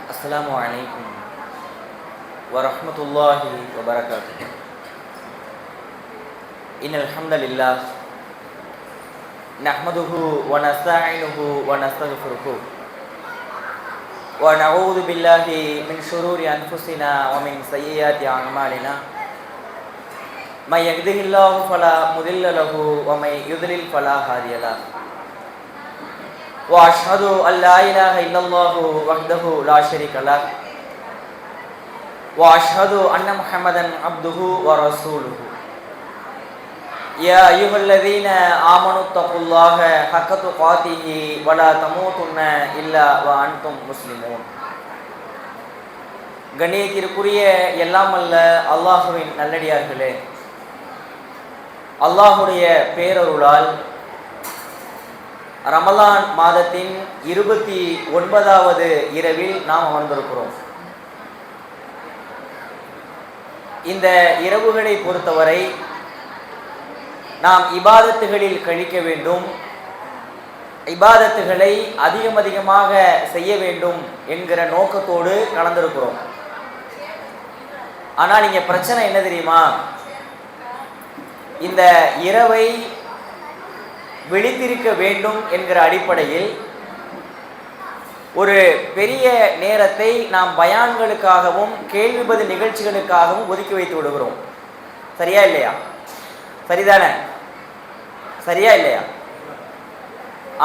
السلام عليكم ورحمة الله وبركاته. إن الحمد لله نحمده ونستعينه ونستغفره ونعوذ بالله من شرور أنفسنا ومن سيئات أعمالنا. من يهده الله فلا مضل له ومن يضلل فلا هادي له. وأشهد أن لا إله إلا الله وحده لا شريك له وأشهد أن محمدا عبده ورسوله. يا أيها الذين آمنوا اتقوا الله حق تقاته ولا تموتن إلا وأنتم مسلمون. கண்ணியத்திற்குரிய எல்லாம் அல்ல அல்லாஹுவின் நல்லடியார்களே, அல்லாஹுடைய பேரருளால் ரமலான் மாதத்தின் 29வது இரவில் நாம் அமர்ந்திருக்கிறோம். இந்த இரவுகளை பொறுத்தவரை நாம் இபாதத்துகளில் கழிக்க வேண்டும், இபாதத்துகளை அதிகமாக செய்ய வேண்டும் என்கிற நோக்கத்தோடு கலந்திருக்கிறோம். ஆனால் இங்கே பிரச்சனை என்ன தெரியுமா? இந்த இரவை விழித்திருக்க வேண்டும் என்கிற அடிப்படையில் ஒரு பெரிய நேரத்தை நாம் பயான்களுக்காகவும் கேள்வி பதில் நிகழ்ச்சிகளுக்காகவும் ஒதுக்கி வைத்து விடுகிறோம். சரியா இல்லையா? சரிதானே? சரியா இல்லையா?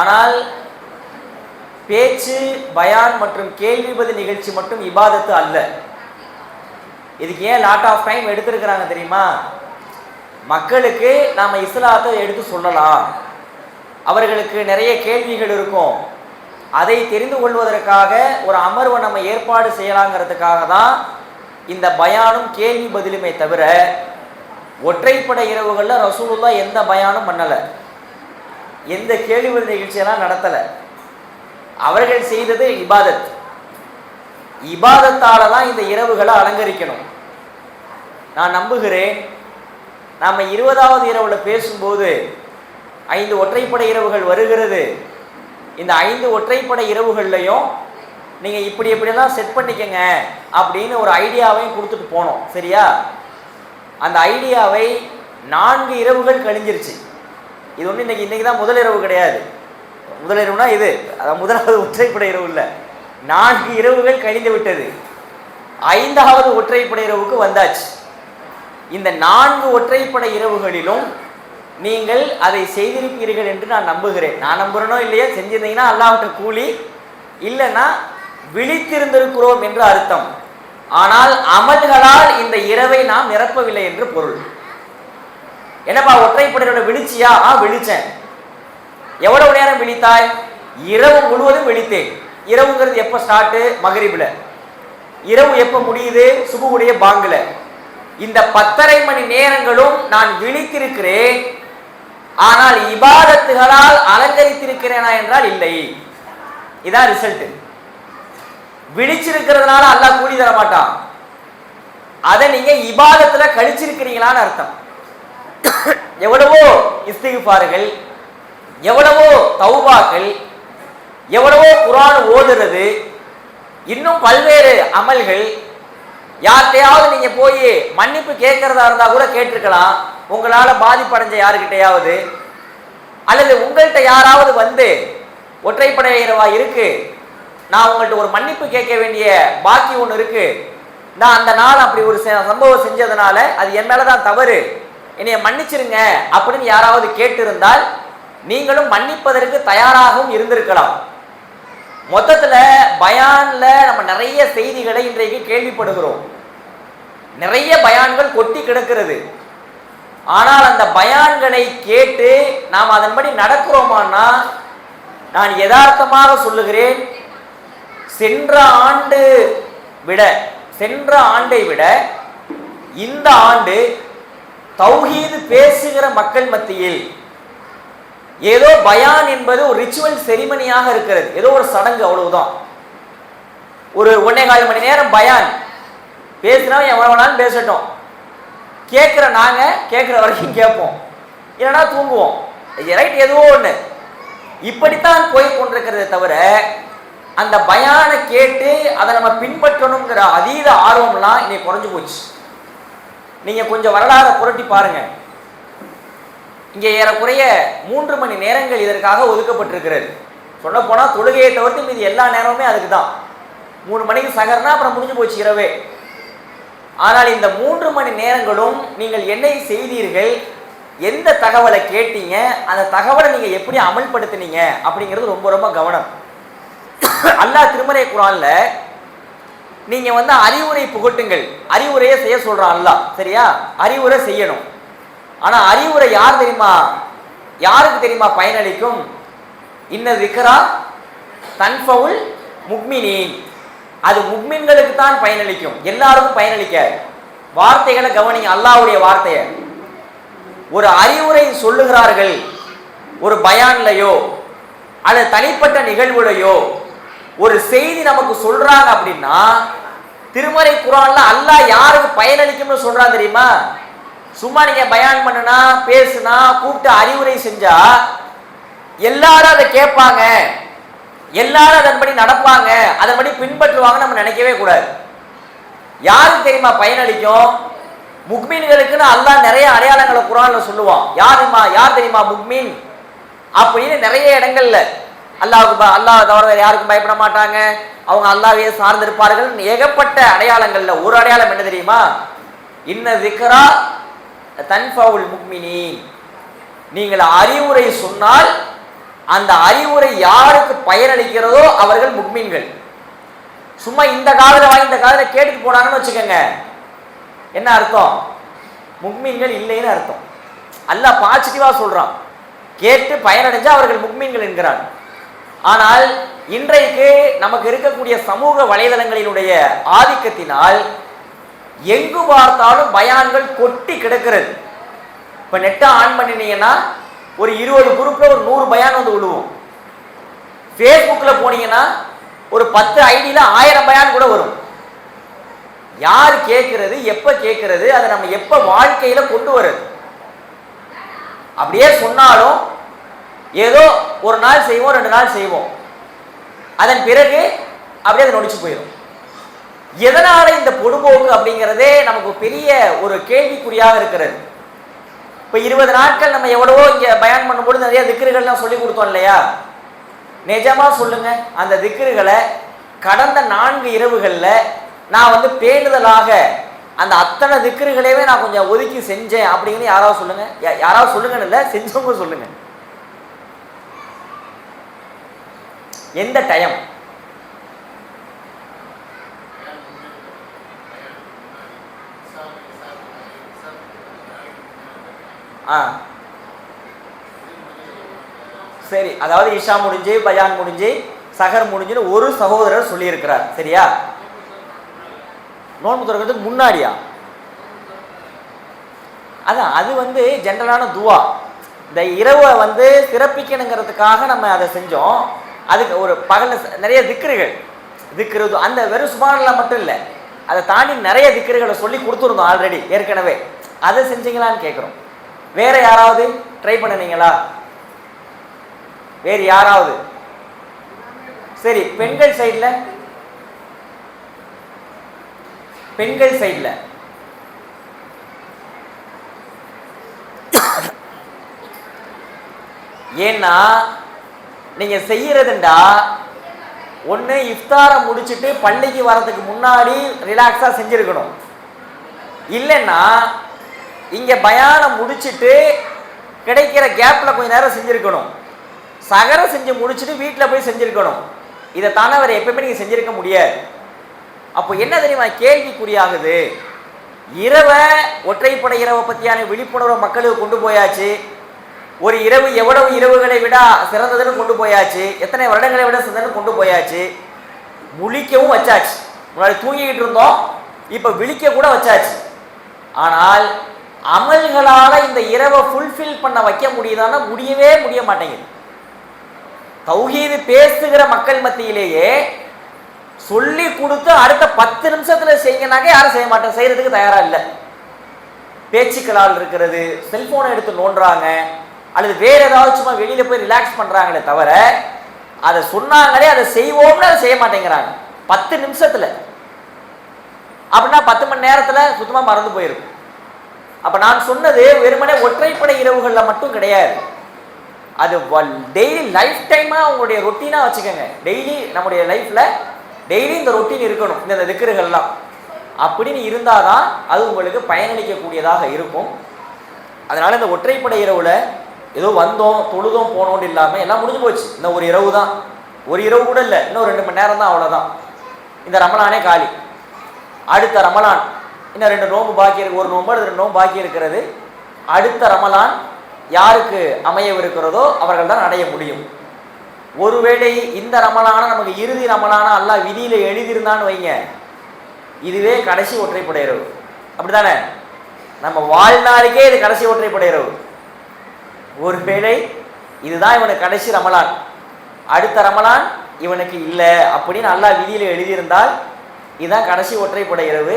ஆனால் பேச்சு, பயான் மற்றும் கேள்வி பதில் நிகழ்ச்சி மட்டும் இபாதத்து அல்ல. இதுக்கு ஏன் லாட் ஆஃப் டைம் எடுத்திருக்கிறாங்க தெரியுமா? மக்களுக்கு நாம் இஸ்லாத்தை எடுத்து சொல்லலாம், அவர்களுக்கு நிறைய கேள்விகள் இருக்கும், அதை தெரிந்து கொள்வதற்காக ஒரு அமர்வை நம்ம ஏற்பாடு செய்யலாங்கிறதுக்காக தான் இந்த பயானும் கேள்வி பதிலுமே தவிர ஒற்றைப்படை இரவுகளில் ரசூலுல்லாஹ் எந்த பயானும் பண்ணலை, எந்த கேள்வி பதில் நிகழ்ச்சியெல்லாம் நடத்தலை. அவர்கள் செய்தது இபாதத். இபாதத்தால தான் இந்த இரவுகளை அலங்கரிக்கணும். நான் நம்புகிறேன், நாம் 20வது இரவுல பேசும்போது 5 ஒற்றைப்படை இரவுகள் வருகிறது. இந்த 5 ஒற்றைப்படை இரவுகள்லையும் நீங்கள் இப்படியெல்லாம் செட் பண்ணிக்கங்க அப்படின்னு ஒரு ஐடியாவையும் கொடுத்துட்டு போனோம். சரியா? அந்த ஐடியாவை 4 இரவுகள் கழிஞ்சிருச்சு. இது ஒன்று இன்னைக்கு தான் முதல் இரவு கிடையாது. முதல் இரவுனா இது, அதான் முதலாவது ஒற்றைப்படை இரவு இல்லை. 4 இரவுகள் கழிந்து விட்டது. 5வது ஒற்றைப்படை இரவுக்கு வந்தாச்சு. இந்த 4 ஒற்றைப்படை இரவுகளிலும் நீங்கள் அதை செய்திருப்பீர்கள் என்று நான் நம்புகிறேன். நான் நம்புறனோ இல்லையா, செஞ்சிருந்தீங்கன்னா அல்லாஹ்விட்ட கூலி, இல்லைன்னா விழித்திருந்திருக்கிறோம் என்று அர்த்தம். ஆனால் அமல்களால் இந்த இரவை நாம் நிரப்பவில்லை என்று பொருள். என்னப்பா ஒற்றைப்படையோட விழிச்சியா? விழிச்சேன். எவ்வளவு நேரம் விழித்தாய்? இரவு முழுவதும் விழித்தேன். இரவுங்கிறது எப்போ ஸ்டார்ட்? மகரிபில். இரவு எப்போ முடியுது? சுபுடைய பாங்குல. இந்த 10.5 மணி நேரங்களும் நான் விழித்திருக்கிறேன். ஆனால் இபாதத்துகளால் அலங்கரித்திருக்கிறேனா என்றால் இல்லை. இதான் ரிசல்ட். விழிச்சிருக்கிறதுனால அல்லாஹ் கூலி தர மாட்டான். அதை நீங்க இபாதத்துல கழிச்சிருக்கிறீங்களான்னு அர்த்தம். எவ்வளவோ இஸ்திக்ஃபார்கள், எவ்வளவோ தௌபாக்கள், எவ்வளவோ குர்ஆன் ஓதுறது, இன்னும் பல்வேறு அமல்கள். யார்கிட்டையாவது நீங்க போய் மன்னிப்பு கேட்கறதா இருந்தா கூட கேட்டிருக்கலாம். உங்களால பாதிப்படைஞ்ச யாருக்கிட்டையாவது, அல்லது உங்கள்கிட்ட யாராவது வந்து ஒற்றைப்படை இரவா இருக்கு, நான் உங்கள்கிட்ட ஒரு மன்னிப்பு கேட்க வேண்டிய பாக்கி ஒன்று இருக்கு, நான் அந்த நாள் அப்படி ஒரு சம்பவம் செஞ்சதுனால அது என் மேலதான் தவறு, என்னைய மன்னிச்சிருங்க அப்படின்னு யாராவது கேட்டிருந்தால் நீங்களும் மன்னிப்பதற்கு தயாராகவும் இருந்திருக்கலாம். மொத்தத்துல பயான்ல நம்ம நிறைய செய்திகளை இன்றைக்கு கேள்விப்படுகிறோம். நிறைய பயான்கள் கொட்டி கிடக்கிறது. ஆனால் அந்த பயான்களை கேட்டு நாம் அதன்படி நடக்கிறோமான்னா, நான் யதார்த்தமாக சொல்லுகிறேன், சென்ற ஆண்டை விட இந்த ஆண்டு தௌஹீது பேசுகிற மக்கள் மத்தியில் ஏதோ பயான் என்பது ஒரு ரிச்சுவல் செரிமனியாக இருக்கிறது. ஏதோ ஒரு சடங்கு, அவ்வளவுதான். ஒரு 1.25 மணி நேரம் பயான் பேசினா எவ்வளவு வேணாலும் பேசட்டும். கேட்குற நாங்க கேட்குற வரைக்கும் கேட்போம், இல்லைன்னா தூங்குவோம். ரைட், ஏதோ ஒன்று. இப்படித்தான் போய் கொண்டிருக்கிறதே தவிர அந்த பயானை கேட்டு அதை நம்ம பின்பற்றணுங்கிற அதீத ஆர்வம்லாம் இன்னைக்கு குறைஞ்சு போச்சு. நீங்க கொஞ்சம் வரலாறு புரட்டி பாருங்க. இங்கே ஏறக்குறைய 3 மணி நேரங்கள் இதற்காக ஒதுக்கப்பட்டிருக்கிறது. சொல்ல போனா தொழுகையை தவிர்த்து மீது எல்லா நேரமுமே அதுக்கு தான். 3 மணிக்கு சகர்னா அப்புறம் முடிஞ்சு போச்சு இரவே. ஆனால் இந்த 3 மணி நேரங்களும் நீங்கள் என்ன செய்தீர்கள், எந்த தகவலை கேட்டீங்க, அந்த தகவலை நீங்க எப்படி அமல்படுத்தினீங்க அப்படிங்கிறது ரொம்ப ரொம்ப கவனம். அல்லாஹ் திருமறை குர்ஆன்ல நீங்க அறிவுரை புகட்டுங்கள், அறிவுரையை செய்ய சொல்றான் அல்லாஹ். சரியா? அறிவுரை செய்யணும். ஆனா அறிவுரை யார் தெரியுமா, யாருக்கு தெரியுமா பயனளிக்கும்? இன்ன திக்ரா தன்ஃபவுல் முக்மினீன், அது முக்மின்களுக்கு தான் பயனளிக்கும், எல்லாருக்கும் பயனளிக்க. வார்த்தைகளை கவனிங்க, அல்லாஹ்வுடைய வார்த்தையை. ஒரு அறிவுரை சொல்லுகிறார்கள் ஒரு பயான்லையோ அல்லது தனிப்பட்ட நிகழ்வுலையோ ஒரு செய்தி நமக்கு சொல்றாங்க அப்படின்னா திருமறை குர்ஆன்ல அல்லாஹ் யாருக்கு பயனளிக்கும்னு சொல்றான் தெரியுமா? சும்மா நீங்க பயான் பண்ணுனா பேசுனா கூப்பிட்டு அறிவுரை செஞ்சா எல்லாரும் அதை கேட்பாங்க, எல்லாரும் அதன்படி நடப்பாங்க, அதன்படி பின்பற்றுவாங்க நம்ம நினைக்கவே கூடாது. யாருக்கு தெரியுமா பயனளிக்கும்? முக்மீன்களுக்குன்னு அல்லாஹ் நிறைய அடையாளங்களை குர்ஆன்ல சொல்லுவான். யார் தெரியுமா முக்மீன் அப்படின்னு நிறைய இடங்கள்ல அல்லாஹ் தவிர யாருக்கும் பயப்பட மாட்டாங்க, அவங்க அல்லாஹ்வையே சார்ந்திருப்பார்கள், ஏகப்பட்ட அடையாளங்கள்ல ஒரு அடையாளம் என்ன தெரியுமா? இன்ன திக்ரா தன்ஃபவுல் முக்மினீன், நீங்கள் அறிவுரை சொன்னால் அந்த அறிவுரை யாருக்கு பயனளிக்கிறதோ அவர்கள் முக்மீன்கள். சும்மா இந்த காதுல வாங்கி இந்த காதுல கேட்டுட்டு போனாங்கன்னு வச்சுக்கோங்க, என்ன அர்த்தம்? முக்மீன்கள் இல்லைன்னு அர்த்தம். அல்லாஹ் பாசிட்டிவா சொல்றான், கேட்டு பயனடைஞ்சா அவர்கள் முக்மீன்கள் என்கிறான். ஆனால் இன்றைக்கு நமக்கு இருக்கக்கூடிய சமூக வலைதளங்களினுடைய ஆதிக்கத்தினால் எங்கு பார்த்தாலும் பயான்கள் கொட்டி கிடக்கிறது. இப்ப நெட்டை ஆன் பண்ணினீங்கன்னா ஒரு 20 குரூப்ல ஒரு 100 பயான் விழுவும். ஃபேஸ்புக்ல போனீங்கன்னா ஒரு 10 ஐடியில 1000 பயான் கூட வரும். யார் கேட்கிறது, எப்ப கேட்கிறது, அதை நம்ம எப்ப வாழ்க்கையில கொண்டு வருது? அப்படியே சொன்னாலும் ஏதோ ஒரு நாள் செய்வோம், 2 நாள் செய்வோம், அதன் பிறகு அப்படியே அது நொடிச்சு போயிடும். எதனால இந்த பொடுபோக்கு அப்படிங்கிறதே நமக்கு பெரிய ஒரு கேள்விக்குறியாக இருக்கிறது. இப்ப 20 நாட்கள் நம்ம எவ்வளவோ இங்க பயான் பண்ணும்போது நிறைய திக்ருகள்லாம் சொல்லி கொடுத்தோம் இல்லையா? நிஜமா சொல்லுங்க, அந்த திக்ருகளை கடந்த 4 இரவுகள்ல நான் பேணுதலாக அந்த அத்தனை திக்ருகளையே நான் கொஞ்சம் ஒதுக்கி செஞ்சேன் அப்படின்னு யாராவது சொல்லுங்க. யாராவது சொல்லுங்கன்னு இல்லை, செஞ்சவங்க சொல்லுங்க. எந்த டைம்? சரி, அதாவது இஷா முடிஞ்சு பயான் முடிஞ்சு சஹர் முடிஞ்சுன்னு ஒரு சகோதரர் சொல்லி இருக்கிறார். சரியா? நோன்பு திறக்கிறதுக்கு முன்னாடியா? அதான் அது ஜென்ரலான துவா. இந்த இரவை சிறப்பிக்கணுங்கிறதுக்காக நம்ம அதை செஞ்சோம். அதுக்கு ஒரு பகல்ல நிறைய திக்ரு அந்த வெறும் சுப்ஹானல்லாஹ் மட்டும் இல்லை, அதை தாண்டி நிறைய திக்ருகளை சொல்லி கொடுத்துருந்தோம் ஆல்ரெடி ஏற்கனவே. அதை செஞ்சீங்களான்னு கேட்குறோம். வேற யாராவது ட்ரை பண்ணுனீங்களா? வேறு யாராவது? சரி, பெண்கள் சைட்ல ஏன்னா நீங்க செய்யறதுண்டா ஒன்று இஃப்தாரை முடிச்சுட்டு பள்ளிக்கு வரதுக்கு முன்னாடி ரிலாக்ஸா செஞ்சிருக்கணும். இல்லைன்னா இங்க பயானம் முடிச்சுட்டு கிடைக்கிற கேப்ல கொஞ்ச நேரம் செஞ்சிருக்கணும். சகரை செஞ்சு முடிச்சுட்டு வீட்டில் போய் செஞ்சிருக்கணும். இதை தானே அவர் எப்பவுமே நீங்க செஞ்சிருக்க முடியாது. அப்போ என்ன தெரியுமா கேள்விக்குறியாகுது? இரவை ஒற்றைப்படை இரவை பற்றியான விழிப்புணர்வை மக்களுக்கு கொண்டு போயாச்சு. ஒரு இரவு எவ்வளவு இரவுகளை விட சிறந்ததுன்னு கொண்டு போயாச்சு, எத்தனை வருடங்களை விட சிறந்ததுன்னு கொண்டு போயாச்சு. முழிக்கவும் வச்சாச்சு. முன்னாடி தூங்கிக்கிட்டு இருந்தோம், இப்போ விழிக்க கூட வச்சாச்சு. ஆனால் அமல்களால் இந்த இரவை ஃபுல்ஃபில் பண்ண வைக்க முடியுதான்னா முடியவே முடிய மாட்டேங்குது. தௌஹீது பேசுகிற மக்கள் மத்தியிலேயே சொல்லி கொடுத்து அடுத்த 10 நிமிஷத்துல செய்யுங்கனாக்க யாரும் செய்ய மாட்டோம், செய்யறதுக்கு தயாரா இல்லை. பேச்சுக்களால் இருக்கிறது, செல்போனை எடுத்து நோண்டுறாங்க, அல்லது வேற ஏதாவது சும்மா வெளியில போய் ரிலாக்ஸ் பண்றாங்களே தவிர அதை சொன்னாங்களே அதை செய்வோம்னு அதை செய்ய மாட்டேங்கிறாங்க 10 நிமிஷத்துல. அப்படின்னா 10 மணி நேரத்துல சுத்தமா மறந்து போயிருக்கும். அப்ப நான் சொன்னது வெறுமனே ஒற்றைப்படை இரவுகள்ல மட்டும் கிடையாது. அது டெய்லி லைஃப் டைமா உங்களுடைய ரொட்டீனா வச்சுக்கோங்க. டெய்லி நம்முடைய லைஃப்ல டெய்லி இந்த ரொட்டீன் இருக்கணும், இந்த திக்ருகள்லாம். அப்படின்னு இருந்தாதான் அது உங்களுக்கு பயனளிக்கக்கூடியதாக இருக்கும். அதனால இந்த ஒற்றைப்படை இரவுல ஏதோ வந்தோம் தொழுதோம் போனோன்னு இல்லாம எல்லாம் முடிஞ்சு போச்சு. இந்த ஒரு இரவு தான், ஒரு இரவு கூட இல்லை, இன்னும் 2 மணி நேரம் தான், அவ்வளவுதான். இந்த ரமலானே காலி. அடுத்த ரமலான் இன்னும் 2 நோன்பு பாக்கி இருக்கு, ஒரு நோன்பு 2 நோன்பு பாக்கி இருக்கிறது. அடுத்த ரமலான் யாருக்கு அமையவிருக்கிறதோ அவர்கள் தான் அடைய முடியும். ஒருவேளை இந்த ரமலான நமக்கு இறுதி ரமலான அல்லாஹ் விதியில எழுதியிருந்தான்னு வைங்க, இதுவே கடைசி ஒற்றைப்படை இரவு. அப்படித்தானே? நம்ம வாழ்நாளுக்கே இது கடைசி ஒற்றைப்படை இரவு. ஒருவேளை இதுதான் இவனுக்கு கடைசி ரமலான், அடுத்த ரமலான் இவனுக்கு இல்லை அப்படின்னு அல்லாஹ் விதியில எழுதியிருந்தால் இதுதான் கடைசி ஒற்றைப்படை இரவு.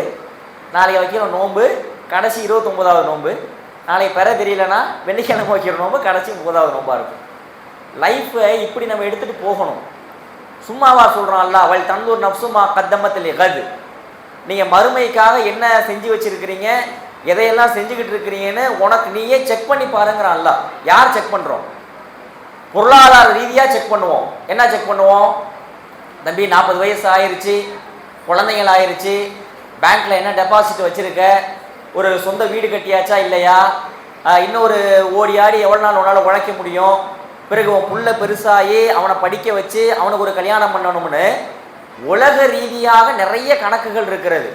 நாளைக்கு வைக்கிற நோன்பு கடைசி 29வது நோன்பு, நாளைக்கு பெற தெரியலன்னா வெள்ளிக்கிழமை வைக்கிற நோன்பு கடைசி 30வது நோன்பா இருக்கும். லைஃப்பை இப்படி நம்ம எடுத்துட்டு போகணும். சும்மாவா சொல்றோம் அல்லாஹ் அவள் தந்தூர் நப்சுமா கத்தமத்தில் எகது, நீங்க மறுமைக்காக என்ன செஞ்சு வச்சிருக்கிறீங்க, எதையெல்லாம் செஞ்சுக்கிட்டு இருக்கிறீங்கன்னு உனக்கு நீயே செக் பண்ணி பாருங்கிறான் அல்லாஹ். யார் செக் பண்றோம்? பொருளாதார ரீதியா செக் பண்ணுவோம். என்ன செக் பண்ணுவோம்? தம்பி 40 வயசு ஆயிருச்சு, குழந்தைகள் ஆயிருச்சு, பேங்க்ல என்ன டெபாசிட் வச்சிருக்க, ஒரு சொந்த வீடு கட்டியாச்சா இல்லையா, இன்னொரு ஓடி ஆடி எவ்வளோ நாள் உன்னால் உழைக்க முடியும், பிறகு உன் புள்ள பெருசாகி அவனை படிக்க வச்சு அவனுக்கு ஒரு கல்யாணம் பண்ணணும்னு உலக ரீதியாக நிறைய கணக்குகள் இருக்கிறது.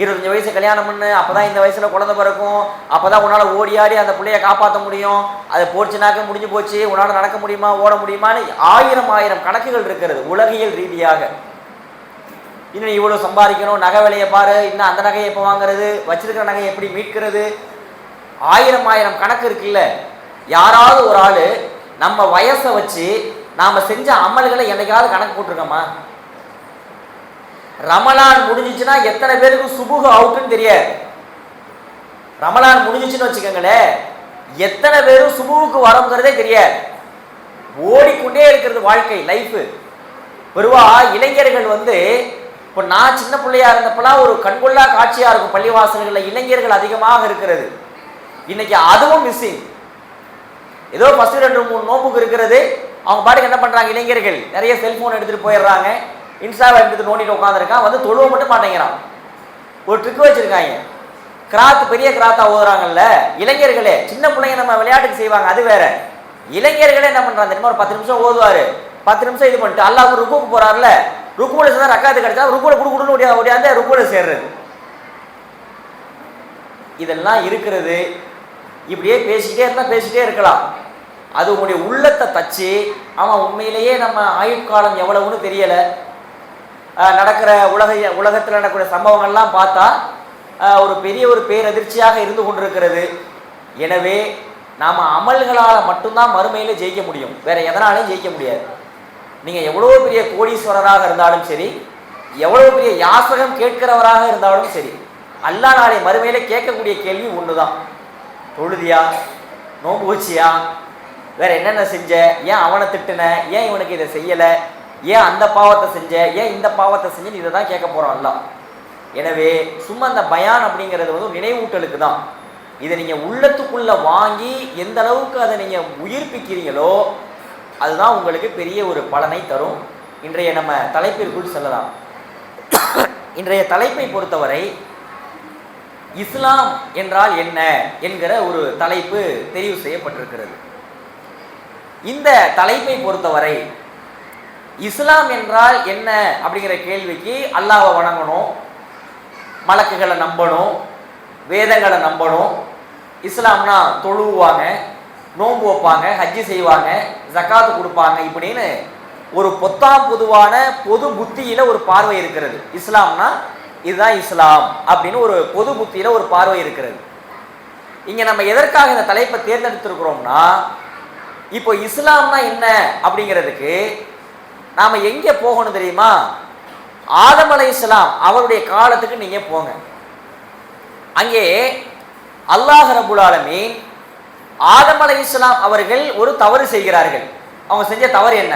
25 வயசு கல்யாணம் பண்ணு, அப்போதான் இந்த வயசுல குழந்தை பிறக்கும், அப்போதான் உன்னால் ஓடி ஆடி அந்த பிள்ளைய காப்பாற்ற முடியும், அது போச்சுனாக்க முடிஞ்சு போச்சு, உன்னால் நடக்க முடியுமா ஓட முடியுமான்னு ஆயிரம் கணக்குகள் இருக்கிறது உலகியல் ரீதியாக. இன்னும் இவ்வளோ சம்பாதிக்கணும், நகை விலையை பாரு, இன்னும் அந்த நகையை எப்போ வாங்குறது, வச்சிருக்கிற நகையை எப்படி மீட்கிறது, ஆயிரம் கணக்கு இருக்குல்ல. யாராவது ஒரு ஆள் நம்ம வயசை வச்சு நாம செஞ்ச அமல்களை என்னைக்காவது கணக்கு போட்டிருக்கோமா? ரமலான் முடிஞ்சிச்சுன்னா எத்தனை பேருக்கு சுபுக அவுட்டுன்னு தெரியாது. ரமலான் முடிஞ்சிச்சுன்னு வச்சுக்கோங்களேன், எத்தனை பேரும் சுபுவுக்கு வரங்கிறதே தெரியாது. ஓடிக்கொண்டே இருக்கிறது வாழ்க்கை, லைஃப். பொதுவா இளைஞர்கள் இப்போ நான் சின்ன பிள்ளையா இருந்தப்பெல்லாம் ஒரு கண்கொள்ளா காட்சியா இருக்கும், பள்ளிவாசல்களில் இளைஞர்கள் அதிகமாக இருக்கிறது. இன்னைக்கு அதுவும் மிஸ்ஸிங். ஏதோ ஃபர்ஸ்ட் 2-3 நோம்புக்கு இருக்கிறது, அவங்க பாட்டுக்கு என்ன பண்றாங்க, இளைஞர்கள் நிறைய செல்போன் எடுத்துட்டு போயிடுறாங்க, இன்ஸ்டாவை எடுத்துட்டு நோண்டிட்டு உட்காந்துருக்கான், தொழுவ மட்டும் மாட்டேங்கிறான். ஒரு ட்ரிக் வச்சிருக்காங்க, கிராத் பெரிய கிராத்தா ஓதுறாங்கல்ல இளைஞர்களே. சின்ன பிள்ளைங்க நம்ம விளையாட்டுக்கு செய்வாங்க, அது வேற. இளைஞர்களே என்ன பண்றாங்க தெரியுமா, ஒரு 10 நிமிஷம் ஓதுவாரு, 10 நிமிஷம் இது பண்ணிட்டு அல்லாஹ் ருக்குக்கு போறாருல, ருக்குல சேர்ந்தா ரக்காத்து கிடைச்சா ருக்குல குடுக்குன்னு ஓடியாந்து ருக்குல சேர்றது. இதெல்லாம் இருக்கிறது. இப்படியே பேசிக்கிட்டே இருக்கலாம். அது உங்களுடைய உள்ளத்தை தச்சு, ஆமாம் உண்மையிலேயே நம்ம ஆயுட்காலம் எவ்வளவுன்னு தெரியல, நடக்கிற உலகத்தில் நடக்கக்கூடிய சம்பவங்கள்லாம் பார்த்தா ஒரு பெரிய ஒரு பேரதிர்ச்சியாக இருந்து கொண்டிருக்கிறது. எனவே நாம் அமல்களால் மட்டும்தான் மறுமையில் ஜெயிக்க முடியும், வேற எதனாலையும் ஜெயிக்க முடியாது. நீங்கள் எவ்வளோ பெரிய கோடீஸ்வரராக இருந்தாலும் சரி, எவ்வளோ பெரிய யாசகம் கேட்கிறவராக இருந்தாலும் சரி, அல்லாஹ் நாளை மறுமையில கேட்கக்கூடிய கேள்வி ஒன்று தான், தொழுதியா, நோம்பு வச்சியா, வேற என்னென்ன செஞ்ச, ஏன் அவனை திட்டுன, ஏன் இவனுக்கு இதை செய்யலை, ஏன் அந்த பாவத்தை செஞ்ச, ஏன் இந்த பாவத்தை செஞ்சு இதை தான் கேட்க போகிறோம் அல்லாஹ். எனவே சும்மா அந்த பயான் அப்படிங்கிறது நினைவூட்டலுக்கு தான். இதை நீங்கள் உள்ளத்துக்குள்ளே வாங்கி எந்த அளவுக்கு அதை நீங்கள் உயிர்ப்பிக்கிறீங்களோ அதுதான் உங்களுக்கு பெரிய ஒரு பலனை தரும். இன்றைய நம்ம தலைப்பிற்குள் செல்லலாம். இன்றைய தலைப்பை பொறுத்தவரை இஸ்லாம் என்றால் என்ன என்கிற ஒரு தலைப்பு தெரிவு செய்யப்பட்டிருக்கிறது. இந்த தலைப்பை பொறுத்தவரை இஸ்லாம் என்றால் என்ன அப்படிங்கிற கேள்விக்கு அல்லாஹ்வை வணங்கணும், மலக்குகளை நம்பணும், வேதங்களை நம்பணும், இஸ்லாம்னா தொழுவாங்க, நோன்பு வைப்பாங்க, ஹஜ்ஜி செய்வாங்க, ஜக்காத்து கொடுப்பாங்க, இப்படின்னு ஒரு பொதுவான பொது புத்தியில ஒரு பார்வை இருக்கிறது. இஸ்லாம்னா இதுதான் இஸ்லாம் அப்படின்னு ஒரு பொது புத்தியில ஒரு பார்வை இருக்கிறது. இங்க நம்ம எதற்காக இந்த தலைப்பை தேர்ந்தெடுத்திருக்கிறோம்னா, இப்போ இஸ்லாம்னா என்ன அப்படிங்கிறதுக்கு நாம எங்க போகணும் தெரியுமா? ஆதம் அலைஹிஸ்ஸலாம் அவருடைய காலத்துக்கு நீங்க போங்க. அங்கே அல்லாஹ் ரப்புல் ஆலமீன் ஆதம் அலைஹிஸ்ஸலாம் அவர்கள் ஒரு தவறு செய்கிறார்கள். அவங்க செஞ்ச தவறு என்ன?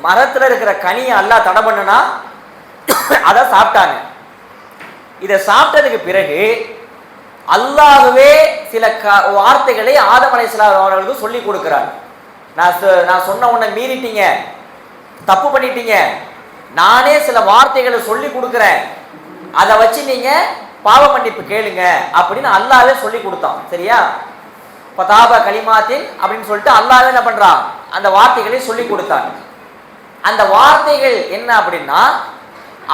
மரத்துல இருக்கிற கனியை அல்லாஹ் தடை பண்ணுனா அதை சாப்பிட்டாங்க. இதை சாப்பிட்டதுக்கு பிறகு அல்லாஹ்வே சில வார்த்தைகளை ஆதம் அலைஹிஸ்ஸலாம் அவர்களுக்கு சொல்லி கொடுக்கிறார். நான் சொன்ன உடனே மீறிட்டீங்க, தப்பு பண்ணிட்டீங்க, நானே சில வார்த்தைகளை சொல்லி கொடுக்குறேன், அதை வச்சு நீங்க பாவ மன்னிப்பு கேளுங்க அப்படின்னு அல்லாஹ்வே சொல்லி கொடுத்தான். சரியா? பதாப கலிமாத்தின் அப்படின்னு சொல்லிட்டு அல்லாஹ்வே என்ன பண்றான், அந்த வார்த்தைகளை சொல்லி கொடுத்தான். அந்த வார்த்தைகள் என்ன அப்படின்னா,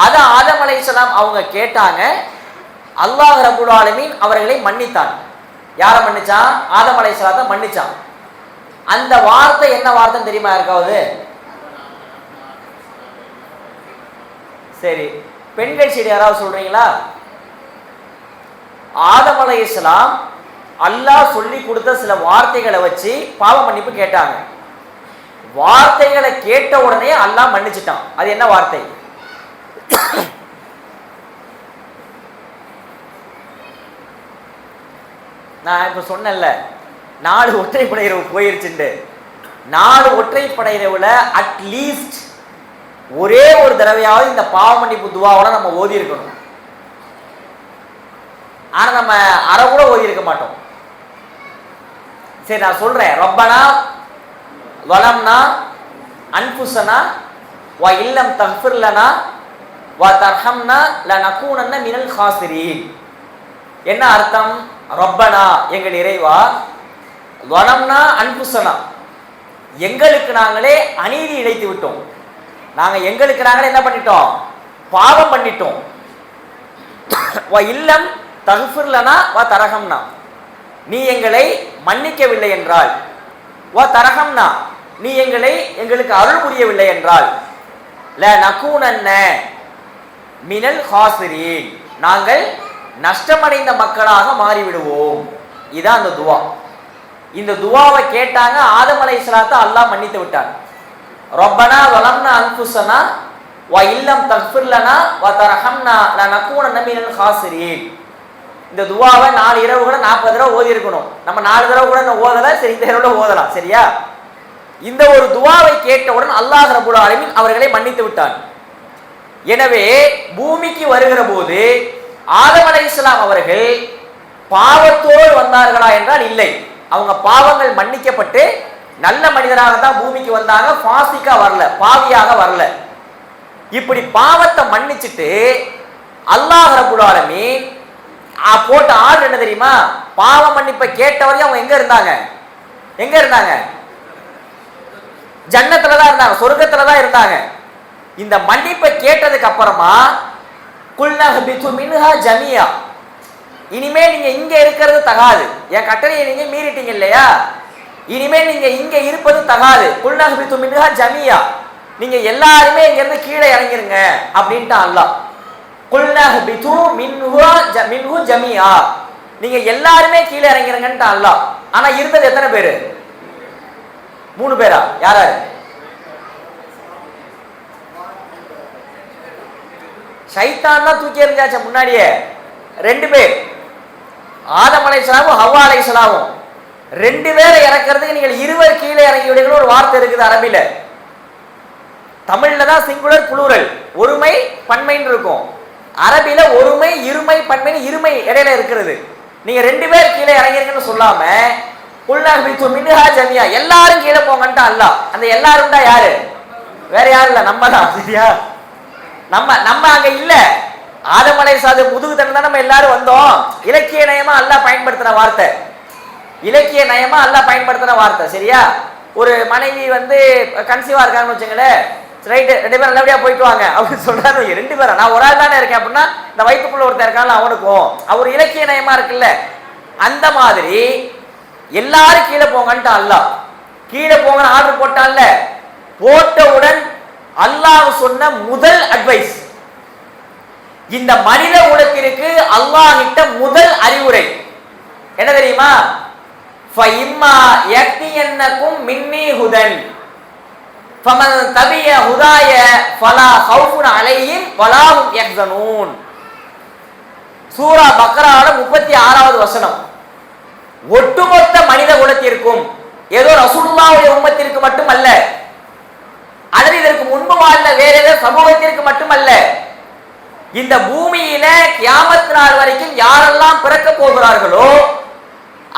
அதை ஆதம் அலைஹிஸ்ஸலாம் அவங்க கேட்டாங்க. அல்லாஹ் ரப்பல் ஆலமீன் அவர்களை மன்னித்தான். யாரை மன்னிச்சான்? ஆதம் அலைஹிஸ்ஸலாத்தை மன்னிச்சான். அந்த வார்த்தை என்ன வார்த்தைன்னு தெரியுமா யாருக்காவது? சரி, பெண்கள் சைடு யாராவது சொல்றீங்களா? ஆதம் அலைஹிஸ்ஸலாம் அல்லாஹ் சொல்லி கொடுத்த சில வார்த்தைகளை வச்சு பாவ மன்னிப்பு கேட்டாங்க. வார்த்தைகளை கேட்ட உடனே அல்லாஹ் மன்னிச்சிட்டான். அது என்ன வார்த்தை? நான் இப்ப சொன்னேன்ல, 4 ஒற்றைப்படை இரவு போயிருச்சுண்டு. 4 ஒற்றைப்படை இரவுல அட்லீஸ்ட் ஒரே ஒரு தடவையாவது இந்த பாவ மன்னிப்பு துவாவோட நம்ம ஓதி இருக்கணும். ஆனா நம்ம அரை கூட ஓதி இருக்க மாட்டோம். சரி, நான் சொல்றேன். ரப்பனா வலம்னா அன்ஃபுஸனா வ இல்லம் தக்ஃபிர் லனா வ தர்ஹம்னா லனகூனன்ன மினல் காசிரீன். என்ன அர்த்தம்? ரப்பனா எங்கள் இறைவா, வலம்னா அன்ஃபுஸனா எங்களுக்கு நாங்களே அநீதி இழைத்து விட்டோம். நாங்க எங்களுக்கு நாங்களே என்ன பண்ணிட்டோம்? பாவம் பண்ணிட்டோம். வ இல்லம் தக்ஃபிர் லனா வ தர்ஹம்னா நீ எங்களை மன்னிக்கவில்லை என்றால், வ தர்ஹம்னா நீ எங்களுக்கு அருள் புரியவில்லை என்றால், ல நகூனன்ன மினல் காசிரீன் நாங்கள் நஷ்டமடைந்த மக்களாக மாறிவிடுவோம். இதான் அந்த துவா. இந்த துவாவை கேட்டாங்க. ஆதம் அலைஹிஸ்ஸலாத்தை அல்லாஹ் மன்னித்து விட்டான். ரப்பனா வலம்னா அன்ஃபுஸனா வ இல்லம் தக்ஃபிர் லனா வ தர்ஹம்னா லனகூனன்ன மினல் காசிரீன். இந்த துவாவை 4 இரவு கூட 40 தடவை ஓதி இருக்கணும். நம்ம 4 தடவை கூட ஓதல. சரி, இந்த இரவுல ஓதலாம். சரியா? இந்த ஒரு துவாவை கேட்டவுடன் அல்லாஹ் ரப்பல் ஆலமீன் அவர்களை மன்னித்து விட்டான். எனவே பூமிக்கு வருகிற போது ஆதம் அலைஹிஸ்ஸலாம் அவர்கள் பாவத்தோடு வந்தார்களா என்றால் இல்லை. அவங்க பாவங்கள் மன்னிக்கப்பட்டு நல்ல மனிதராக தான் பூமிக்கு வந்தாங்க. ஃபாசிக்கா வரல, பாவியாக வரல. இப்படி பாவத்தை மன்னிச்சுட்டு அல்லாஹ் ரப்பல் ஆலமீன் போட்ட ஆர்டர் என்ன தெரியுமா? பாவ மன்னிப்பை கேட்டவரையும் அவங்க எங்க இருந்தாங்க? ஜன்னத்துல தான் இருந்தாங்க, சொர்க்கத்துல தான் இருந்தாங்க. இந்த மன்னிப்பை கேட்டதுக்கு அப்புறமா குல்னஹ்பிது மின்ஹா ஜமியா, இனிமே நீங்க இங்க இருக்கிறது தகாது, என் கட்டளையை நீங்க மீறிட்டீங்க இல்லையா, இனிமே நீங்க இங்க இருப்பது தகாது. குல்னஹ்பிது மின்ஹா ஜமியா, நீங்க எல்லாருமே இங்க இருந்து கீழே இறங்கிருங்க அப்படின்ட்டு அல்லாஹ். குல்னஹ்பிது மின்ஹு ஜமியா, நீங்க எல்லாருமே கீழே இறங்கிருங்கன்ட்டு அல்லாஹ். ஆனா இருந்தது எத்தனை பேரு? 3 பேரா? யாரு? ஷைத்தான் தான் தூக்கி எறிஞ்சாச்ச முன்னாடியே. 2 பேர், ஆதம் அலைஹிஸ்ஸலாமும் ஹவ்வா அலைஹிஸ்ஸலாமும். 2 பேரை இறக்கிறதுக்கு நீங்கள் 20 கீழே இறங்கி விடுங்கள் ஒரு வார்த்தை இருக்குது அரபில. தமிழ்ல தான் சிங்குலர் புளூரல், ஒருமை பன்மைன்னு இருக்கும். அரபில ஒருமை இருமை பன்மை, இருமை இடையில இருக்கிறது. நீங்க 2 பேர் கீழே இறங்கிறீங்கன்னு சொல்லாம குல்னஹ்பிது மின்ஹா ஜமியா, எல்லாரும் கீழே போங்கன்ட்டு அல்லாஹ். அந்த எல்லாரும் தான் யாரு? வேற யாரும் இல்ல, நம்ம தான். சரியா? நம்ம அங்க இல்ல. ஆதம் அலைஹிஸ்ஸலாம் முதுகு தண்ணி தான் நம்ம எல்லாரும் வந்தோம். இலக்கிய நயமா அல்லாஹ் பயன்படுத்தின வார்த்தை, இலக்கிய நயமா அல்லாஹ் பயன்படுத்தின வார்த்தை. சரியா? ஒரு மனைவி கன்சீவா இருக்காங்கன்னு வச்சுங்களேன், ரைட்டு 2 பேரும் நல்லபடியா போயிட்டு வாங்க அப்படின்னு சொல்றாரு. 2 பேரா? நான் ஒரு ஆள் தானே இருக்கேன் அப்படின்னா இந்த வயிற்றுக்குள்ள ஒருத்தர் இருக்கான்ல அவனுக்கும் அவர் இலக்கிய நயமா இருக்குல்ல. அந்த மாதிரி எல்லாரும் கீழே போங்கன்ட்டு அல்லாஹ். கீழே போங்கன்னு ஆர்டர் போட்டான்ல, போட்டவுடன் அல்லாஹ் சொன்ன முதல் அட்வைஸ், இந்த மனித உலகிற்கு அல்லாஹ் கிட்ட முதல் அறிவுரை என்ன தெரியுமா? ஃபஇம்மா யக்தியன்னகும் மின்னி ஹுதன் ஃபமன் தபிய ஹுதாய ஃபலா ஹவுஃபுன் அலைஹிம் வலா ஹும் யஹ்ஸனூன். சூரா பக்ரால 36வது வசனம். ஒட்டுமொத்த மனித குலத்திற்கும், ஏதோ ரசூலுல்லாஹ்வுடைய உம்மத்திற்கு மட்டுமல்ல, அல்லது இதற்கு முன்பு வாழ்ந்த வேற ஏதோ சமூகத்திற்கு மட்டுமல்ல, இந்த பூமியில கியாமத் நாள் வரைக்கும் யாரெல்லாம் பிறக்க போகிறார்களோ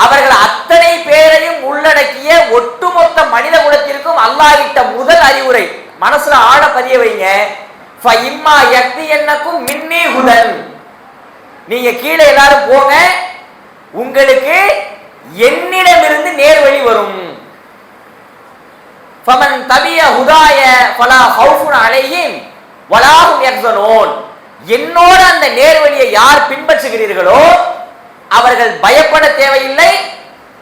அவர்கள் அத்தனை பேரையும் உள்ளடக்கிய ஒட்டுமொத்த மனித குலத்திற்கும் அல்லாஹ் இட்ட முதல் அறிவுரை மனசுல ஆழ பதிய வைங்க. ஃபஇம்மா யக்தியன்னக்கும் மின்னி ஹுதன், நீங்க கீழே எல்லாரும் போங்க, உங்களுக்கு என்னிடமிருந்து நேர்வழி வரும். ஃபமன் தபிய ஹுதாய ஃபலா ஹவுஃபுன் அலைஹிம் வலா ஹும் யஹ்ஸனூன், என்னோட அந்த நேர்வழியை யார் பின்பற்றுகிறீர்களோ அவர்கள் பயப்பட தேவையில்லை,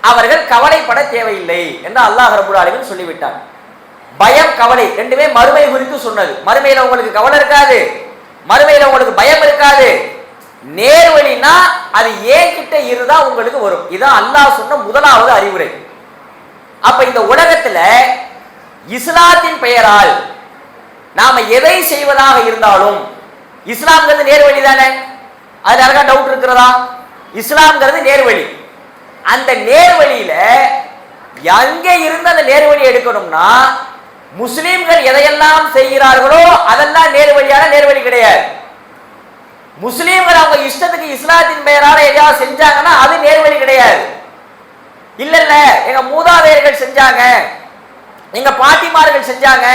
அவர்கள் கவலைப்பட தேவையில்லை என்று அல்லாஹ் ரப்பல் ஆலமீன் சொல்லிவிட்டார். பயம் கவலை ரெண்டுமே மறுமை குறித்து சொன்னது. மறுமையில உங்களுக்கு கவலை இருக்காது, மறுமையில உங்களுக்கு பயம் இருக்காது. நேர்வழினா அது ஏன் கிட்ட இருந்தா உங்களுக்கு வரும். இதான் அல்லாஹ் சொன்ன முதலாவது அறிவுரை. அப்ப இந்த உலகத்துல இஸ்லாத்தின் பெயரால் நாம எதை செய்வதாக இருந்தாலும், இஸ்லாம்ங்கிறது நேர்வழி தானே, அது யாருக்கா டவுட் இருக்கிறதா? இஸ்லாம்ங்கிறது நேர்வழி. அந்த நேர்வழியில எங்க இருந்து அந்த நேர்வழி எடுக்கணும்னா, முஸ்லிம்கள் எதையெல்லாம் செய்கிறார்களோ அதெல்லாம் நேர்வழியான நேர்வழி கிடையாது. முஸ்லிம்கள் அவங்க இஷ்டத்துக்கு இஸ்லாத்தின் பெயரால எதையாவது செஞ்சாங்கன்னா அது நேர்வழி கிடையாது. இல்ல இல்ல எங்க மூதாதையர்கள் செஞ்சாங்க, எங்க பாட்டிமார்கள் செஞ்சாங்க,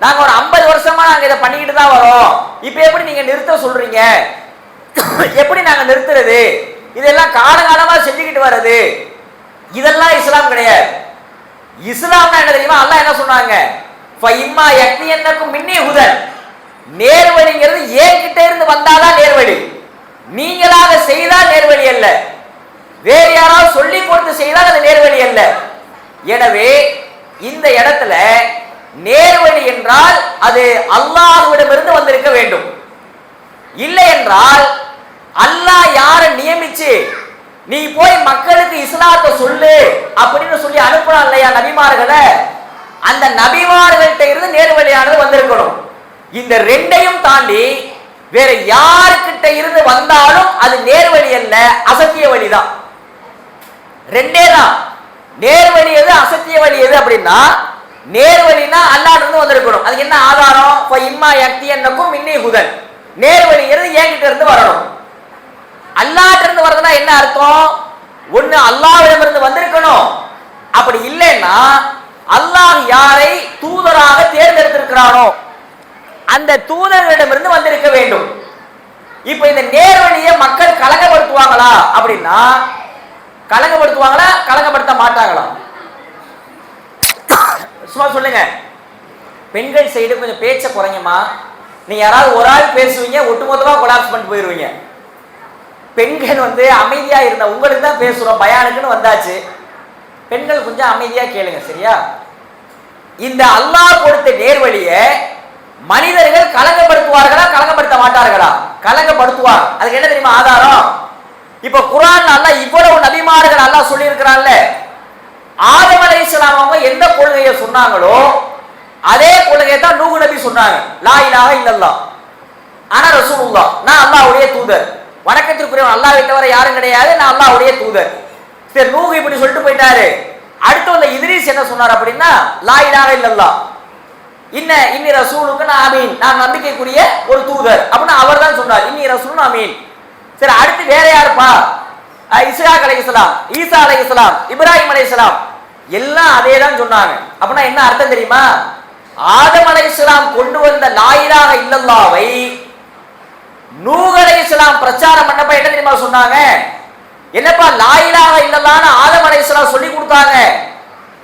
நாங்க ஒரு 50 வருஷமா நாங்க இதை பண்ணிக்கிட்டு தான் வரோம், இப்ப எப்படி நீங்க நிறுத்த சொல்றீங்க, எப்படி நாங்க நிறுத்துறது, இதெல்லாம் காலகாலமா செஞ்சுக்கிட்டு வர்றது, இதெல்லாம் இஸ்லாம் கிடையாது. இஸ்லாம்னா என்ன தெரியுமா? அல்லாஹ் என்ன சொன்னாங்க? ஃபஇம்மா யக்தியன்னக்கும் மின்னி ஹுதன், நேர்வழிங்கிறது ஏன்கிட்ட இருந்து வந்தாதான் நேர்வழி, நீங்களாக செய்தால் நேர்வழி அல்ல, வேறு யாராவது சொல்லி கொடுத்து செய்தால் அது நேர்வழி அல்ல. எனவே இந்த இடத்துல நேர்வழி என்றால் அது அல்லாஹ்விடமிருந்து வந்திருக்க வேண்டும். இல்லை என்றால் அல்லாஹ் யாரை நியமிச்சு நீ போய் மக்களுக்கு இஸ்லாத்தை சொல்லு அப்படின்னு சொல்லி அனுப்பினா இல்லையா நபிமார்களை, அந்த நபிமார்கள்ட்ட இருந்து நேர்வழியானது வந்திருக்கணும். இந்த ரெண்டையும் தாண்டி வேற யாருக்கிட்ட இருந்து வந்தாலும் அது நேர்வழி அல்ல, அசத்திய வழிதான். ரெண்டே தான், நேர்வழி எது அசத்திய வழி எது அப்படின்னா, நேர்வழினா அல்லாஹ்ட்ட இருந்து வந்திருக்கணும். அதுக்கு என்ன ஆதாரம்? இம்மா யக்தியன்னக்கும் மின்னி ஹுதன், நேர்வழிங்கிறது என்கிட்ட இருந்து வரணும். அல்லாஹ்ட்ட இருந்து வரதுன்னா என்ன அர்த்தம்? ஒண்ணு அல்லாஹ்விடம் இருந்து வந்திருக்கணும், அப்படி இல்லைன்னா அல்லாஹ் யாரை தூதராக தேர்ந்தெடுத்திருக்கிறானோ அந்த தூதர்களிடமிருந்து வந்திருக்க வேண்டும். இப்ப இந்த நேர்வழியை மக்கள் கலங்கப்படுத்துவாங்களா அப்படின்னா, கலங்கப்படுத்துவாங்களா கலங்கப்படுத்த மாட்டாங்களா? சும்மா சொல்லுங்க. பெண்கள் சைடு கொஞ்சம் பேச்ச குறைங்கம்மா. நீங்க யாராவது ஒரு ஆள் பேசுவீங்க, ஒட்டுமொத்தமா கொலாப்ஸ் பண்ணிட்டு போயிருவீங்க. பெண்கள் அமைதியா இருந்தா, உங்களுக்கு தான் பேசுறோம், பயானுக்குன்னு வந்தாச்சு, பெண்கள் கொஞ்சம் அமைதியா கேளுங்க, சரியா? இந்த அல்லாஹ் கொடுத்த நேர்வழிய மனிதர்கள் கலங்கப்படுத்துவார்களா கலங்கப்படுத்த மாட்டார்களா? கலங்கப்படுத்துவார். அதுக்கு என்ன தெரியுமா ஆதாரம்? இப்ப குர்ஆன்ல அல்லாஹ் இவ்வளவு நபிமார்கள் அல்லாஹ் சொல்லி இருக்கிறான்ல, ஆதம் அலைஹிஸ்ஸலாம் அவங்க எந்த கொள்கையை சொன்னாங்களோ அதே கொள்கையை தான் நூஹ் நபி சொன்னாங்க, லா இலாஹ இல்லல்லாஹ் ஆனா ரசூலுல்லாஹ், நான் அல்லாஹ்வுடைய தூதர், வணக்கத்திற்குரியவன் அல்லாஹ்வை தவிர யாரும் கிடையாது, நான் அல்லாஹ்வுடைய தூதர். சரி, நூஹ் இப்படி சொல்லிட்டு போயிட்டாரு. அடுத்து வந்த இத்ரீஸ் என்ன சொன்னார் அப்படின்னா, லா இலாஹ இல்லல்லாஹ் இன்னி ரசூலுக்கு நான் அமீன், நான் நம்பிக்கைக்குரிய ஒரு தூதர் அப்படின்னு அவர் தான் சொன்னார், இன்னி ரசூல் அமீன். சரி, அடுத்து வேற யாருப்பா? இஸ்ஹாக் அலைஹிஸ்ஸலாம், ஈசா அலைஹிஸ்ஸலாம், இப்ராஹிம் அலைஹிஸ்ஸலாம், எல்லாம் அதே தான் சொன்னாங்க. அப்படின்னா என்ன அர்த்தம் தெரியுமா? ஆதம் அலைஹிஸ்ஸலாம் கொண்டு வந்த லா இலாஹ இல்லல்லாஹ்வை நூஹ் அலைஹிஸ்ஸலாம் பிரச்சாரம் பண்ணப்ப என்ன தெரியுமா சொன்னாங்க? என்னப்பா லா இலாஹ இல்லல்லாஹ்னு ஆதம் அலைஹிஸ்ஸலாம் சொல்லி கொடுத்தாங்க,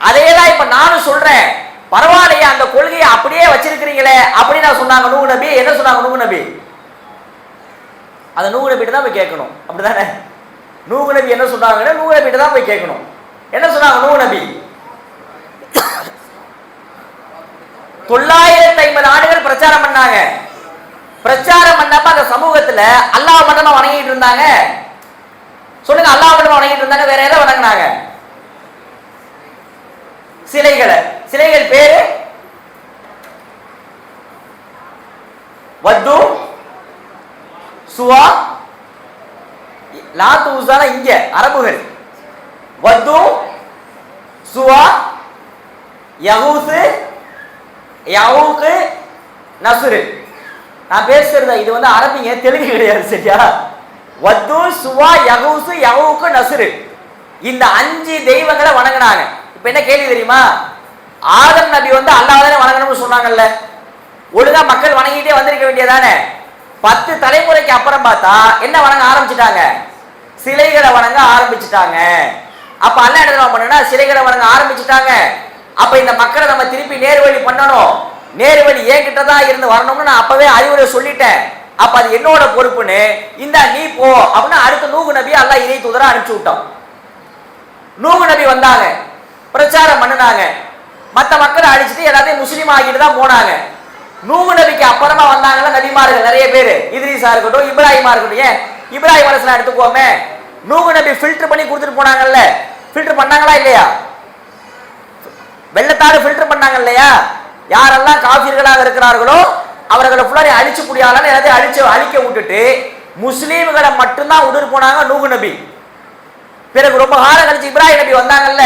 அதேதான் இப்ப நானும் சொல்றேன், பரவாயில்லையா அந்த கொள்கையை அப்படியே வச்சிருக்கிறீங்களே அப்படின்னு சொன்னாங்க நூஹ் நபி. என்ன சொன்னாங்க நூஹ் நபி? அந்த நூஹ் நபிட்ட தான் போய் கேட்கணும், அப்படிதானே? நூஹ் நபி என்ன சொன்னாங்கன்னா நூஹ் நபிட்ட தான் போய் கேட்கணும். என்ன சொன்னாங்க நூஹ் நபி? 950 ஆண்டுகள் பிரச்சாரம் பண்ணாங்க. பிரச்சாரம் பண்ணப்ப அந்த சமூகத்துல அல்லாஹ் மட்டும் வணங்கிட்டு இருந்தாங்க. சொல்லுங்க, அல்லாஹ் மட்டும் வணங்கிட்டு இருந்தாங்க, வேற எதை வணங்கினாங்க? சிலைகளை. சிலைகள் பேரு வத்து, சுவா, லாத், உஸா. இங்க அரபுகள் வத்து சுவா, யகூசு, யவுக்கு, நசுரு. நான் பேசுறது இது வந்து அரபிங்க, தெலுங்கு கிடையாது சரியா. வத்து, சுவா, யகூசு, யவுக்கு, நசுரு, இந்த 5 தெய்வங்களை வணங்கினாங்க. இப்ப என்ன கேள்வி தெரியுமா? ஆதம் நபி வந்து அல்லாஹ் தானே வணங்கணும்னு சொன்னாங்கல்ல, ஒழுங்கா மக்கள் வணங்கிட்டே வந்திருக்க வேண்டியதானே. 10 தலைமுறைக்கு அப்புறம் பார்த்தா என்ன வணங்க ஆரம்பிச்சுட்டாங்க? சிலைகளை வணங்க ஆரம்பிச்சுட்டாங்க. அப்ப அல்லாஹ் என்ன பண்ணுனா, சிலைகளை வணங்க ஆரம்பிச்சுட்டாங்க. அப்ப இந்த மக்களை நம்ம திருப்பி நேர்வழி பண்ணணும். நேர்வழி என்கிட்ட தான் இருந்து வரணும்னு நான் அப்பவே அறிவுரை சொல்லிட்டேன். அப்ப அது என்னோட பொறுப்புன்னு, இந்த நீ போ அப்படின்னா அடுத்த நூகு நபி அல்லாஹ் இறை தூதரா அனுப்பிச்சு விட்டான். நூகு நபி வந்தாங்க, பிரச்சாரம் பண்ணினாங்க, மற்ற மக்களை அடிச்சுட்டு எல்லாத்தையும் முஸ்லீம் ஆகிட்டு தான் போனாங்க. நூகு நபிக்கு அப்புறமா வந்தாங்கல்ல நபிமார்கள் நிறைய பேர், இத்ரீஸா இருக்கட்டும், இப்ராஹிமா இருக்கட்டும். ஏன் இப்ராஹிம் அலைஹிஸ்ஸலாம் எடுத்துக்கோமே, நூகு நபி ஃபில்டர் பண்ணி கொடுத்துட்டு போனாங்கல்ல, ஃபில்டர் பண்ணாங்களா இல்லையா? வெள்ளத்தாடு ஃபில்டர் பண்ணாங்க இல்லையா? யாரெல்லாம் காஃபிர்களாக இருக்கிறார்களோ அவர்களை ஃபுல்லாக அழிச்சு முடியாதுன்னு எல்லாத்தையும் அழிக்க விட்டுட்டு முஸ்லீம்களை மட்டும்தான் விட்டுட்டு போனாங்க நூகு நபி. பிறகு ரொம்ப காலம் கழிச்சு இப்ராஹிம் நபி வந்தாங்கல்ல,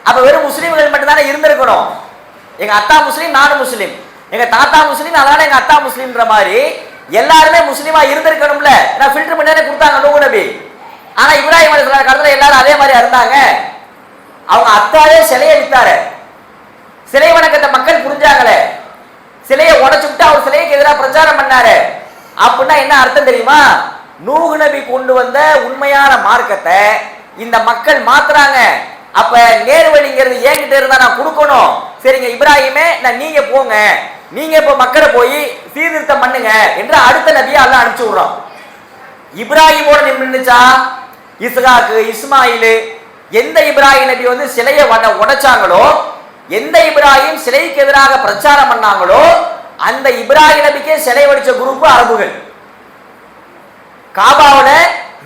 அப்ப வெறும் முஸ்லீம்கள் மட்டும்தானே இருந்திருக்கணும். எங்க அத்தா முஸ்லீம், நானும் முஸ்லீம், எங்க தாத்தா முஸ்லீம், அதனால எங்க அத்தா முஸ்லீம்ன்ற மாதிரி எல்லாருமே முஸ்லீமா இருந்திருக்கணும்ல. நான் ஃபில்டர் பண்ணி கொடுத்தாங்க நூகு நபி. ஆனா இப்ராஹிம் அலைஹிஸ்ஸலாம் காலத்துல எல்லாரும் அதே மாதிரி இருந்தாங்க. அவங்க அத்தாவே சிலையை வித்தாரு, சிலை வணக்கத்தை மக்கள் புரிஞ்சாங்களே, சிலையை உடைச்சுட்டு அவர் சிலைக்கு எதிராக பிரச்சாரம் பண்ணாரு. அப்படின்னா என்ன அர்த்தம் தெரியுமா? நூகு நபி கொண்டு வந்த உண்மையான மார்க்கத்தை இந்த மக்கள் மாத்துறாங்க. அப்ப நேர்வழிங்கிறது என்கிட்ட இருந்தா நான் கொடுக்கணும். சரிங்க இப்ராஹிமே, நான் நீங்க போங்க, நீங்க இப்ப மக்களை போய் சீர்திருத்தம் பண்ணுங்க என்று அடுத்த நபியை அல்லாஹ் அனுப்பிச்சு விடுறோம். இப்ராஹிமோட நின்றுச்சா? இஸ்ஹாக்கு, இஸ்மாயில், எந்த இப்ராஹிம் நபி வந்து சிலையை உடைச்சாங்களோ, எந்த இப்ராஹிம் சிலைக்கு எதிராக பிரச்சாரம் பண்ணாங்களோ, அந்த இப்ராஹிம் நபிக்கே சிலை வடிச்ச குரூப் அரபுகள். காபாவோட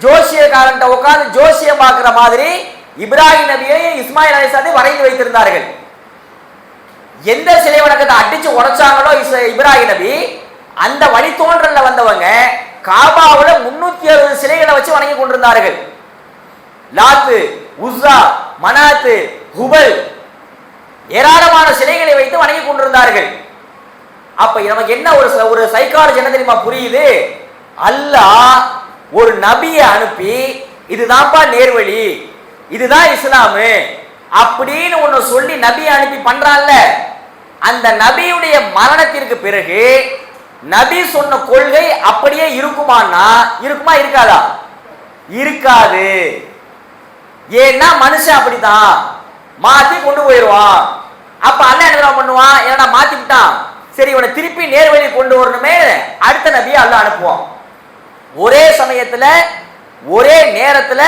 ஜோசியக்காரன்ட்ட உட்கார்ந்து ஜோசியம் பார்க்கிற மாதிரி இப்ராஹிம் நபியை, இஸ்மாயில் அலைஹிஸ்ஸலாத்தை வரைந்து வைத்திருந்தார்கள். எந்த சிலை வணக்கத்தை அடிச்சு உடைச்சாங்களோ இப்ராஹிம் நபி, அந்த வழித்தோன்றல்ல வந்தவங்க காபாவுல 360 சிலைகளை வச்சு வணங்கி கொண்டிருந்தார்கள். லாத்து, உஸ்ஸா, மனாத்து, ஹுபல், ஏராளமான சிலைகளை வைத்து வணங்கி கொண்டிருந்தார்கள். அப்ப நமக்கு என்ன ஒரு சைக்காலஜி என்ன தெரியுமா புரியுது? அல்லாஹ் ஒரு நபியை அனுப்பி இதுதான்ப்பா நேர்வழி, இதுதான் இஸ்லாமு அப்படின்னு ஒன்னு சொல்லி நபியை அனுப்பி பண்றான்ல, அந்த நபியுடைய மரணத்திற்கு பிறகு நபி சொன்ன கொள்கை அப்படியே இருக்குமான்னா இருக்குமா இருக்காதா? இருக்காது. ஏன்னா மனுஷன் அப்படித்தான் மாத்தி கொண்டு போயிடுவான். அப்ப அல்லாஹ் என்ன பண்ணுவான்? என்னடா மாத்தி விட்டான், சரி இவனை திருப்பி நேர்வழி கொண்டு வரணுமே, அடுத்த நபியை அல்லாஹ் அனுப்புவான். ஒரே சமயத்துல ஒரே நேரத்துல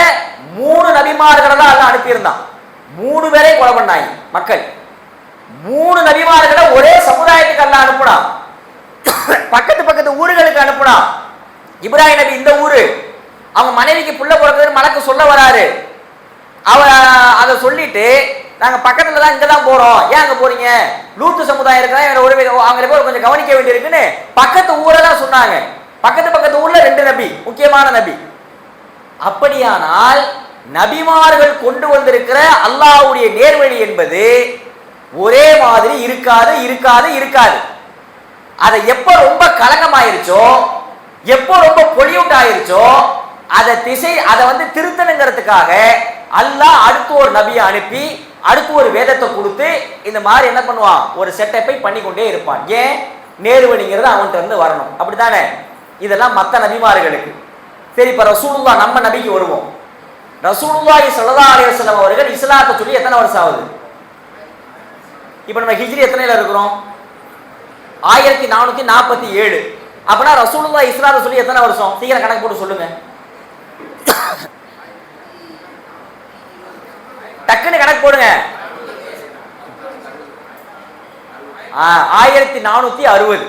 3 நபிமார்களை தான் அல்லாஹ் அனுப்பியிருந்தான். 3 பேரை கொலை பண்ணாங்க மக்கள். 3 நபிமார்களை ஒரே சமுதாயத்துக்கு அல்லாஹ் அனுப்புனான். பக்கத்து பக்கத்து ஊர்களுக்கு அனுப்புனான். இப்ராஹிம் நபி இந்த ஊரு, அவங்க மனைவிக்கு புள்ள பிறந்ததுன்னு மலக்கு சொல்ல வராரு. அவர் அதை சொல்லிட்டு நாங்க பக்கத்துல தான் இங்க தான் போறோம். ஏன் அங்க போறீங்க? லூத்து சமுதாயம் இருக்கிறா, அவங்க போய் கொஞ்சம் கவனிக்க வேண்டியிருக்குன்னு பக்கத்து ஊரை தான் சொன்னாங்க. பக்கத்து ஊர்ல 2 நபி, முக்கியமான நபி. அப்படியானால் நபிமார்கள் கொண்டு வந்திருக்கிற அல்லாஹ்வுடைய நேர்வழி என்பது ஒரே மாதிரி இருக்காது இருக்காது இருக்காது. அதை எப்ப ரொம்ப கலங்கமாயிருச்சோ, எப்போ ரொம்ப பொலியூட் ஆயிருச்சோ, அதை வந்து திருத்தணுங்கிறதுக்காக அல்லாஹ் அடுத்து ஒரு நபியை அனுப்பி அடுத்து ஒரு வேதத்தை கொடுத்து இந்த மாதிரி என்ன பண்ணுவான், ஒரு செட்டப்பை பண்ணி கொண்டே இருப்பான். ஏன்? நேர்வழிங்கிறது அவன்கிட்ட இருந்து வரணும். அப்படித்தானே? இதெல்லாம் மற்ற நபிமார்களுக்கு. சரி, இப்ப ரசூலுல்லாஹ் நம்ம நபிக்கு வருவோம். ரசூலுல்லாஹி ஸல்லல்லாஹு அலைஹி வஸல்லம் அவர்கள் இஸ்லாத்தை சொல்லி எத்தனை வருஷம் ஆகுது? இப்ப நம்ம ஹிஜ்ரி எத்தனைல இருக்கிறோம்? 1447. அப்படின்னா ரசூலுல்லாஹ் இஸ்லாத்தை சொல்லி எத்தனை வருஷம்? சீக்கிரம் கணக்கு போட்டு சொல்லுங்க. டக்குன்னு கணக்கு போடுங்க. 1460.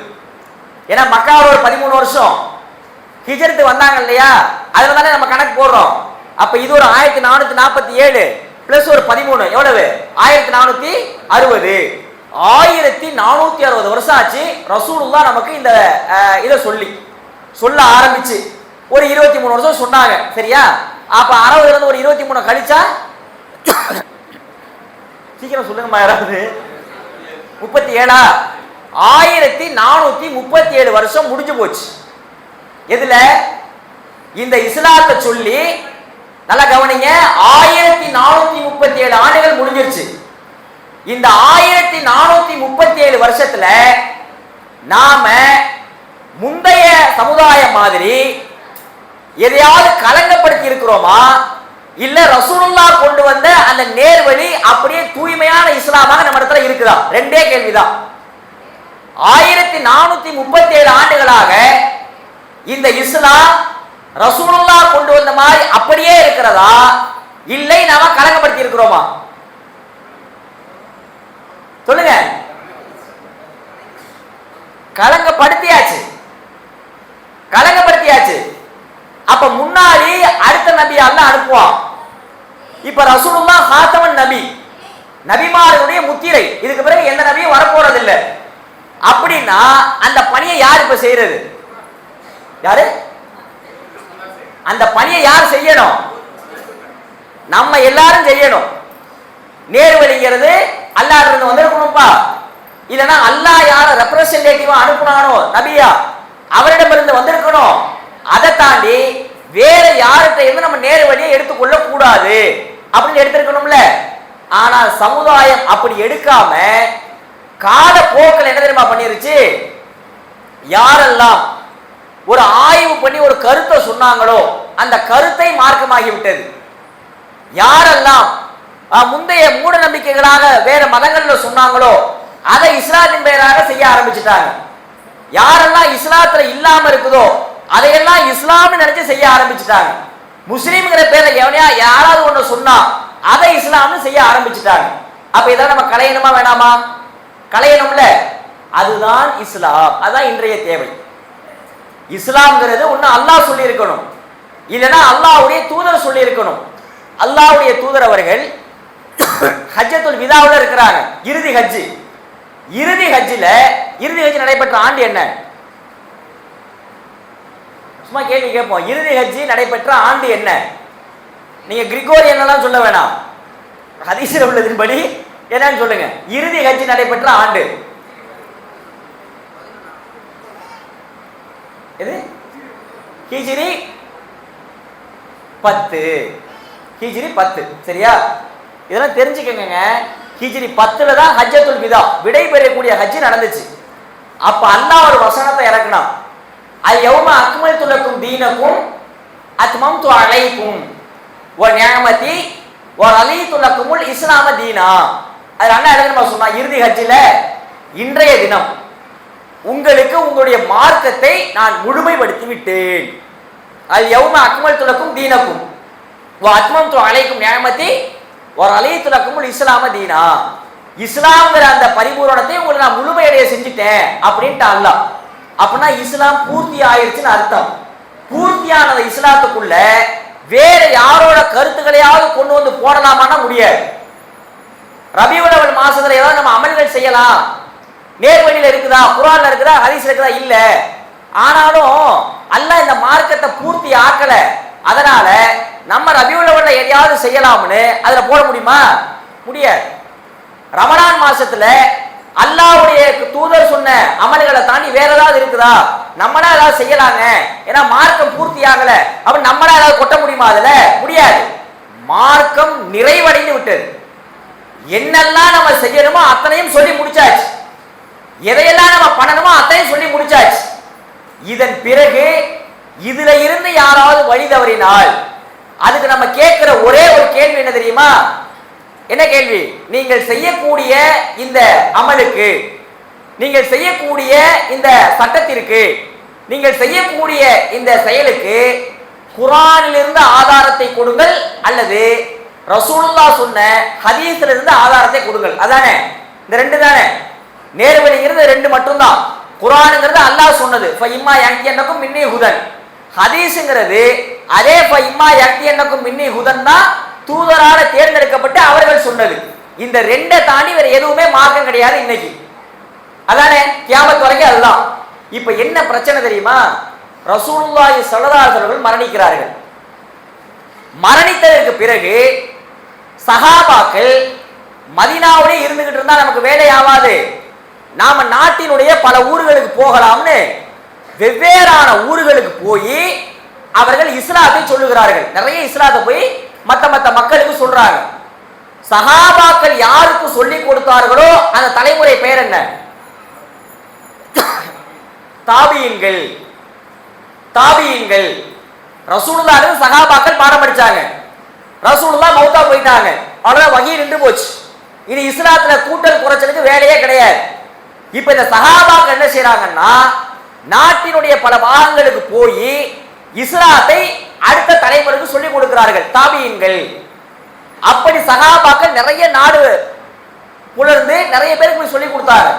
ஏன்னா மக்காவோட 13 வருஷம் ஹிஜ்ரத்து வந்தாங்க இல்லையா, அதுல தானே நம்ம கணக்கு போடுறோம். அப்ப இது ஒரு 1447 பிளஸ் ஒரு 13 எவ்வளவு? 1460. 1460 வருஷம் ஆச்சு ரசூலுல்லாஹ் நமக்கு இந்த இதை சொல்ல ஆரம்பிச்சு. ஒரு 23 வருஷம் சொன்னாங்க, சரியா? அப்ப 60 இருந்து ஒரு 23 கழிச்சா சீக்கிரம் சொல்லுங்கம்மா யாராவது. 37ஆ? 1437 வருஷம் முடிஞ்சு போச்சு. எதுல? இந்த இஸ்லாத்தை சொல்லி நல்லா கவனிங்க. 1437 ஆண்டுகள் முடிஞ்சிருச்சு. இந்த 1437 வருஷத்துல நாம முந்தைய சமுதாயம் மாதிரி எதையாவது கலங்கப்படுத்தி இருக்கிறோமா, இல்ல ரசூலுல்லாஹ் கொண்டு வந்த அந்த நேர்வழி அப்படியே தூய்மையான இஸ்லாமாக நம்ம இடத்துல இருக்குதா? ரெண்டே கேள்விதான். 1437 ஆண்டுகளாக இந்த இஸ்லாம் ரசூலுல்லாஹ் கொண்டு வந்த மாதிரி அப்படியே இருக்கிறதா, இல்லை நாம கலங்கப்படுத்தி இருக்கிறோமா? சொல்லுங்க. கலங்கப்படுத்தியாச்சு, கலங்கப்படுத்தியாச்சு. அப்ப முன்னாடி அடுத்த நபி அல்லாஹ் அனுப்புவான். இப்ப ரசூலுல்லாஹ் ஹாத்தமன் நபி, நபிமார்களுடைய முத்திரை. இதுக்கு பிறகு எந்த நபியும் வரப்போறது இல்லை. அப்படின்னா அந்த பணியை யார் இப்ப செய்யறது? யாரு அந்த பணியை யார் செய்யணும்? நம்ம எல்லாரும் செய்யணும். நேர்வழிங்கிறது அல்லாஹ் இருந்து வந்திருக்கணும்பா. இல்லைன்னா அல்லாஹ் யார ரெப்ரசன்டேட்டிவா அனுப்புனானோ நபியா, அவரிடமிருந்து வந்திருக்கணும். அதை தாண்டி வேற யார்கிட்ட இருந்து நம்ம நேர்வழியை எடுத்துக்கொள்ள கூடாது அப்படின்னு எடுத்திருக்கணும்ல. ஆனா சமுதாயம் அப்படி எடுக்காம கால போக்கில் என்ன தெரியுமா பண்ணிருச்சு? யாரெல்லாம் ஒரு ஆய்வு பண்ணி ஒரு கருத்தை சொன்னாங்களோ அந்த கருத்தை மார்க்கமாகி விட்டது. யாரெல்லாம் முந்தைய மூட நம்பிக்கைகளாக வேற மதங்கள்ல சொன்னாங்களோ அதை இஸ்லாத்தின் பெயராக செய்ய ஆரம்பிச்சுட்டாங்க. யாரெல்லாம் இஸ்லாத்துல இல்லாம இருக்குதோ அதையெல்லாம் இஸ்லாம்னு நினைச்சு செய்ய ஆரம்பிச்சுட்டாங்க. முஸ்லீம்ங்கிற பேர்ல எவனையா யாராவது ஒண்ணு சொன்னா அதை இஸ்லாம்னு செய்ய ஆரம்பிச்சுட்டாங்க. அப்ப இதை நம்ம களையணுமா வேணாமா? களையணும்ல. அதுதான் இஸ்லாம். அதான் இன்றைய தேவை. இஸ்லாம்ங்கிறது ஒண்ணு அல்லாஹ் சொல்லி இருக்கணும், இல்லைன்னா அல்லாஹ்வுடைய தூதர் சொல்லி இருக்கணும். அல்லாஹ்வுடைய தூதர் அவர்கள் ஹஜ்ஜத்துல் விதாவுல இருக்கிறாங்க. இறுதி ஹஜ். இறுதி ஹஜ் நடைபெற்ற ஆண்டு என்ன? சும்மா கேள்வி கேட்போம். இறுதி ஹஜ் நடைபெற்ற ஆண்டு என்ன? நீங்க கிரிகோரியன் எல்லாம் சொல்ல வேணாம், ஹதீஸ்ல உள்ளதின்படி என்னன்னு சொல்லுங்க. இறுதி ஹஜ் நடைபெற்ற ஆண்டு எது? ஹிஜ்ரி 10. ஹிஜ்ரி 10. சரியா? இதெல்லாம் தெரிஞ்சுக்கங்க. ஹிஜ்ரி 10ல தான் ஹஜ்ஜத்துல் விதா, விடை பெறக்கூடிய ஹஜ் நடந்துச்சு. அப்ப அல்லாஹ் ஒரு வசனத்தை இறக்குனான். அல் யௌம அக்மல்து லக்கும் தீனக்கும் அத்மம்து அலைக்கும் வ நிஅமதி வ ரலீது லக்குமுல் இஸ்லாம தீனா. அது அண்ணா எழுதுமா சொன்னா, இறுதி ஹஜ்ஜில இன்றைய தினம் உங்களுக்கு உங்களுடைய மார்க்கத்தை நான் முழுமைப்படுத்தி விட்டேன். அல் யௌம அக்மல்து லக்கும் தீனக்கும் வ அத்மம்து அலைக்கும் நிஅமதி வ ரலீது லக்குமுல் இஸ்லாம தீனா. இஸ்லாம்ங்கிற அந்த பரிபூரணத்தை உங்களுக்கு நான் முழுமையடைய செஞ்சுட்டேன் அப்படின்ட்டு அல்லாஹ். அப்படின்னா இஸ்லாம் பூர்த்தி ஆயிருச்சுன்னு அர்த்தம். பூர்த்தியானது இஸ்லாத்துக்குள்ள வேற யாரோட கருத்துக்களையாவது கொண்டு வந்து போடலாமான்னா முடியாது. ரபியுல் அவல் மாசத்துல ஏதாவது நம்ம அமல்கள் செய்யலாம், நேர்வழியில இருக்குதா, குர்ஆன்ல இருக்குதா, ஹதீஸ்ல இருக்குதா? இல்ல. ஆனாலும் அல்லாஹ் இந்த மார்க்கத்தை பூர்த்தி ஆக்கல. அதனால நம்ம ரபியுல் அவல்ல எதையாவது செய்யலாம்னு அதுல போட முடியுமா? முடியாது. ரமலான் மாசத்துல அல்லாஹ்வுடைய தூதர் சொன்ன அமல்களை தாண்டி வேற ஏதாவது இருக்குதா? நம்மளா ஏதாவது செய்யலாங்க, ஏன்னா மார்க்கம் பூர்த்தி ஆகல. அப்ப நம்மளா ஏதாவது கொட்ட முடியுமா? அதுல முடியாது. மார்க்கம் நிறைவடைந்து விட்டது. என்னெல்லாம் நம்ம செய்யணுமோ அத்தனையும் சொல்லி முடிச்சாச்சு. எதையெல்லாம் நம்ம பண்ணணுமோ அத்தனையும் சொல்லி முடிச்சாச்சு. இதன் பிறகு இதுல இருந்து யாராவது வழி தவறினால் அதுக்கு நம்ம கேட்கிற ஒரே ஒரு கேள்வி என்ன தெரியுமா? என்ன கேள்வி? நீங்கள் செய்யக்கூடிய இந்த அமலுக்கு, நீங்கள் செய்யக்கூடிய இந்த சட்டத்திற்கு, நீங்கள் செய்யக்கூடிய இந்த செயலுக்கு குர்ஆனிலிருந்து ஆதாரத்தை கொடுங்கள், அல்லது ரசூலுல்லாஹ் சொன்ன ஹதீஸ்ல இருந்து ஆதாரத்தை கொடுங்கள். அதானே? இந்த ரெண்டு தானே. நேர்வழிங்கிறது ரெண்டு மட்டும்தான். குர்ஆனுங்கிறது அல்லாஹ் சொன்னது, ஃபஇம்மா யக்தியன்னக்கும் மின்னி ஹுதன். ஹதீஸ்ங்கிறது அதே ஃபஇம்மா யக்தியன்னக்கும் மின்னி ஹுதன் தான் தூதரால தேர்ந்தெடுக்கப்பட்டு அவர்கள் சொன்னது. இந்த ரெண்டை தாண்டி வேற எதுவுமே மார்க்கம் கிடையாது இன்னைக்கு. அதானே? கியாமத் வரைக்கும் அதுதான். இப்ப என்ன பிரச்சனை தெரியுமா? ரசூலுல்லாஹி ஸல்லல்லாஹு அலைஹி வஸல்லம் மரணிக்கிறார்கள். மரணித்ததற்கு பிறகு சஹாபாக்கள் மதீனாவுடைய இருந்துகிட்டு இருந்தா நமக்கு வேலை ஆகாது, நாம நாட்டினுடைய பல ஊர்களுக்கு போகலாம்னு வெவ்வேறான ஊர்களுக்கு போய் அவர்கள் இஸ்லாத்தை சொல்லுகிறார்கள். நிறைய இஸ்லாத்தை போய் மத்த மக்களுக்கு சொல்றாங்க. சஹாபாக்கள் யாருக்கு சொல்லி கொடுத்தார்களோ அந்த தலைமுறை பெயர் என்ன? தாபியீன்கள். தாபியீன்கள். ரசூலுல்லாஹ் சஹாபாக்கள் பாடம் படிச்சாங்க. ரசூலுல்லாஹ் மௌத்தா போயிட்டாங்க, அவ்வளவுதான், வஹி நின்று போச்சு. இனி இஸ்லாத்துல கூட்டல் குறைச்சலுக்கு வேலையே கிடையாது. இப்ப இந்த சஹாபாக்கள் என்ன செய்யறாங்கன்னா நாட்டினுடைய பல பாகங்களுக்கு போய் இஸ்லாத்தை அடுத்த தலைமுறைக்கு சொல்லிக் கொடுக்கிறார்கள், தாபியீன்கள். அப்படி சஹாபாக்கள் நிறைய நாடு புலர்ந்து நிறைய பேருக்கு போய் சொல்லிக் கொடுத்தாங்க.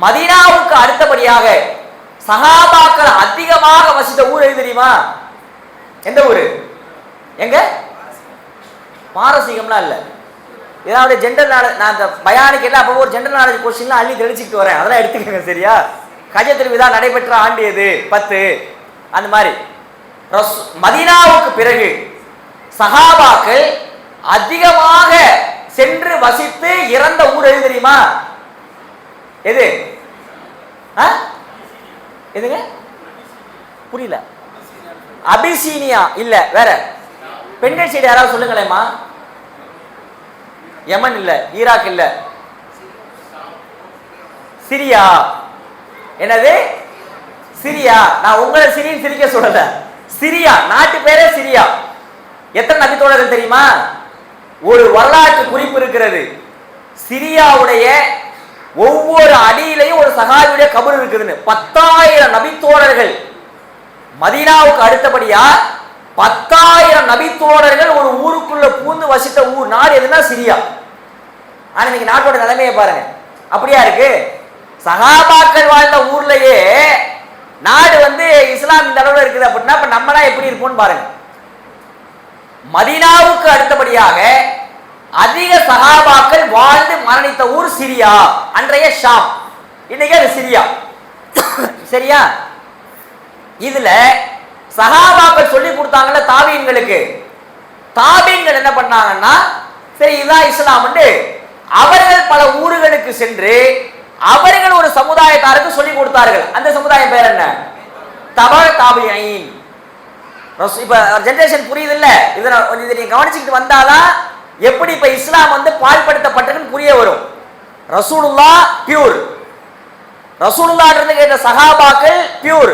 மதீனாவுக்கு அடுத்தபடியாக சஹாபாக்கள் அதிகமாக வசித்த ஊர் எது தெரியுமா? எந்த ஊரு? எங்க? பாரசீகம்லாம் இல்ல. ஏதாவது ஜென்ரல் நாலேஜ், நான் அந்த பயானுக்கு எல்லாம் அப்போ ஒரு ஜென்ரல் நாலேஜ் கொஸ்டின்லாம் அள்ளி தெளிச்சுக்கிட்டு வரேன், அதெல்லாம் எடுத்துக்கங்க சரியா? ஹஜ்ஜத்துல் விதா நடைபெற்ற ஆண்டு எது? 10. அந்த மாதிரி மதீனாவுக்கு பிறகு சஹாபாக்கள் அதிகமாக சென்று வசித்து இறந்த ஊர் எது தெரியுமா? எது? எதுங்க? புரியல. அபிசீனியா இல்ல, வேற பெண்கள் சைடு யாராவது சொல்லுங்களேம்மா. யமன் இல்ல, ஈராக் இல்ல, சிரியா. என்னது? சிரியா. நான் உங்களை சிரியன் சிரிக்க சொல்லல, சிரியா நாட்டு பேரே சிரியா. எத்தனை நபித்தோழர்கள் தெரியுமா? ஒரு வரலாற்று குறிப்பு இருக்கிறது. சிரியாவுடைய ஒவ்வொரு அடியிலையும் ஒரு சஹாபியுடைய கபர் இருக்குதுன்னு. 10,000 நபித்தோழர்கள். மதீனாவுக்கு அடுத்தபடியா 10,000 நபித்தோழர்கள் ஒரு ஊருக்குள்ள பூந்து வசித்த ஊர் நாடு எதுனா சிரியா. ஆனா இன்னைக்கு நாட்டோட நிலைமையை பாருங்க, அப்படியா இருக்கு? சஹாபாக்கள் வாழ்ந்த ஊர்லயே நாடு இஸ்லாம் இந்த அளவுல இருக்குது அப்படின்னா இப்ப நம்மளா எப்படி இருப்போம்னு பாருங்க. மதீனாவுக்கு அடுத்தபடியாக அதிக சஹாபாக்கள் வாழ்ந்து மரணித்த ஊர் சிரியா, அன்றைய ஷாம், இன்னைக்கு அது சிரியா. சரியா? இதுல சஹாபாக்கள் சொல்லி கொடுத்தாங்கல்ல தாபீன்களுக்கு, தாபீன்கள் என்ன பண்ணாங்கன்னா சரி இதான் இஸ்லாம், அவர்கள் பல ஊர்களுக்கு சென்று அவர்கள் ஒரு சமுதாயத்தாருக்கு சொல்லி கொடுத்தார்கள். அந்த சமுதாயம் பேர் என்ன? தபா தாபியீன். இப்ப ஜெனரேஷன் புரியுது இல்ல? இதை நீங்க கவனிச்சுக்கிட்டு வந்தாதான் எப்படி இப்ப இஸ்லாம் பால்படுத்தப்பட்டதுன்னு புரிய வரும். ரசூலுல்லாஹ் பியூர், ரசூலுல்லாஹ் இருந்து கேட்ட சஹாபாக்கள் பியூர்.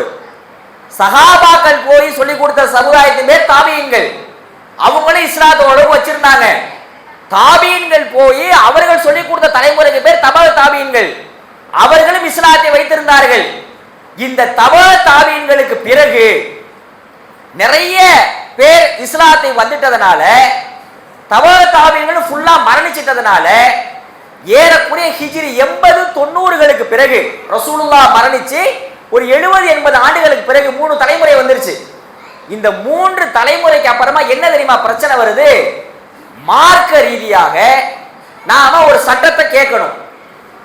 சஹாபாக்கள் போய் சொல்லி கொடுத்த சமுதாயத்தின் பேர் தாபியீன்கள். அவங்களும் இஸ்லாத்தோட வச்சிருந்தாங்க. தாபியீன்கள் போய் அவர்கள் சொல்லி கொடுத்த தலைமுறைக்கு பேர் தபா தாபியீன்கள். அவர்களும் இஸ்லாத்தை வைத்திருந்தார்கள். இந்த தபா தாபியீன்களுக்கு பிறகு நிறைய பேர் இஸ்லாத்தை வந்துட்டதனால, தபா தாபியீன்கள் ஃபுல்லா மரணிச்சிட்டதனால ஏறக்குறைய ஹிஜ்ரி 80-90களுக்கு பிறகு ரசூலுல்லாஹ் மரணிச்சு ஒரு 70-80 ஆண்டுகளுக்கு பிறகு 3 தலைமுறை வந்துருச்சு. இந்த 3 தலைமுறைக்கு அப்புறமா என்ன தெரியுமா பிரச்சனை வருது? மார்க்க ரீதியாக நாம ஒரு சட்டத்தை கேட்கணும்.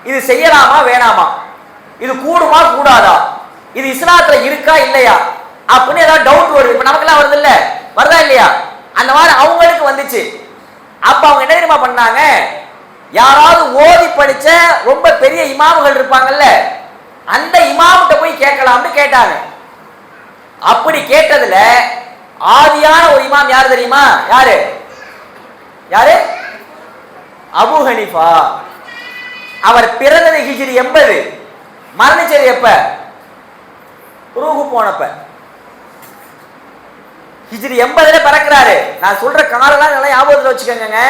இது செய்யலாமா வேணாமா, இது கூடுமா கூடாதா, இது இஸ்லாத்துல இருக்கா இல்லையா அப்படின்னு ஏதாவது டவுட் வருது. இப்ப நமக்கெல்லாம் வருது இல்ல, வருதா இல்லையா? அந்த மாதிரி அவங்களுக்கு வந்துச்சு. அப்ப அவங்க என்ன தெரியுமா பண்ணாங்க? யாராவது ஓதி படிச்ச ரொம்ப பெரிய இமாம்கள் இருப்பாங்கல்ல, அந்த இமாம்கிட்ட போய் கேட்கலாம்னு கேட்டாங்க. அப்படி கேட்டதுல ஆதியான ஒரு இமாம் யாரு தெரியுமா? யாரு யாரு? Abu Hanifa. அவர் பிறந்தது ஹிஜ்ரி 80, மரணிச்சது எப்ப? ரூஹு போனப்ப. ஹிஜ்ரி 80ல பிறக்கிறாரு. நான் சொல்ற காரணம் நல்லா ஞாபகத்துல வச்சுக்கோங்க.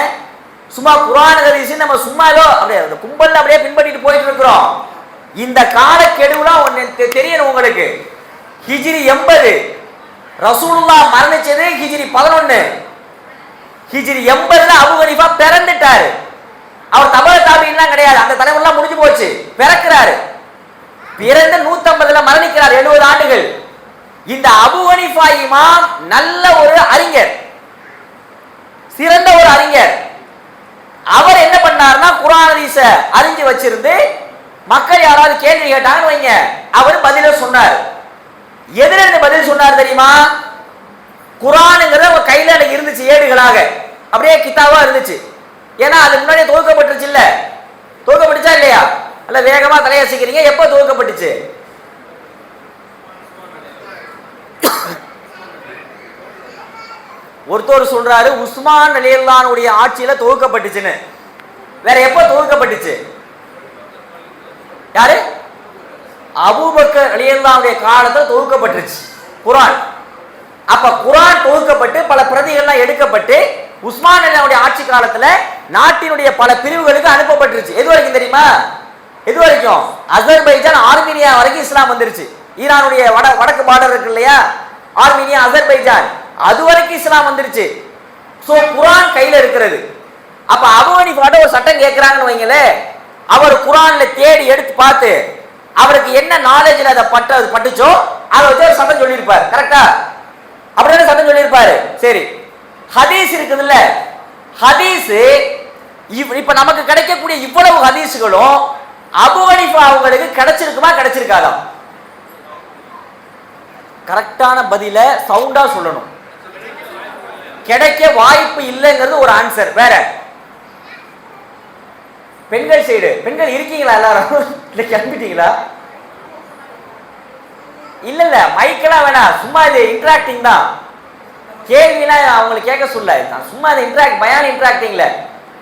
சும்மா குர்ஆன் ஹதீஸ் நம்ம சும்மாலோ அப்படியே அந்த கும்பல்ல அப்படியே பின்பற்றிட்டு போயிட்டு இருக்கிறோம். இந்த காலக்கெடுவுலாம் தெரியணும் உங்களுக்கு. ஹிஜ்ரி 80, ரசூலுல்லாஹ் மரணிச்சது ஹிஜ்ரி 11. ஹிஜ்ரி 80ல அபூ ஹனீஃபா பிறந்துட்டாரு. அவர் தபா தாபீன்லாம் கிடையாது, அந்த தலைமுறைலாம் முடிஞ்சு போச்சு. பிறக்கிறாரு, பிறந்து 150ல மரணிக்கிறார், 70 ஆண்டுகள். இந்த அபூ ஹனீஃபா இமாம் நல்ல ஒரு அறிஞர், சிறந்த ஒரு அறிஞர். அவர் என்ன பண்ணாருன்னா குர்ஆன் ஹதீஸ அறிஞ்சு வச்சிருந்து மக்கள் யாராவது கேள்வி கேட்டாங்கன்னு வைங்க, அவர் பதில சொன்னார். எதுல இருந்து பதில் சொன்னார் தெரியுமா? குர்ஆனுங்கிறது அவங்க கையில இருந்துச்சு, ஏடுகளாக அப்படியே கிதாபா இருந்துச்சு. ஏன்னா அது முன்னாடியே துவக்கப்பட்டுருச்சு இல்ல, துவக்கப்பட்டுச்சா இல்லையா? அல்ல வேகமா தலையசிக்கிறீங்க, எப்ப துவக்கப்பட்டுச்சு? ஒருத்தர் சொல்றாரு உஸ்மான் ரலியல்லாஹுடைய ஆட்சியில துவக்கப்பட்டுச்சுன்னு. வேற எப்ப துவக்கப்பட்டுச்சு? யாரு? அபூபக்கர் ரலியல்லாஹுடைய காலத்துல துவக்கப்பட்டுச்சு குர்ஆன். அப்ப குர்ஆன் துவக்கப்பட்டு பல பிரதிகள்லாம் எடுக்கப்பட்டு உஸ்மான் ரலியல்லாஹுடைய ஆட்சி காலத்துல நாட்டினுடைய பல பிரிவுகளுக்கு அனுப்பப்பட்டுருச்சு. எது வரைக்கும் தெரியுமா? எது வரைக்கும்? அசர்பைஜான் ஆர்மீனியா வரைக்கும் இஸ்லாம் வந்துருச்சு. ஈரானுடைய வடக்கு பார்டர் இருக்கு இல்லையா, ஆர்மீனியா அசர்பைஜான், அது வரைக்கும் இஸ்லாம் வந்துருச்சு. சோ குர்ஆன் கையில இருக்கிறது. அப்ப அபூ ஹனீஃபாட்ட ஒரு சட்டம் கேட்கிறாங்கன்னு வைங்களே, அவர் குர்ஆன்ல தேடி எடுத்து பார்த்து அவருக்கு என்ன நாலேஜ்ல அதை பட்டுச்சோ அதை வச்சு ஒரு சட்டம் சொல்லியிருப்பாரு. கரெக்டா? அப்படியே சட்டம் சொல்லியிருப்பாரு. சரி, ஹதீஸ் இருக்குதுல்ல, ஹதீஸ் இப்ப நமக்கு கிடைக்கக்கூடிய இவ்வளவு ஹதீஸ்களும் அபூ ஹனீஃபா அவங்களுக்கு கிடைச்சிருக்குமா கிடைச்சிருக்காதா? கரெக்டான பதில சவுண்டா சொல்லணும். கிடைக்க வாய்ப்பு இல்லைங்கிறது ஒரு ஆன்சர். வேற பெண்கள் சைடு, பெண்கள் இருக்கீங்களா எல்லாரும்? இல்ல கிளம்பிட்டீங்களா? இல்ல இல்ல மைக்கெல்லாம் வேணாம், சும்மா இது இன்டராக்டிங் தான். கேள்விலாம் அவங்களுக்கு கேட்க சொல்ல, சும்மா இது இன்டராக்ட் பயான் இன்டராக்டிங்ல.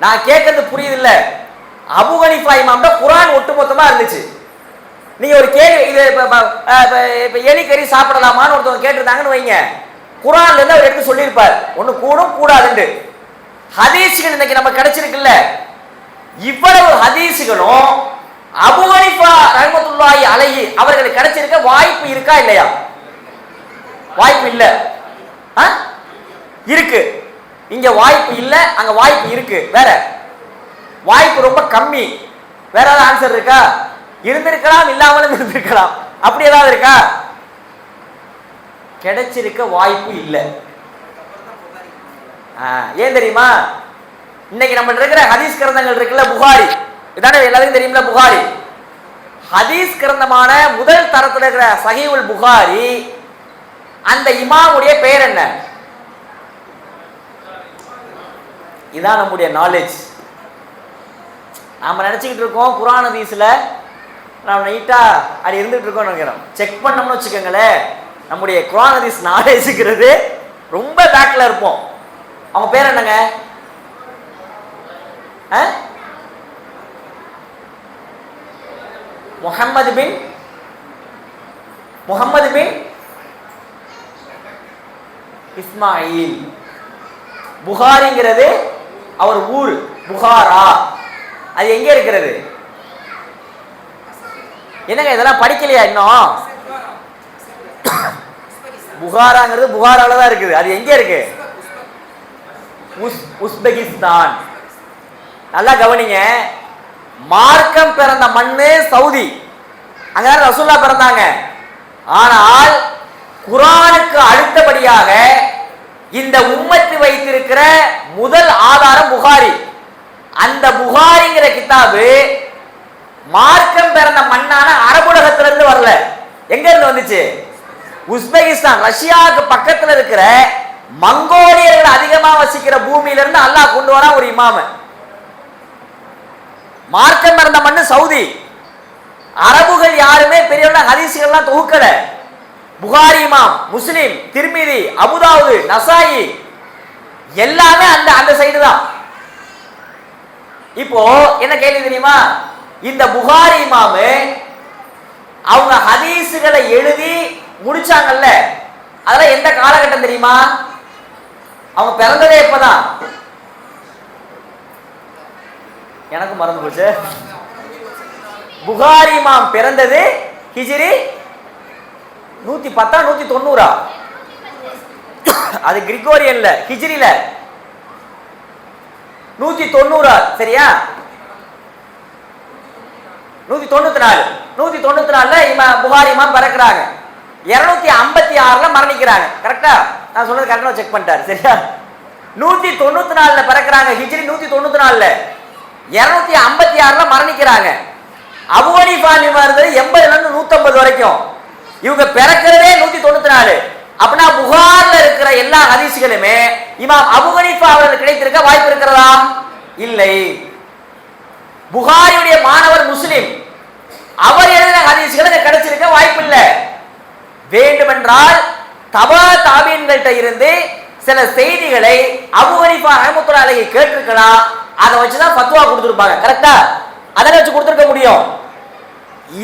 நான் கேட்கறது புரியுது இல்ல? அபூ ஹனீஃபா இமாம்ட குர்ஆன் ஒட்டுமொத்தமா இருந்துச்சு. நீங்க ஒரு கேள்வி, இது இப்ப எலிக்கறி சாப்பிடலாமான்னு ஒருத்தவங்க கேட்டிருந்தாங்கன்னு வைங்க, குர்ஆன்ல இருந்து அவர் எடுத்து சொல்லியிருப்பார் ஒண்ணு கூடும் கூடாதுன்னு. ஹதீஸ்கள் இன்னைக்கு நம்ம கிடைச்சிருக்குல்ல, இவ்வளவு ஹதீஸ்களும் அபூ ஹனீஃபா ரஹ்மத்துல்லாஹி அலைஹி அவர்களுக்கு கிடைச்சிருக்க வாய்ப்பு இருக்கா இல்லையா? வாய்ப்பு இல்ல. இருக்கு. இங்க வாய்ப்பு இல்ல, அங்க வாய்ப்பு இருக்கு. வேற வாய்ப்பு ரொம்ப கம்மி. வேற ஏதாவது ஆன்சர் இருக்கா? இருந்திருக்கலாம், இல்லாமலும் இருந்திருக்கலாம். அப்படி ஏதாவது இருக்கா? கிடைச்சிருக்க வாய்ப்பு இல்லை. ஏன் தெரியுமா? இன்னைக்கு நம்ம இருக்கிற ஹதீஸ் கிரந்தங்கள் இருக்குல்ல, புகாரி, இதானே எல்லாருக்கும் தெரியும்ல புகாரி. ஹதீஸ் கிரந்தமான முதல் தரத்தில் இருக்கிற சஹீஹுல் புகாரி, அந்த இமாமுடைய பெயர் என்ன? இதான் நம்முடைய நாலேஜ். நாம நினைச்சுக்கிட்டு இருக்கோம் குர்ஆன் ஹதீஸ்ல நம்ம நீட்டா அப்படி இருந்துட்டு இருக்கோம் நினைக்கிறோம். செக் பண்ணோம்னு வச்சுக்கோங்களேன், நம்முடைய குர்ஆன் ஹதீஸ் நாலேஜ்ங்கிறது ரொம்ப பேக்ல இருப்போம். அவங்க பேர் என்னங்க? முஹம்மது பின் இஸ்மாயில். புகாரிங்கிறது அவர் ஊர், புகாரா. அது எங்க இருக்கிறது? என்னங்க இதெல்லாம் படிக்கலையா இன்னும்? புகாராங்கிறது புகாரால தான் இருக்குது. அது எங்க இருக்கு? உஸ்பெகிஸ்தான். நல்லா கவனிங்க. மார்க்கம் பிறந்த மண்ணு சவுதி, அங்கதான் ரசூலுல்லாஹ் பிறந்தாங்க. ஆனால் குர்ஆனுக்கு அடுத்தபடியாக இந்த உம்மத்து வைத்திருக்கிற முதல் ஆதாரம் புகாரி. அந்த புகாரிங்கிற கிதாபு மார்க்கம் பிறந்த மண்ணான அரபுலகத்திலிருந்து வரல. எங்க இருந்து வந்துச்சு? உஸ்பெகிஸ்தான், ரஷ்யாவுக்கு பக்கத்துல இருக்கிற மங்கோலியர்கள் அதிகமா வசிக்கிற பூமியில இருந்து அல்லாஹ் கொண்டு வரா ஒரு இமாம. மார்க்கம் பிறந்த மண்ணு சவுதி. அரபுகள் யாருமே பெரியவங்க ஹதீஸ்கள்லாம் தொகுக்கல. புகாரி இமாம், முஸ்லிம், திர்மிதி, அபுதாவுது, நசாயி எல்லாமே அந்த அந்த சைடு தான். இப்போ என்ன கேள்வி தெரியுமா? இந்த புகாரி இமாமு அவங்க ஹதீஸ்களை எழுதி முடிச்சாங்கல்ல, அதெல்லாம் எந்த காலகட்டம் தெரியுமா? அவங்க பிறந்ததே எப்பதான்? எனக்கு மறந்து போச்சு. புகாரி இமாம் பிறந்தது ஹிஜ்ரி 110 190. அது கிரிகோரியன்ல, ஹிஜ்ரில 190. சரியா? 194. 194ல புகாரி இமாம் பிறக்கிறாங்க. 256ல மரணிக்கிறாங்க. கரெக்டா? நான் சொன்னது கரெக்டா செக் பண்ணிட்டாரு. சரியா? 194ல பிறக்கிறாங்க, ஹிஜ்ரி 194ல. 256ல மரணிக்கிறாங்க. அபூ ஹனீஃபா இருந்தது 80ல இருந்து 150 வரைக்கும். இவங்க பிறக்கிறதே 194. அப்படின்னா புகார்ல இருக்கிற எல்லா ஹதீஸ்களுமே இமாம் அபூ ஹனீஃபா அவர்களுக்கு கிடைத்திருக்க வாய்ப்பு இருக்கிறதா? இல்லை. புகாரியுடைய மாணவர் முஸ்லிம், அவர் எழுதின ஹதீஸ்கள் கிடைச்சிருக்க வாய்ப்பு இல்லை. வேண்டுமென்றால் தபா தாபீன்கள்ட்ட இருந்து சில செய்திகளை அபூ ஹனீஃபா ரஹ்மத்துல்லாஹி அலைஹி கேட்டிருக்கலாம். அதை வச்சுதான் ஃபத்வா கொடுத்துருப்பாங்க. கரெக்டா? அதை வச்சு கொடுத்துருக்க முடியும்.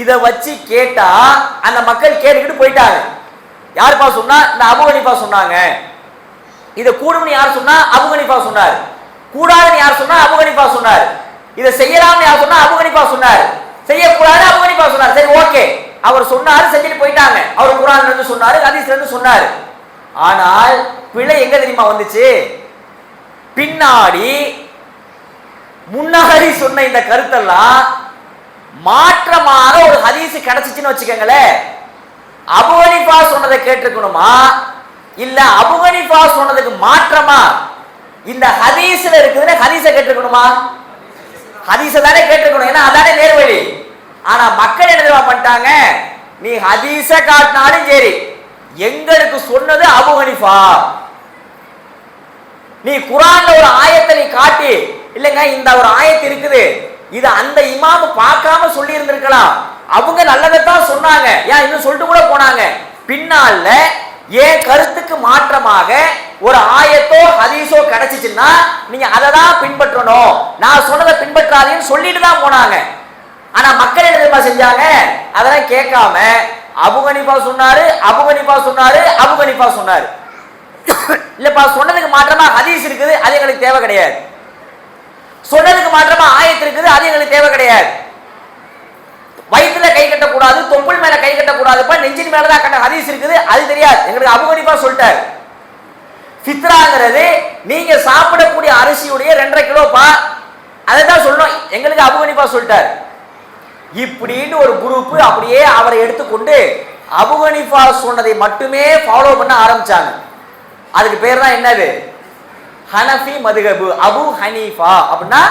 இதை வச்சு கேட்டா அந்த மக்கள் கேட்டுக்கிட்டு போயிட்டாங்க. யாருப்பா சொன்னா? இந்த அபூ ஹனீஃபா சொன்னாங்க. இதை கூடும்னு யார் சொன்னா? அபூ ஹனீஃபா சொன்னார். கூடாதுன்னு யார் சொன்னா? அபூ ஹனீஃபா சொன்னார். இதை செய்யலாம்னு யார் சொன்னா? அபூ ஹனீஃபா சொன்னார். செய்யக்கூடாது அபூ ஹனீஃபா சொன்னார். சரி, ஓகே, அவர் சொன்னாரு, செஞ்சுட்டு போயிட்டாங்க. அவர் குர்ஆன்ல இருந்து சொன்னாரு, ஹதீஸ்ல இருந்து சொன்னாரு. ஆனால் பிழை எங்க தெரியுமா வந்துச்சு? பின்னாடி முன்னாடி சொன்ன இந்த கருத்தெல்லாம் மாற்றமாக ஒரு ஹதீஸ் கிடைச்சிச்சுன்னு வச்சுக்கோங்களேன். அபூ ஹனீஃபா சொன்னதை கேட்டிருக்கணுமா, இல்ல அபூ ஹனீஃபா சொன்னதுக்கு மாற்றமா இந்த ஹதீஸ்ல இருக்குதுன்னு ஹதீஸை கேட்டிருக்கணுமா? ஹதீஸை தானே கேட்டிருக்கணும், ஏன்னா அதானே நேர்வழி. ஆனா மக்கள் என்ன தெரியுமா பண்ணிட்டாங்க? நீ ஹதீஸ காட்டினாலும் சரி, எங்களுக்கு சொன்னது அபூ ஹனீஃபா. நீ குர்ஆன்ல ஒரு ஆயத்தை நீ காட்டி, இல்லங்க இந்த ஒரு ஆயத்து இருக்குது, இது அந்த இமாம் பார்க்காம சொல்லி இருந்திருக்கலாம், அவங்க நல்லதைத்தான் சொன்னாங்க, ஏன் இன்னும் சொல்லிட்டு கூட போனாங்க. பின்னால ஏன் கருத்துக்கு மாற்றமாக ஒரு ஆயத்தோ ஹதீஸோ கிடைச்சிச்சுன்னா நீங்க அதை தான் பின்பற்றணும், நான் சொன்னதை பின்பற்றாதீங்கன்னு சொல்லிட்டு தான் போனாங்க. ஆனா மக்கள் என்ன தெரியுமா செஞ்சாங்க? அதெல்லாம் கேட்காம அபூ ஹனீஃபா சொன்னாரு, அபூ ஹனீஃபா சொன்னாரு, அபூ ஹனீஃபா சொன்னாரு. இல்லப்பா சொன்னதுக்கு மாற்றமா ஹதீஸ் இருக்குது, அது எங்களுக்கு தேவை கிடையாது. சொன்னதுக்கு மாற்றமா ஆயத்து இருக்குது, அது எங்களுக்கு தேவை கிடையாது. வயிற்றுல கை கட்டக்கூடாது, தொப்புள் மேல கை கட்டக்கூடாதுப்பா, நெஞ்சின் மேலதான் கட்ட ஹதீஸ் இருக்குது, அது தெரியாது, எங்களுக்கு அபூ ஹனீஃபா சொல்லிட்டாரு. ஃபித்ராங்கிறது நீங்க சாப்பிடக்கூடிய அரிசியுடைய 2.5 கிலோப்பா, அதை தான் சொல்லணும், எங்களுக்கு அபூ ஹனீஃபா சொல்லிட்டாரு. இப்படின்னு ஒரு குரூப் அப்படியே அவரை எடுத்துக்கொண்டு அபூ ஹனீஃபா சொன்னதை மட்டுமே ஃபாலோ பண்ண ஆரம்பிச்சாங்க. அதுக்கு பேர் தான் என்னது? ஹனஃபி மதுஹபு. அபூ ஹனீஃபா அப்படின்னா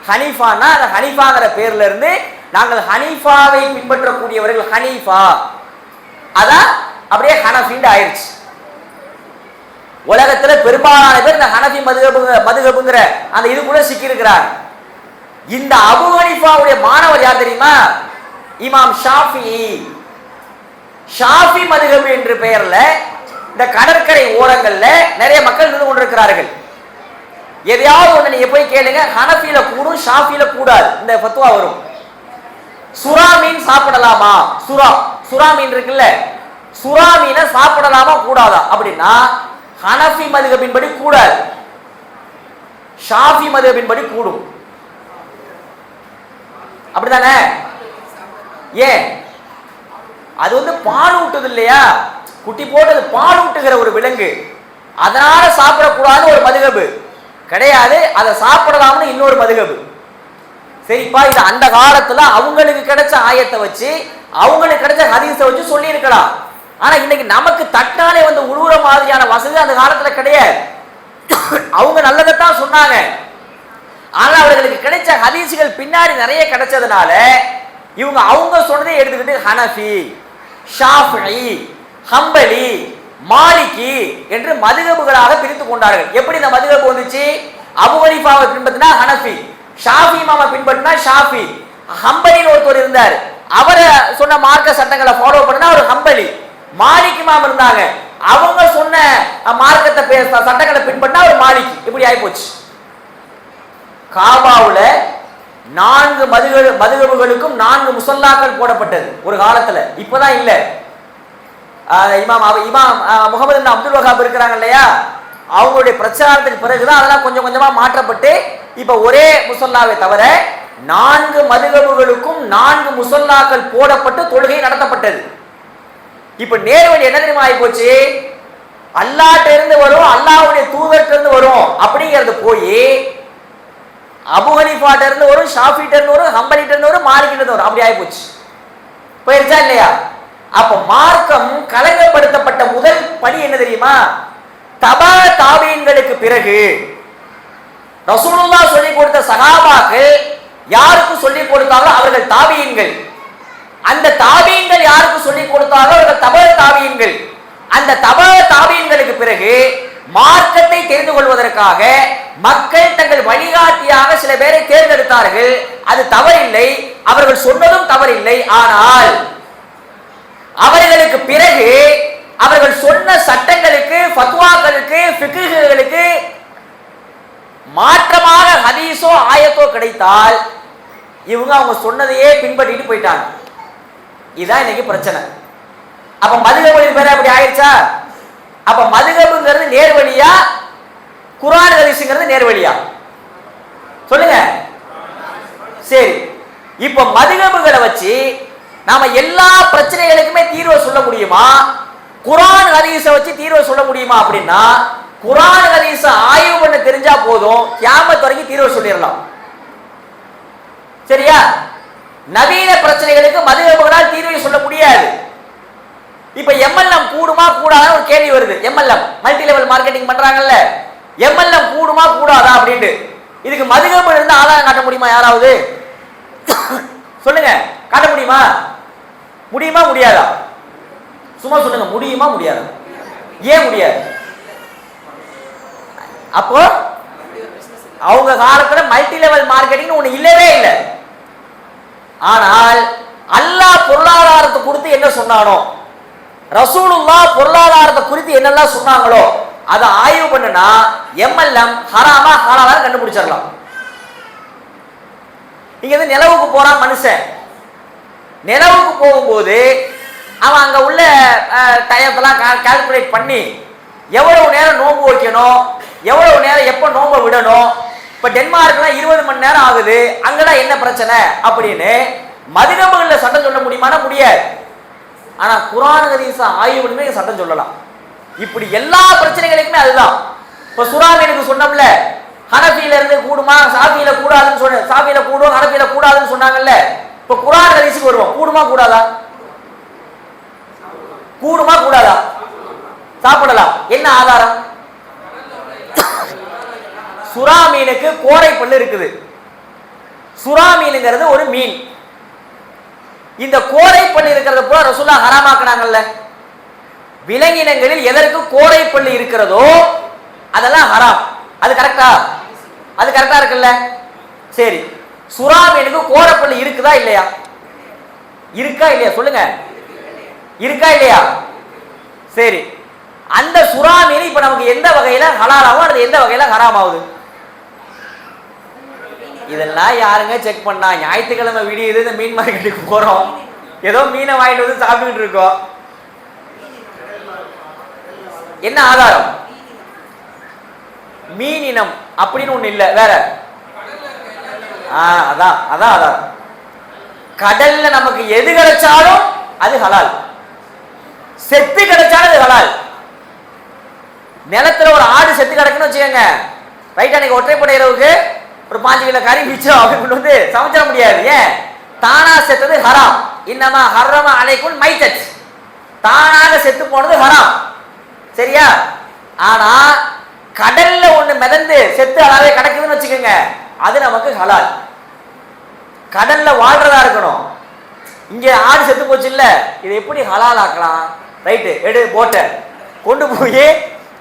ஹனீஃபானா அந்த ஹனீஃபாங்கிற பேர்ல இருந்து நாங்கள் ஹனீஃபாவை பின்பற்றக்கூடியவர்கள் ஹனீஃபா, அதான் அப்படியே ஹனஃபின்னு ஆயிடுச்சு. உலகத்துல பெரும்பாலான பேர் இந்த ஹனஃபி மதுஹபுங்கிற அந்த இது கூட சிக்கி இருக்கிறாங்க. இந்த அபூ ஹனீஃபாவுடைய மாணவர் யார் தெரியுமா? இமாம் ஷாஃபிஈ. ஷாஃபி மதுஹப் என்ற பெயர்ல இந்த கடற்கரை ஓரங்கள்ல நிறைய மக்கள் நின்று கொண்டிருக்கிறார்கள். எதையாவது ஒண்ணு நீங்க போய் கேளுங்க, ஹனஃபில கூடும், ஷாஃபில கூடாது, இந்த ஃபத்வா வரும். சுறா மீன் சாப்பிடலாமா? சுறா மீன் இருக்குல்ல, சுறா மீனை சாப்பிடலாமா கூடாதா அப்படின்னா ஹனஃபி மதுஹபின் படி கூடாது, ஷாஃபி மதுஹபின் படி கூடும். அப்படிதானே? ஏன்? அது பால் ஊட்டுது இல்லையா, குட்டி போட்டது பால் ஊட்டுகிற ஒரு விலங்கு, அதனால சாப்பிடக்கூடாது ஒரு மதுஹபு கிடையாது, அதை சாப்பிடலாம்னு இன்னொரு மதுஹபு. சரிப்பா, இது அந்த காலத்துல அவங்களுக்கு கிடைச்ச ஆயத்தை வச்சு அவங்களுக்கு கிடைச்ச ஹதீஸை வச்சு சொல்லி இருக்கலாம். ஆனா இன்னைக்கு நமக்கு தட்டாலே உழுவுற மாதிரியான வசதி அந்த காலத்துல கிடையாது. அவங்க நல்லதைத்தான் சொன்னாங்க, ஆனா அவர்களுக்கு கிடைச்ச ஹதீஸ்கள் பின்னாடி நிறைய கிடைச்சதுனால இவங்க அவங்க சொன்னதை எடுத்துக்கிட்டு ஹனஃபி, ஷாஃபிஈ, ஹம்பலி, மாலிகி என்று மதுஹபுகளாக பிரித்து கொண்டார்கள். எப்படி இந்த மதுஹப் வந்துச்சு? அபூ ஹனீஃபாவை பின்பற்றினா ஹனஃபி, ஷாஃபி இமாமை பின்பற்றினா ஷாஃபி, ஹம்பலின்னு ஒருத்தர் இருந்தார், அவரை சொன்ன மார்க்க சட்டங்களை ஃபாலோ பண்ணா அவர் ஹம்பலி, மாலிக் இமாம் இருந்தாங்க, அவங்க சொன்ன மார்க்கத்தை சட்டங்களை பின்பற்றினா அவர் மாலிக். இப்படி ஆயிப்போச்சு. காபாவுல 4 மதுஹபுகளுக்கும் 4 முஸல்லாக்கள் போடப்பட்டது ஒரு காலத்துல, இப்பதான் இல்ல. இமாம் முகமது பின் அப்துல் வஹாப் இருக்கிறாங்க இல்லையா, அவங்களுடைய பிரச்சாரத்துக்கு பிறகுதான் அதெல்லாம் கொஞ்சம் கொஞ்சமா மாற்றப்பட்டு இப்ப ஒரே முஸல்லாவை தவிர 4 மதுஹபுகளுக்கும் 4 முஸல்லாக்கள் போடப்பட்டு தொழுகை நடத்தப்பட்டது. இப்ப நேர்வழி என்ன தெரியுமா ஆகி போச்சு? அல்லாஹ்ட்ட இருந்து வரும், அல்லாஹ்வுடைய தூதர்ட்ட இருந்து வரும் அப்படிங்கிறது போய் அபூ ஹனீஃபாட்ட இருந்து வரும், ஷாஃபிட்ட இருந்து வரும், ஹம்பலிட்ட இருந்து வரும், மாலிகிட்ட இருந்து வரும், அப்படி ஆகி போச்சு. போயிருச்சா இல்லையா? அப்ப மார்க்கம் கலங்கப்படுத்தப்பட்ட முதல் படி என்ன தெரியுமா? தபா தாபீன்களுக்கு பிறகு ரசூலுல்லாஹ் சொல்லிக் கொடுத்த சஹாபாக்கள் யாருக்கு சொல்லிக் கொடுத்தாங்களோ அவர்கள் தாபீன்கள், அந்த தாபீன்கள் யாருக்கு சொல்லிக் கொடுத்தாங்களோ அவர்கள் தபா தாபீன்கள், அந்த தபா தாபீன்களுக்கு பிறகு மார்க்கத்தை தெரிந்து கொள்வதற்காக மக்கள் தங்கள் வழிகாட்டியாக சில பேரை தேர்ந்தெடுத்தார்கள். அது தவறில்லை, அவர்கள் சொன்னதும் தவறில்லை. ஆனால் அவர்களுக்கு பிறகு அவர்கள் சொன்ன சட்டங்களுக்கு, ஃபத்வாக்களுக்கு, ஃபிக்ஹுகளுக்கு மாற்றமாக ஹதீஸோ ஆயத்தோ கிடைத்தால் இவங்க அவங்க சொன்னதையே பின்பற்றிட்டு போயிட்டாங்க. இதுதான் இன்னைக்கு பிரச்சனை. அப்ப மதுகபுக்கு பேர் அப்படி ஆயிடுச்சா? அப்ப மதுகபுங்கிறது நேர்வழியா, குர்ஆன் ஹதீஸ்ங்கிறது நேர்வழியா? சொல்லுங்க. சரி, இப்ப மதுகபுகளை வச்சு நாம எல்லா பிரச்சனைகளுக்குமே தீர்வை சொல்ல முடியுமா? குர்ஆன் ஹதீஸை வச்சு தீர்வை சொல்ல முடியுமா? அப்படின்னா குர்ஆன் ஹதீஸை ஆய்வு பண்ண தெரிஞ்சா போதும், கியாமத் வரைக்கும் தீர்வை சொல்லிடலாம். சரியா? நவீன பிரச்சனைகளுக்கு மதுகபுகளால் தீர்வை சொல்ல முடியாது. இப்ப எம்எல்எம் கூடுமா கூடாத ஒரு கேள்வி வருது. எம்எல்எம் மல்டி லெவல் மார்க்கெட்டிங் பண்றாங்கல்ல, எம்எல்எம் கூடுமா கூடாதா அப்படின்ட்டு இதுக்கு மதுகபு இருந்து ஆதாரம் காட்ட முடியுமா? யாராவது சொல்லுங்க, காட்ட முடியுமா? முடியுமா முடியாதா? சும்மா சொல்லுங்க, முடியுமா முடியாதா? ஏன் முடியாது? அப்போ அவங்க காலத்துல மல்டி லெவல் மார்க்கெட்டிங் ஒண்ணு இல்லவே இல்லை. ஆனால் அல்லாஹ் பொருளாதாரத்தை குறித்து என்ன சொன்னானோ, ரசூலுல்லாஹ் பொருளாதாரத்தை குறித்து என்னெல்லாம் சொன்னாங்களோ அதை ஆய்வு பண்ணுனா எம்எல்எம் ஹராமா ஹலாலா கண்டுபிடிச்சிடலாம். இங்க இருந்து நிலவுக்கு போறான் மனுஷன். நிலவுக்கு போகும்போது அவன் அங்க உள்ள டயத்தெல்லாம் கால்குலேட் பண்ணி எவ்வளவு நேரம் நோன்பு வைக்கணும், எவ்வளவு நேரம் எப்ப நோன்பை விடணும், இப்ப டென்மார்க்லாம் 20 மணி நேரம் ஆகுது, அங்கெல்லாம் என்ன பிரச்சனை அப்படின்னு மதுகபுகள்ல சட்டம் சொல்ல முடியுமானா முடியாது. ஆனா குர்ஆன் ஹதீஸை ஆய்வு பண்ணி சட்டம் சொல்லலாம். இப்படி எல்லா பிரச்சனைகளுக்குமே அதுதான். இப்ப சுறாமீனுக்கு சொன்னோம்ல, ஹனஃபியில இருந்து கூடுமா, சாஃபியில கூடாதுன்னு சொன்ன, சாஃபியில கூடும் ஹனஃபியில கூடாதுன்னு சொன்னாங்கல்ல. இப்ப குர்ஆன் ஹதீஸுக்கு வருவோம். கூடுமா கூடாதா? கூடுமா கூடாதா? சாப்பிடலாம். என்ன ஆதாரம்? சுறா மீனுக்கு கோரை பல்லு இருக்குது. சுறா மீனுங்கிறது ஒரு மீன். இந்த கோரை பல்லு இருக்கிறத போல ரசூலுல்லாஹ் ஹராமாக்குனாங்கல்ல. விலங்கினங்களில் எதற்கு கோரை பல்லு இருக்கிறதோ அதெல்லாம் ஹராம். அது கரெக்டா? அது கரெக்டா இருக்குல்ல? சரி, சுறா மீனுக்கு கோரை பல்லு இருக்குதா இல்லையா? இருக்கா இல்லையா? சொல்லுங்க, இருக்கா இல்லையா? சரி, அந்த சுறா மீன் இப்ப நமக்கு எந்த வகையில ஹலாலாகும், அது எந்த வகையில ஹராம் ஆகுது? இதெல்லாம் யாருங்க செக் பண்ணா? ஞாயிற்றுக்கிழமை விடியுது, இந்த மீன் மார்க்கெட்டுக்கு போறோம், ஏதோ மீனை வாங்கிட்டு வந்து சாப்பிட்டுக்கிட்டு இருக்கோம். என்ன ஆதாரம்? மீன் இனம் அப்படின்னு ஒண்ணு இல்ல, வேற. அதான் அதான் ஆதாரம். கடல்ல நமக்கு எது கிடைச்சாலும் அது ஹலால், செத்து கிடைச்சாலும் அது ஹலால். நிலத்துல ஒரு ஆடு செத்து கிடக்குன்னு வச்சுக்கோங்க, ரைட், அன்னைக்கு ஒற்றைப்படை இரவுக்கு ஒரு 5 கிலோ கறி மிச்சம் அப்படின்னு வந்து சமைச்சிட முடியாது. ஏன்? தானா செத்தது ஹராம். இன்னமா ஹர்ரம அலைக்குல் மைத்தத், தானாக செத்து போனது ஹராம். சரியா? ஆனா கடல்ல ஒண்ணு மிதந்து செத்து அழாவே கிடக்குதுன்னு வச்சுக்கோங்க, அது நமக்கு ஹலால். கடல்ல வாழ்றதா இருக்கணும். இங்க ஆடு செத்து போச்சு இல்ல, இது எப்படி ஹலால் ஆக்கலாம்? ரைட்டு, எடு போட்ட கொண்டு போய்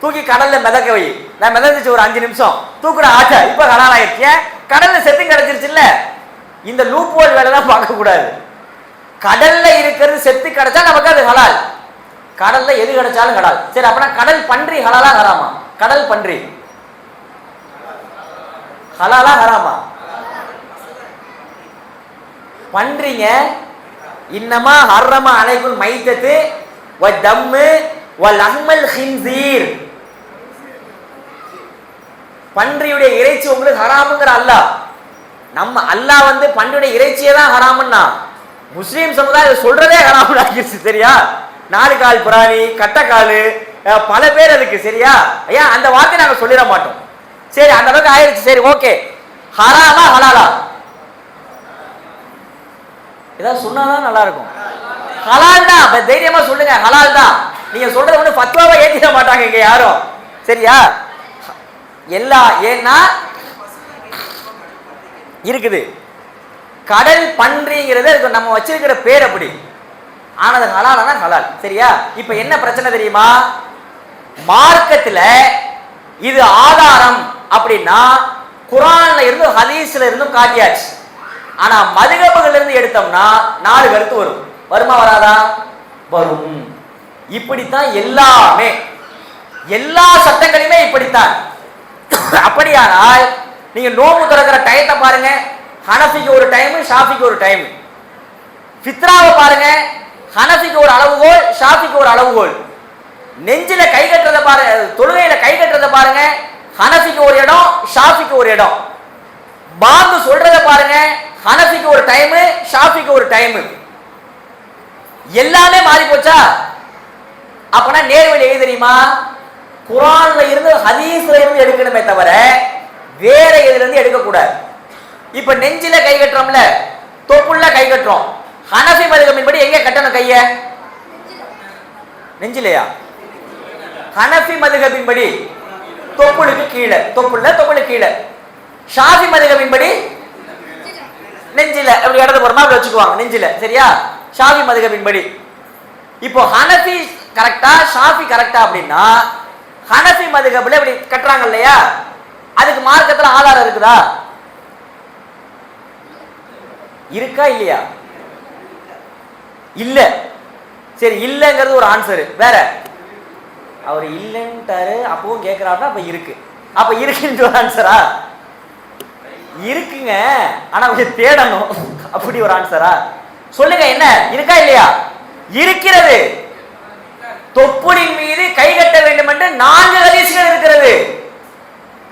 தூக்கி கடல்ல மிதக்க வை. நான் மிதந்துச்சு ஒரு 5 நிமிஷம், தூக்குற ஆட்ட இப்ப ஹலால் ஆயிடுச்சு. கடல்ல செத்து கிடைச்சிருச்சு இல்ல. இந்த லூப் ஹோல் வேலைலாம் பார்க்க கூடாது. கடல்ல இருக்கிறது செத்து கிடைச்சா நமக்கு அது ஹலால், கடல்ல எது கிடைச்சாலும் ஹலால். சரி, அப்பனா கடல் பன்றி ஹலாலா ஹராமா? கடல் பன்றி ஹலாலா ஹராமா? பன்றிங்க இன்னமா ஹர்ரம அலைக்குல் மைத்தத்து வ தம்மு வ லஹ்மல் ஹின்சீர். பன்றியுடைய இறைச்சி உங்களுக்கு ஹராமுங்கிற அல்லாஹ். நம்ம அல்லாஹ் வந்து பன்றியுடைய இறைச்சியை தான் ஹராமுன்னா முஸ்லீம் சமுதாயம் சொல்றதே ஹராமுன்னு ஆகிடுச்சு. சரியா? 4 கால் பிராணி, கட்டக்காலு, பல பேர் அதுக்கு. சரியா? ஏன் அந்த வார்த்தை நாங்க சொல்லிட மாட்டோம். சரி, அந்த அளவுக்கு ஆயிடுச்சு. சரி, ஓகே. ஹராமா ஹலாலா? ஏதாவது சொன்னாதான் நல்லா இருக்கும். ஹலால் தான். தைரியமா சொல்லுங்க, ஹலால் தான். நீங்க சொல்றது ஒண்ணு ஃபத்வாவை ஏத்திட மாட்டாங்க இங்க யாரும். சரியா? எல்லா ஏன்னா இருக்குது கடல் பன்றிங்கிறது நம்ம வச்சிருக்கிற பேர் அப்படி. ஆனது ஹலாலானா ஹலால். சரியா? இப்ப என்ன பிரச்சனை தெரியுமா? மார்க்கத்துல இது ஆதாரம் அப்படின்னா குர்ஆன்ல இருந்து ஹதீஸ்ல இருந்தும் காட்டியாச்சு. ஆனா மதுஹபுல இருந்து எடுத்தோம்னா 4 கருத்து வரும். வருமா வராதா? வரும். இப்படித்தான் எல்லாமே, எல்லா சட்டங்களுமே இப்படித்தான். அப்படியானால் நீங்க நோம்பு திறக்கிற டயத்தை பாருங்க, ஹனஃபிக்கு ஒரு டைம், ஷாஃபிக்கு ஒரு டைம். ஃபித்ராவை பாருங்க, ஹனஃபிக்கு ஒரு அளவுகோல், ஷாஃபிக்கு ஒரு அளவுகோல். நெஞ்சில கை கட்டுறத பாருங்க, தொழுகையில கை கட்டுறத பாருங்க, ஹனஃபிக்கு ஒரு இடம், ஷாஃபிக்கு ஒரு இடம். பாங்கு சொல்றத பாருங்க, ஹனஃபிக்கு ஒரு டைம், ஷாஃபிக்கு ஒரு டைம். எல்லாமே மாறி போச்சா? அப்பனா நேர்வழி எது தெரியுமா? குர்ஆன்ல இருந்து ஹதீஸ்ல இருந்து எடுக்கணுமே தவிர வேற எதுல இருந்து எடுக்க கூடாது. இப்ப நெஞ்சில கை கட்டுறோம்ல, தொப்புள்ள கை கட்டுறோம். ஹனஃபி மதுஹபின் படி எங்க கட்டணும் கைய? நெஞ்சிலையா? ஹனஃபி மதுஹபின் படி தொப்புளுக்கு கீழே, தொப்புளுக்கு கீழே. ஷாஃபி மதுஹபின் படி நெஞ்சில, அப்படி இடது புறமா அப்படி வச்சுக்குவாங்க நெஞ்சில, சரியா? ஷாஃபி மதுஹபின் படி. இப்போ ஹனஃபி கரெக்டா, ஷாஃபி கரெக்டா அப்படின்னா ஹனஃபி மதுஹப்ல இப்படி கட்டுறாங்க இல்லையா, அதுக்கு மார்க்கத்துல ஆதாரம் இருக்குதா? இருக்கா இல்லையா? இல்ல. சரி, இல்லங்கிறது ஒரு ஆன்சர். வேற அவர் இல்லன்ட்டாரு, அப்பவும் கேட்கிறாருன்னா அப்ப இருக்கு. அப்ப இருக்குன்ற ஒரு ஆன்சரா? இருக்குங்க, ஆனா கொஞ்சம் தேடணும். அப்படி ஒரு ஆன்சரா? சொல்லுங்க, என்ன இருக்கா இல்லையா? இருக்கிறது. தொப்புளின் மீது கை கட்ட வேண்டும் என்று 4 ஹதீஸ்கள் இருக்கிறது.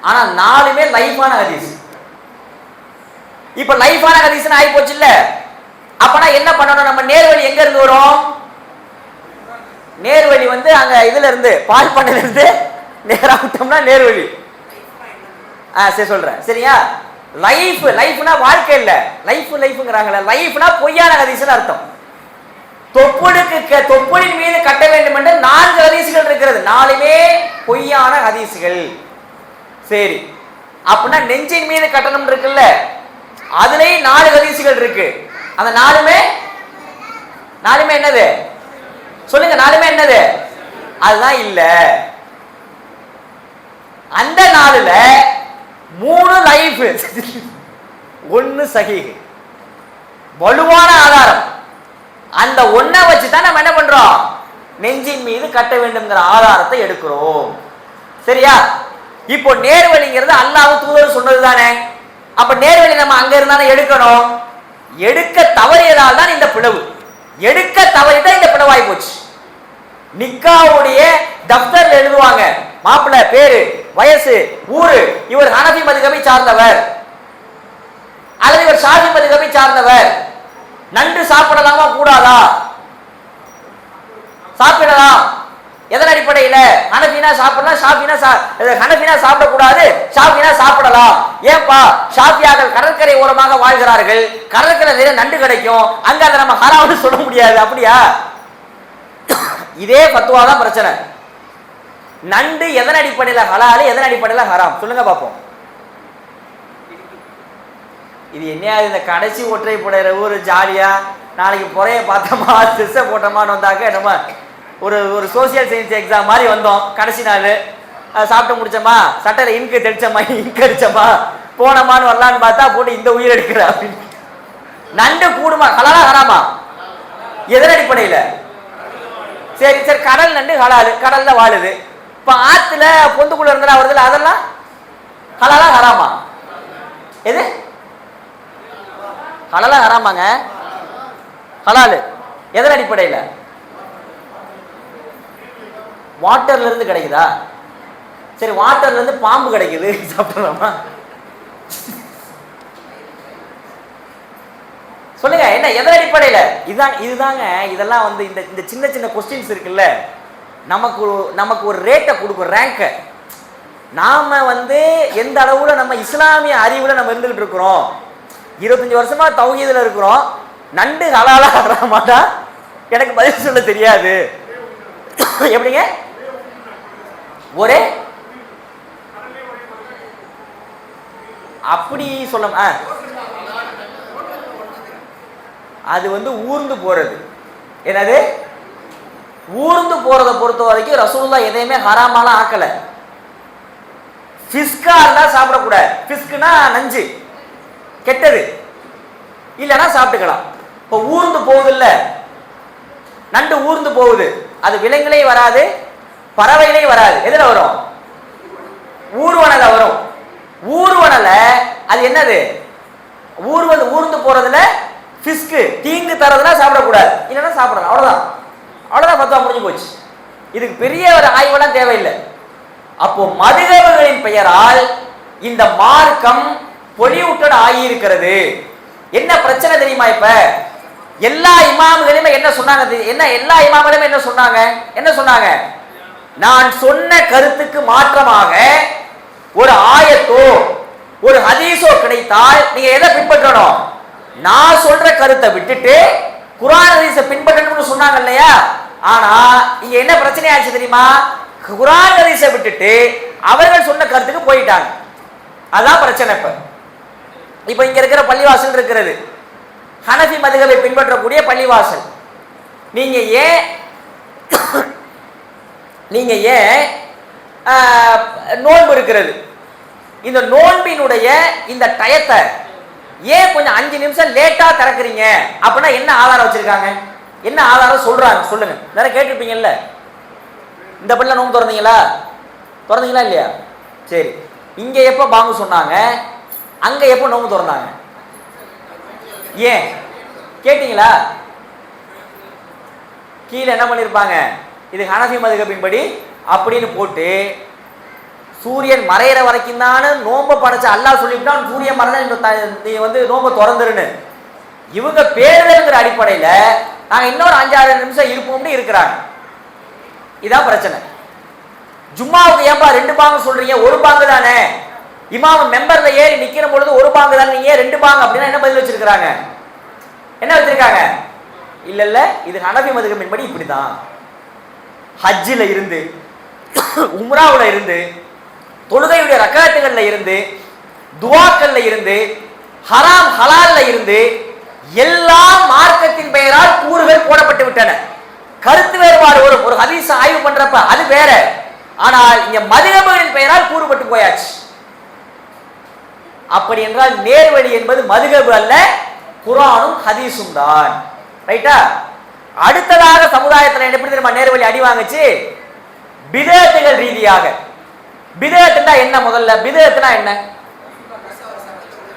ஆனா 4மே லைஃபான ஹதீஸ். இப்ப லைஃபான ஹதீஸ்னு ஆகி போச்சு இல்ல? அப்பனா என்ன பண்ணணும்? நம்ம நேர்வழி எங்க இருந்து வரும்? நேர்வழி அங்க இதுல இருந்து, பால் பண்ணல இருந்து நேரா விட்டோம்னா நேர்வழி. சரி சொல்றேன், சரியா? லைஃப்னா வாழ்க்கை இல்ல, லைஃப்ங்கறாங்கல, லைஃப்னா பொய்யான ஹதீஸ்னு அர்த்தம். தொப்புளின் மீது கட்ட வேண்டும் என்று 4 ஹதீஸ்கள் இருக்கிறது. 4மே பொய்யான ஹதீஸ்கள். சரி, அப்படின்னா நெஞ்சின் மீது கட்டணம் இருக்குல்ல, அதுலயும் 4 ஹதீஸ்கள் இருக்கு. அந்த 4மே என்னது? சொல்லுங்க, 4மே என்னது? அதுதான் இல்ல. அந்த 4ல 3 லைஃப், 1 சஹீஹ், வலுவான ஆதாரம். அந்த 1 வச்சு தான் நம்ம என்ன பண்றோம்? நெஞ்சின் மீது கட்ட வேண்டும்ங்கிற ஆதாரத்தை எடுக்கிறோம். சரியா? இப்போ நேர்வழிங்கிறது அல்லாஹ் தூதர் சொன்னது தானே. அப்ப நேர்வழி நம்ம அங்க இருந்தானே எடுக்கணும். எடுக்க தவறியதால் தான் இந்த பிளவு. எடுக்க தவறிதான் இந்த பிளவாய் போச்சு. நிக்காவுடைய தப்தர்ல எழுதுவாங்க, மாப்பிள்ளை பேரு, வயசு, ஊரு, இவர் ஹனஃபி மதுஹபை சார்ந்தவர் அல்லது இவர் ஷாஃபி மதுஹபை சார்ந்தவர். நண்டு சாப்பிடலாமா கூடாதா? சாப்பிடலாம். எதன் அடிப்படையில? ஹனஃபினா சாப்பிடலாம், ஹனஃபினா சாப்பிடக்கூடாது, ஷாஃபினா சாப்பிடலாம். ஏன்பா? ஷாஃபியாக்கள் கடற்கரை ஓரமாக வாழ்கிறார்கள், கடற்கரை நிறைய நண்டு கிடைக்கும், அங்க அதை நம்ம ஹராம்னு சொல்ல முடியாது. அப்படியா? இதே ஃபத்வா தான் பிரச்சனை. நண்டு எதன் அடிப்படையில ஹலால், எதன் அடிப்படையில ஹராம்? சொல்லுங்க பாப்போம். இது என்ன? இந்த கடைசி ஒற்றைப்படை ஒரு ஜாலியா நாளைக்கு பொறைய பார்த்தோமா, ஸ்ட்ரெஸ்ஸை போட்டோமான்னு வந்தாக்க நம்ம ஒரு சோசியல் சயின்ஸ் எக்ஸாம் மாதிரி வந்தோம். கடைசி நாள் சாப்பிட்டு முடிச்சோமா, சட்டையில் இங்கு தெளிச்சோமா, இங்கு அடிச்சோமா, போனோமான்னு வரலான்னு பார்த்தா போட்டு இந்த உயிர் எடுக்கிற அப்படின்னு. நண்டு கூடுமா? ஹலாலா ஹராமா? எதன் அடிப்படையில? சரி, கடல் நண்டு ஹலாலு, கடல்ல வாழுது. இப்ப ஆத்துல பொந்துக்குள்ள இருந்தா வருதுல, அதெல்லாம் ஹலாலா ஹராமா? எது ஹலாலா ஹராமாங்க? ஹலாலு. எதன் அடிப்படையில? வாட்டர்ல இருந்து கிடைக்குதா? சரி, வாட்டர்ல இருந்து பாம்பு கிடைக்குது, சாப்பிடலாமா? சொல்லுங்க, என்ன எதன் அடிப்படையில? இதுதாங்க. இதெல்லாம் இந்த சின்ன சின்ன கொஸ்டின்ஸ் இருக்குல்ல, நமக்கு ஒரு ரேட்டை கொடுக்கும், ரேங்க. நாம எந்த அளவுல நம்ம இஸ்லாமிய அறிவுல நம்ம இருந்துகிட்டு இருக்கிறோம். 25 வருஷமா தௌஹீதுல இருக்கிறோம். நண்டு ஹலாலா ஹராமாடா எனக்கு பதில் சொல்ல தெரியாது. எப்படிங்க? ஒரே அப்படி சொல்ல, அது ஊர்ந்து போறது. என்னது? ஊர்ந்து போறதை பொறுத்த வரைக்கும் ரசூலுல்லாஹ் எதையுமே ஹராமாலாம் ஆக்கல. ஃபிஸ்கா இருந்தா சாப்பிடக்கூடாது. ஃபிஸ்குனா நஞ்சு, கெட்டது, இல்லைன்னா சாப்பிட்டுக்கலாம். இப்போ ஊர்ந்து போகுது இல்ல, நண்டு ஊர்ந்து போகுது, அது விலங்குலையும் வராது, பறவைகளையும் வராது. எதுல வரும்? ஊர்வனல வரும். ஊர்வனல அது என்னது? ஊர்ந்து போறதுல ஃபிஸ்கு, தீங்கு தரதுனா சாப்பிடக்கூடாது, இல்லைன்னா சாப்பிடலாம். அவ்வளவுதான், அவ்வளவுதான், பத்தா முடிஞ்சு போச்சு. இதுக்கு பெரிய ஒரு ஆய்வெல்லாம் தேவையில்லை. அப்போ மதுஹபுகளின் பெயரால் இந்த மார்க்கம் பொலிவுட்டட் ஆகியிருக்கிறது. என்ன பிரச்சனை தெரியுமா? இப்ப எல்லா இமாம்களுமே என்ன சொன்னாங்க? எல்லா இமாம்களுமே என்ன சொன்னாங்க? நான் சொன்ன கருத்துக்கு மாற்றமாக ஒரு ஆயத்தோ ஒரு ஹதீஸோ கிடைத்தால் நீங்க எதை பின்பற்றணும்? நான் சொல்ற கருத்தை விட்டுட்டு குர்ஆன் ஹதீஸை பின்பற்றணும்னு சொன்னாங்க இல்லையா? ஆனா இங்க என்ன பிரச்சனை ஆச்சு தெரியுமா? குர்ஆன் ஹதீஸை விட்டுட்டு அவர்கள் சொன்ன கருத்துக்கு போயிட்டாங்க. அதான் பிரச்சனை. இப்ப இங்க இருக்கிற பள்ளிவாசல் இருக்கிறது, ஹனஃபி மதுஹபை பின்பற்றக்கூடிய பள்ளிவாசல். நீங்க ஏன் நோன்பு இருக்கிறது, இந்த நோன்பினுடைய இந்த டயத்தை ஏன் கொஞ்சம் 5 நிமிஷம் லேட்டா திறக்கிறீங்க அப்படின்னா என்ன ஆதாரம் வச்சிருக்காங்க? என்ன ஆதாரம் சொல்றாங்க? சொல்லுங்க. நிறைய கேட்டிருப்பீங்கல்ல, இந்த பள்ளியில நோன்பு திறந்தீங்களா இல்லையா? சரி, இங்க எப்ப பாங்கு சொன்னாங்க, அங்க எப்ப நோன்பு திறந்தாங்க? ஏன் கேட்டீங்களா? கீழே என்ன பண்ணிருப்பாங்க, இது ஹனஃபி மதுஹபின் படி அப்படின்னு போட்டு, சூரியன் மறையிற வரைக்கும் தானே நோன்பை படைச்ச அல்லாஹ் சொல்லிவிட்டான், சூரியன் மறைஞ்சா நீ வந்து நோன்பை திறந்துருன்னு. இவங்க பேருங்கிற அடிப்படையில நாங்க இன்னொரு 5-6 நிமிஷம் இருப்போம்னு இருக்கிறாங்க. இதான் பிரச்சனை. ஜும்மாவுக்கு ஏன்பா 2 பாங்கு சொல்றீங்க? ஒரு பாங்கு தானே. இமாம் மெம்பர்ல ஏறி நிக்கிற பொழுது ஒரு பாங்கு தானே, நீங்க 2 பாங்கு அப்படின்னா என்ன பதில் வச்சிருக்காங்க? என்ன வச்சிருக்காங்க? இல்ல இது ஹனஃபி மதுஹபின் படி இப்படிதான். ஹஜ்ஜில இருந்து, உம்ராவுல இருந்து, தொழுகையுடைய ரக்காத்துகள்ல இருந்து, துஆக்கள்ல இருந்து, ஹராம் ஹலால்ல இருந்து எல்லா மார்க்கத்தின் பெயரால் கூறுகள் போடப்பட்டு விட்டன. கருத்து வேறுபாடு ஒரு ஹதீஸ் ஆய்வு பண்றப்ப அது வேற. ஆனால் இங்க மதுஹபுகளின் பெயரால் கூறுபட்டு போயாச்சு. அப்படி என்றால் நேர்வழி என்பது மதுஹப் அல்ல, குர்ஆனும் ஹதீஸும் தான். ரைட்டா? அடுத்ததாக சமுதாயத்தில் எப்படி தெரியுமா நேர்வழி அடி வாங்குச்சு? பிதஅத்துகள் ரீதியாக. பிதஅத்துனா என்ன? முதல்ல பிதஅத்துனா என்ன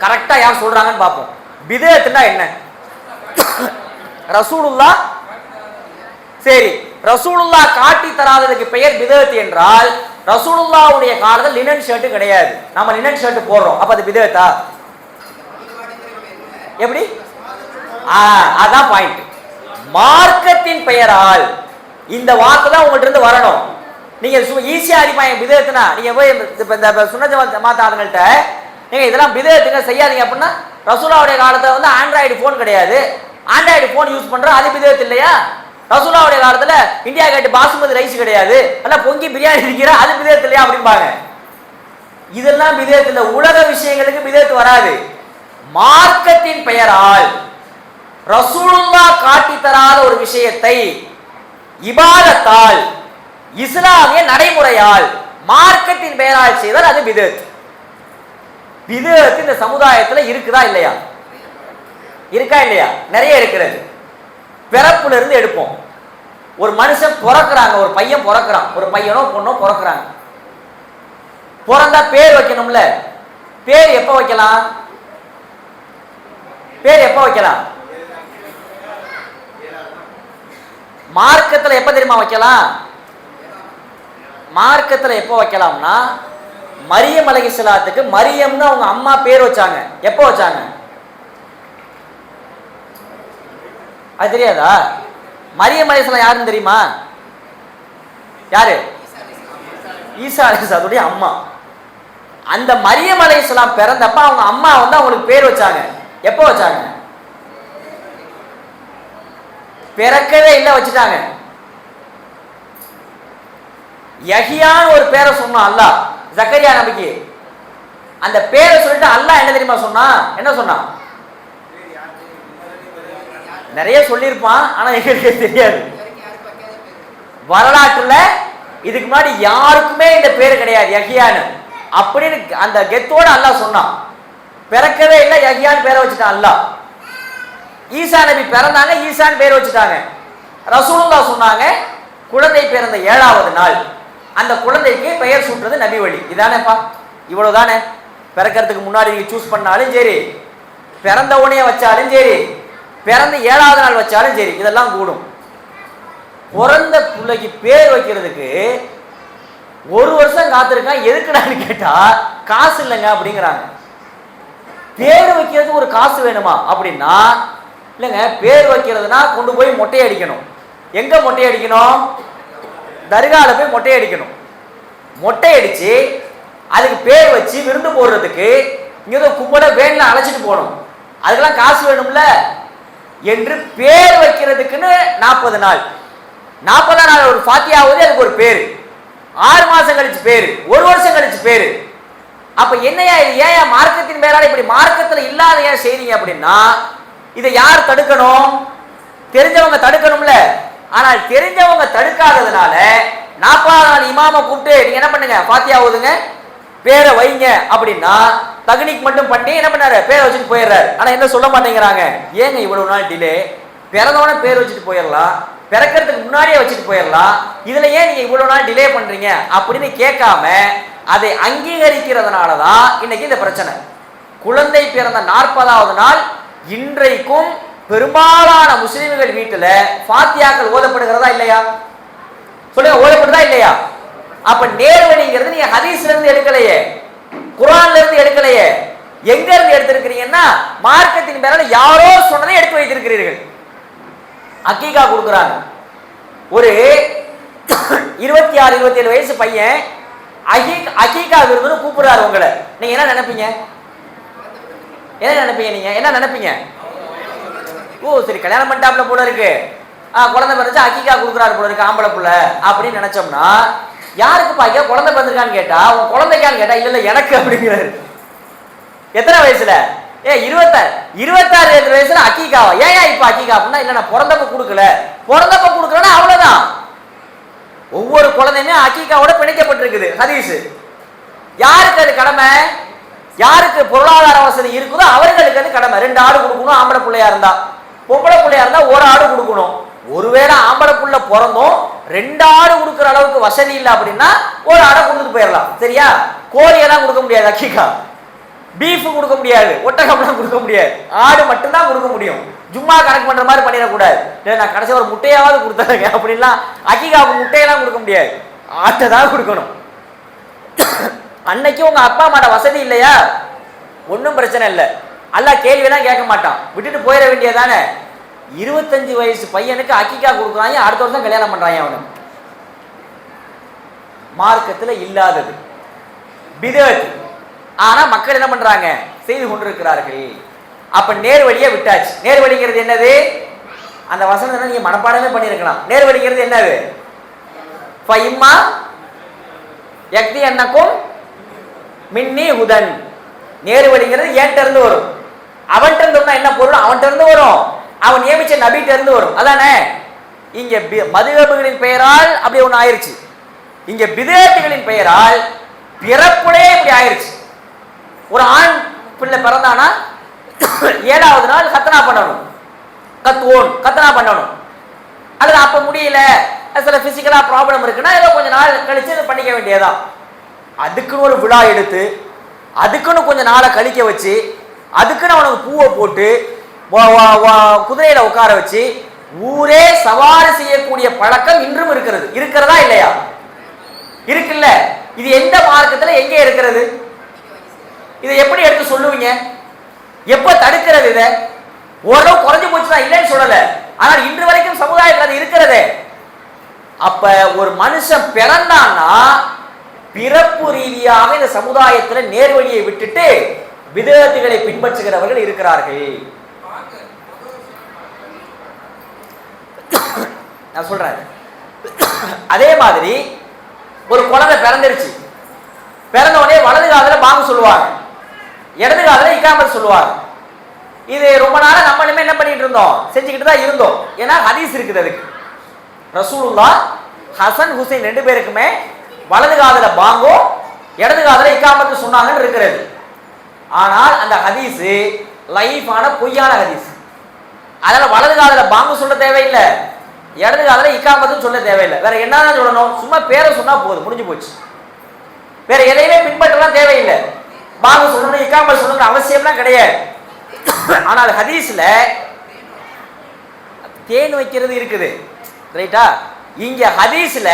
கரெக்டா யார் சொல்றாங்கன்னு பார்ப்போம். பிதஅத்துனா என்ன? ரசூலுல்லாஹ், சரி, ரசூலுல்லாஹ் காட்டி தராததுக்கு பெயர் பிதஅத் என்றால், ரசூலுல்லாஹ்வுடைய காலத்தில் லினன் ஷர்ட் கிடையாது, நம்ம லினன் ஷர்ட் போடுறோம், அப்ப அது பிதஅத்தா? எப்படி? அதான் பாயிண்ட். மார்க்கத்தின் பெயரால் இந்த வார்த்தை தான் உங்கள்ட்ட இருந்து வரணும். நீங்க ஈஸியா அடிப்பாங்க பிதஅத்துனா. நீங்க போய் இந்த சுன்னத் ஜமாத் ஆளுங்கள்ட்ட நீங்க இதெல்லாம் பிதஅத்துங்க செய்யாதீங்க அப்படின்னா, ரசூலுல்லாஹ்வுடைய காலத்துல வந்து ஆண்ட்ராய்டு போன் கிடையாது, ஆண்ட்ராய்டு போன் யூஸ் பண்றோம், அது பிதஅத் இல்லையா? ரசூலுல்லாஹ்வுடைய காலத்துல இந்தியா கேட் பாசுமதி ரைஸ் கிடையாது, அல்ல பொங்கி பிரியாணி இருக்கிற, அது பிதஅத் இல்லையா அப்படிம்பாங்க. இதெல்லாம் பிதஅத் இல்ல. உலக விஷயங்களுக்கு பிதஅத் வராது. மார்க்கத்தின் பெயரால் ரசூலுல்லாஹ் காட்டி தராத ஒரு விஷயத்தை இபாதத்தால், இஸ்லாமிய நடைமுறையால், மார்க்கத்தின் பெயரால் செய்தால் அது பிதஅத். பிதஅத் இந்த சமுதாயத்துல இருக்குதா இல்லையா? இருக்கா இல்லையா? நிறைய இருக்கிறது. பிறப்புல இருந்து எடுப்போம். ஒரு மனுஷன் பிறக்கிறாங்க, ஒரு பையன் பிறக்கிறான், ஒரு பையனோ பொண்ணோ பிறக்கிறாங்க. பிறந்தா பேர் வைக்கணும்ல. பேர் எப்ப வைக்கலாம்? பேர் எப்ப வைக்கலாம்? மார்க்கத்துல எப்ப தெரியுமா வைக்கலாம்? மார்க்கத்துல எப்ப வைக்கலாம்னா, மரியம் அலைஹிஸ்ஸலாத்துக்கு மரியம்னு அவங்க அம்மா பேர் வச்சாங்க. எப்ப வச்சாங்க? அது தெரியாதா? மரியம் அலைஹிஸ்ஸலாம் யாருன்னு தெரியுமா? யாரு? ஈசா அலைஹிஸ்ஸலாத்துடைய அம்மா. அந்த மரியம் அலைஹிஸ்ஸலாம் பிறந்தப்ப அவங்க அம்மா வந்து அவங்களுக்கு பேர் வச்சாங்க. எப்ப வச்சாங்க? பிறக்கவே இல்லை, வச்சுட்டாங்க. யஹ்யான்னு ஒரு பேரை சொன்னான் அல்லாஹ் ஜக்கரியா நபிக்கு. அந்த பேரை சொல்லிட்டு அல்லாஹ் என்ன தெரியுமா சொன்னா? என்ன சொன்னான்? நிறைய சொல்லியிருப்பான், ஆனா எங்களுக்கு தெரியாது. வரலாற்றுல இதுக்கு முன்னாடி யாருக்குமே இந்த பேர் கிடையாது யஹ்யான்னு. அப்படின்னு அந்த கெத்தோட அல்லாஹ் சொன்னான். பிறக்கவே இல்லை, யஹ்யான்னு பேரை வச்சுட்டான் அல்லாஹ். ஈசா நபி பிறந்தாங்க, ஈசான்னு பேர் வச்சுட்டாங்க. ரசூலுல்லாஹ் சொன்னாங்க, குழந்தை பிறந்த 7வது நாள் அந்த குழந்தைக்கு பெயர் சூட்டுறது நபி வழி. இதானேப்பா, இவ்வளவுதானே. பிறக்கிறதுக்கு முன்னாடி நீங்க சூஸ் பண்ணாலும் சரி, பிறந்த உடனே வச்சாலும் சரி, பிறந்த 7வது நாள் வச்சாலும் சரி, இதெல்லாம் கூடும். பிறந்த பிள்ளைக்கு பேர் வைக்கிறதுக்கு 1 வருஷம் காத்திருக்கான். எதுக்குடான்னு கேட்டா காசு இல்லைங்க அப்படிங்கிறாங்க. பேர் வைக்கிறதுக்கு ஒரு காசு வேணுமா அப்படின்னா, இல்லைங்க, பேர் வைக்கிறதுனா கொண்டு போய் மொட்டை அடிக்கணும். எங்க மொட்டை அடிக்கணும்? தர்கால போய் மொட்டை அடிக்கணும். மொட்டை அடிச்சு அதுக்கு பேர் வச்சு விருந்து போடுறதுக்கு இங்க கும்பல வேன்ல அழைச்சிட்டு போகணும். அதுக்கெல்லாம் காசு வேணும்ல. என்று பேர் வைக்கிறதுக்குன்னு 40 நாள், 40ஆம் நாள் ஒரு ஃபாத்தியாவது, அதுக்கு ஒரு பேரு. 6 மாசம் கழிச்சு பேரு, 1 வருஷம் கழிச்சு பேரு. அப்ப என்னையா இது? ஏன் மார்க்கத்தின் பேரால இப்படி மார்க்கத்துல இல்லாத ஏன் செய்றீங்க அப்படின்னா, இதை யார் தடுக்கணும்? தெரிஞ்சவங்க தடுக்கணும்ல. ஆனால் தெரிஞ்சவங்க தடுக்காததுனால 40ஆம் நாள் இமாம கூப்பிட்டு நீங்க என்ன பண்ணுங்க, ஃபாத்தியா ஓதுங்க, பேரை வைங்க அப்படின்னா தக்னீக் மட்டும் பண்ணி என்ன பண்ணாரு, பேரை வச்சுட்டு போயிடுறாரு. ஆனா என்ன சொல்ல மாட்டேங்கிறாங்க, ஏங்க இவ்வளவு நாள் டிலே? பிறந்தவன பேர் வச்சுட்டு போயிடலாம், பிறக்கிறதுக்கு முன்னாடியே வச்சுட்டு போயிடலாம், இதுல ஏன் நீங்க இவ்வளவு நாள் டிலே பண்றீங்க அப்படின்னு கேட்காம அதை அங்கீகரிக்கிறதுனாலதான் இன்னைக்கு இந்த பிரச்சனை. குழந்தை பிறந்த 40வது நாள் இன்றைக்கும் பெரும்பாலான முஸ்லிம்கள் வீட்டுல ஃபாத்தியாக்கள் ஓதப்படுகிறதா இல்லையா? சொல்லுங்க, ஓதப்படுதா இல்லையா? அப்ப நேர்வழிங்கிறது நீங்க ஹதீஸ்ல இருந்து எடுக்கலையே, குர்ஆன்ல இருந்து எடுக்கலையே. எங்க இருந்து எடுத்திருக்கிறீங்கன்னா, மார்க்கத்தின் பேரால யாரோ சொன்னதை எடுத்து வைத்திருக்கிறீர்கள். அக்கீகா கொடுக்குறாங்க. ஒரு 26, 27 வயசு பையன் அக்கீகா விருதுன்னு கூப்பிடுறாரு உங்களை. நீங்க என்ன நினைப்பீங்க? என்ன நினைப்பீங்க? நீங்க என்ன நினைப்பீங்க? ஓ சரி, கல்யாணம் பண்ணிட்டாப்ல போல இருக்கு, குழந்தை பிறந்துச்சு, அக்கீகா கொடுக்குறாரு போல இருக்கு, ஆம்பளை புள்ள அப்படின்னு நினைச்சோம்னா, யாருக்கு பாக்கியா குழந்தை பிறந்திருக்கான்னு கேட்டா, உன் குழந்தைக்கான்னு கேட்டா, இல்ல இல்ல எனக்கு அப்படிங்கிறாரு. எத்தனை வயசுல? 26 வயசுல அக்கீகாவா? ஏன் இப்ப அக்கீகா அப்படின்னா, இல்ல நான் பிறந்தப்ப கொடுக்கல, பிறந்தப்ப கொடுக்கலன்னா அவ்வளவுதான். ஒவ்வொரு குழந்தையுமே அக்கீகாவோட பிணைக்கப்பட்டிருக்குது ஹதீஸ். யாருக்கு அது கடமை? யாருக்கு பொருளாதார வசதி இருக்குதோ அவர்களுக்கு அது கடமை. 2 ஆடு கொடுக்கணும் ஆம்பளை பிள்ளையா இருந்தா, பொம்பளை பிள்ளையா இருந்தா 1 ஆடு கொடுக்கணும். ஒருவேளை ஆம்பளை புள்ள பிறந்தும் 2 ஆடு கொடுக்குற அளவுக்கு வசதி இல்லை அப்படின்னா 1 ஆடை கொடுத்துட்டு போயிடலாம். சரியா? கோழியெல்லாம் கொடுக்க முடியாது, அக்கீகா பீஃப் கொடுக்க முடியாது, ஒட்டகம்லாம் கொடுக்க முடியாது, ஆடு மட்டும்தான் கொடுக்க முடியும். ஜும்மா கணக்கு பண்ற மாதிரி பண்ணிடக்கூடாது. நான் கடைசி ஒரு முட்டையாவது கொடுத்தாங்க அப்படின்லாம் அக்கீகாவுக்கு முட்டையெல்லாம் கொடுக்க முடியாது, ஆட்டை தான் கொடுக்கணும். அன்னைக்கு உங்க அப்பா அம்மாட வசதி இல்லையா, ஒன்றும் பிரச்சனை இல்லை, அல்லாஹ் கேள்வியெல்லாம் கேட்க மாட்டான், விட்டுட்டு போயிட வேண்டியதானே. 25 வயசு பையனுக்கு அக்கீகா கொடுக்குறாங்க, அடுத்த வருஷம் கல்யாணம் பண்றாங்க. அவனுக்கு மார்க்கத்தில் இல்லாதது பிதஅத். ஆனா மக்கள் என்ன பண்றாங்க, செய்து கொண்டிருக்கிறார்கள். அப்ப நேர்வழியை விட்டாச்சு. நேர்வழிங்கிறது என்னது? அந்த வசனம் நீங்க மனப்பாடமே பண்ணிருக்கலாம். நேர்வழிங்கிறது என்னது? ஃபைம்மா யக்தி அன்னக்கும் மின்னி ஹுதன். நேர்வழிங்கிறது என்கிட்ட இருந்து வரும். அவன்கிட்ட இருந்து என்ன பொருள்? அவன்கிட்ட இருந்து வரும், அவன் நியமிச்ச நபிட்ட இருந்து வரும். அதானே? இங்க மதுஹபுகளின் பெயரால் அப்படி ஒண்ணு ஆயிருச்சு. இங்க பிதஅத்துகளின் பெயரால் பிறப்புலே இப்படி ஆயிருச்சு. ஒரு ஆண் பிள்ளை பிறந்தானா 7வது நாள் கத்னா பண்ணணும், கத்னா பண்ணணும். அல்லது அப்ப முடியல, சில பிசிக்கலா ப்ராப்ளம் இருக்குன்னா ஏதோ கொஞ்ச நாள் கழிச்சு பண்ணிக்க வேண்டியதான். அதுக்குன்னு ஒரு விழா எடுத்து, அதுக்குன்னு கொஞ்ச நாளை கழிக்க வச்சு, அதுக்குன்னு அவனுக்கு பூவை போட்டு குதிரையில உட்கார வச்சு ஊரே சவாரி செய்யக்கூடிய பழக்கம் இன்றும் இருக்கிறது. இருக்கிறதா இல்லையா? இருக்குல்ல. இது எந்த மார்க்கத்துல எங்கே இருக்கிறது? இதை எப்படி எடுத்து சொல்லுவீங்க? எப்ப தடுக்கிறது? இதை ஓரளவு குறைஞ்சு போச்சுதான், இல்லைன்னு சொல்லல, ஆனால் இன்று வரைக்கும் சமுதாயத்தில் அது இருக்கிறது. அப்ப ஒரு மனுஷன் பிறந்தான்னா பிறப்பு ரீதியாக இந்த சமுதாயத்தில் நேர்வழியை விட்டுட்டு பிதஅத்துகளை பின்பற்றுகிறவர்கள் இருக்கிறார்கள். நான் சொல்றேன். அதே மாதிரி ஒரு குழந்தை பிறந்துருச்சு, பிறந்த உடனே வலது காதுல பாங்கு சொல்லுவாங்க, இடது காதுல இகாமத் சொல்லுவாங்க. இது ரொம்ப நாளா நம்மளுமே என்ன பண்ணிட்டு இருந்தோம், செஞ்சுக்கிட்டு தான் இருந்தோம். ஏன்னா ஹதீஸ் இருக்குது அதுக்கு. ரசூலுல்லாஹ் ஹசன் ஹுசைன் 2 பேருக்குமே வலது காதுல பாங்கோ இடது காதுல இக்காமத்து சொன்னாங்கன்னு இருக்கிறது. ஆனால் அந்த ஹதீஸ் லைஃபான பொய்யான ஹதீஸ். அதனால வலது காதுல பாங்கு சொல்ல தேவையில்லை, இடது காதுல இக்காமத்துன்னு சொல்ல தேவையில்லை. வேற என்னதான் சொல்லணும்? சும்மா பேரை சொன்னா போதும், முடிஞ்சு போச்சு. வேற எதையுமே பின்பற்றலாம் தேவையில்லை. பாங்கு சொல்லணும், இக்காமத் சொல்லணும்னு அவசியம்லாம் கிடையாது. ஆனால் ஹதீஸ்ல தேன் வைக்கிறது இருக்குது, ரைட்டா? இங்க ஹதீஸ்ல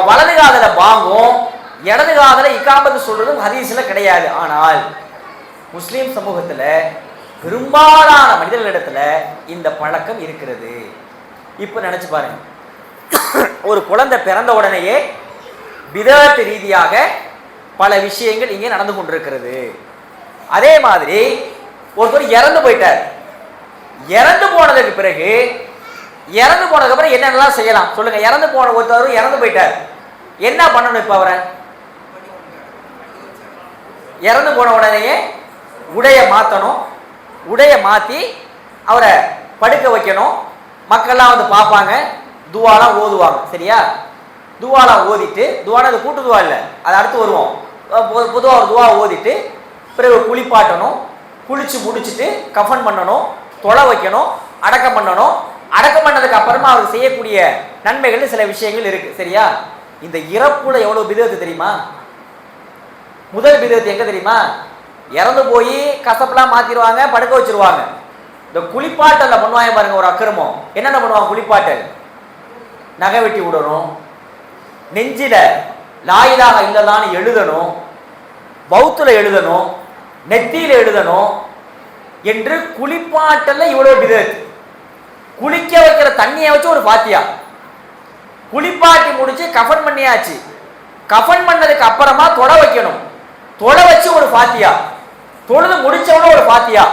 வலது காதுல பாங்கும் இடது காதுல இக்காமத்து சொல்றதும் ஹதீஸ்ல கிடையாது. ஆனால் முஸ்லிம் சமூகத்துல பெரும்பாலான மனிதர்களிடத்துல இந்த பழக்கம் இருக்கிறது. இப்ப நினைச்சு பாருங்க, ஒரு குழந்தை பிறந்த உடனேயே பிதஅத் ரீதியாக பல விஷயங்கள் இங்கே நடந்து கொண்டிருக்கிறது. அதே மாதிரி ஒருத்தர் இறந்து போயிட்டார். இறந்து போனதுக்கு பிறகு என்னென்னலாம் செய்யலாம் சொல்லுங்க? இறந்து போன ஒருத்தர் இறந்து போயிட்டார், என்ன பண்ணணும்? இப்ப அவரை இறந்து போன உடனேயே உடைய மாற்றணும், உடைய மாற்றி அவரை படுக்க வைக்கணும். மக்கள்லாம் வந்து பார்ப்பாங்க, துவாலாம் ஓதுவாங்க, சரியா? துவாலாம் ஓதிட்டு, துவானா அது கூட்டு துவா இல்லை, அது அடுத்து வருவோம். பொதுவாக ஒரு துவா ஓதிட்டு பிறகு குளிப்பாட்டணும், குளிச்சு முடிச்சுட்டு கஃபன் பண்ணணும், தொலை வைக்கணும், அடக்கம் பண்ணணும். அடக்கம் பண்ணதுக்கு அப்புறமா அவர் செய்யக்கூடிய நன்மைகள் சில விஷயங்கள் இருக்கு, சரியா? இந்த இறப்புல எவ்வளவு பிதஅத்து தெரியுமா? முதல் பிதஅத்து எங்க தெரியுமா? இறந்து போய் கசப்பெல்லாம் மாத்திடுவாங்க, படுக்க வச்சிருவாங்க. இந்த குளிப்பாட்டல்ல பண்ணுவாங்க பாருங்க ஒரு அக்கிரமம். என்னென்ன பண்ணுவாங்க? குளிப்பாட்டல், நகை வெட்டி விடணும், நெஞ்சில லா இலாஹ இல்லல்லாஹ்னு எழுதணும், பௌத்துல எழுதணும், நெத்தியில எழுதணும் என்று குளிப்பாட்டல்ல இவ்வளவு பிதஅத். குளிக்க வைக்கிற தண்ணியை வச்சு ஒரு ஃபாத்தியா, குளிப்பாட்டி முடிச்சு கஃபன் பண்ணியாச்சு, கஃபன் பண்ணதுக்கு அப்புறமா தொலை வைக்கணும், தொலை வச்சு ஒரு ஃபாத்தியா, தொழுது முடிச்சவன ஒரு ஃபாத்தியா,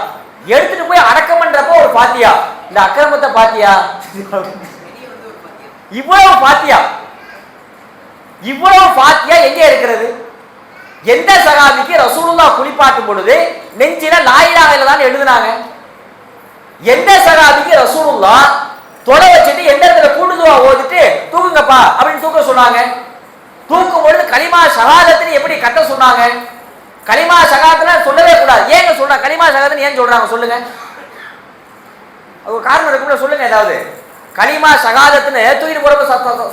எடுத்துட்டு போய் அடக்கம் பண்றப்போ ஒரு ஃபாத்தியா. இந்த அக்கிரமத்தை பாத்தியா? இவ்வளவு ஃபாத்தியா, இவ்வளவு ஃபாத்தியா எங்கே இருக்கிறது? எந்த சஹாபிக்கு ரசூலுல்லாஹ் குளிப்பாட்டும் பொழுது நெஞ்சில லா இலாஹ இல்லல்லாஹ் எழுதுனாங்க? எந்த சஹாபிக்கு ரசூலுல்லாஹ் தொலை வச்சுட்டு எந்த இடத்துல கூடுதுவா ஓதிட்டு தூக்குங்கப்பா அப்படின்னு தூக்க சொன்னாங்க? தூக்கும் பொழுது கலிமா ஷஹாதத்னு எப்படி கட்ட சொன்னாங்க? கலிமா ஷஹாதத்னு சொல்லவே கூடாது. ஏங்க சொல்றாங்க கலிமா ஷஹாதத்னு? ஏன் சொல்றாங்க சொல்லுங்க? ஒரு காரணம் இருக்கும்ல, சொல்லுங்க ஏதாவது. கலிமா ஷஹாதத்னு தூக்கிட்டு போறப்ப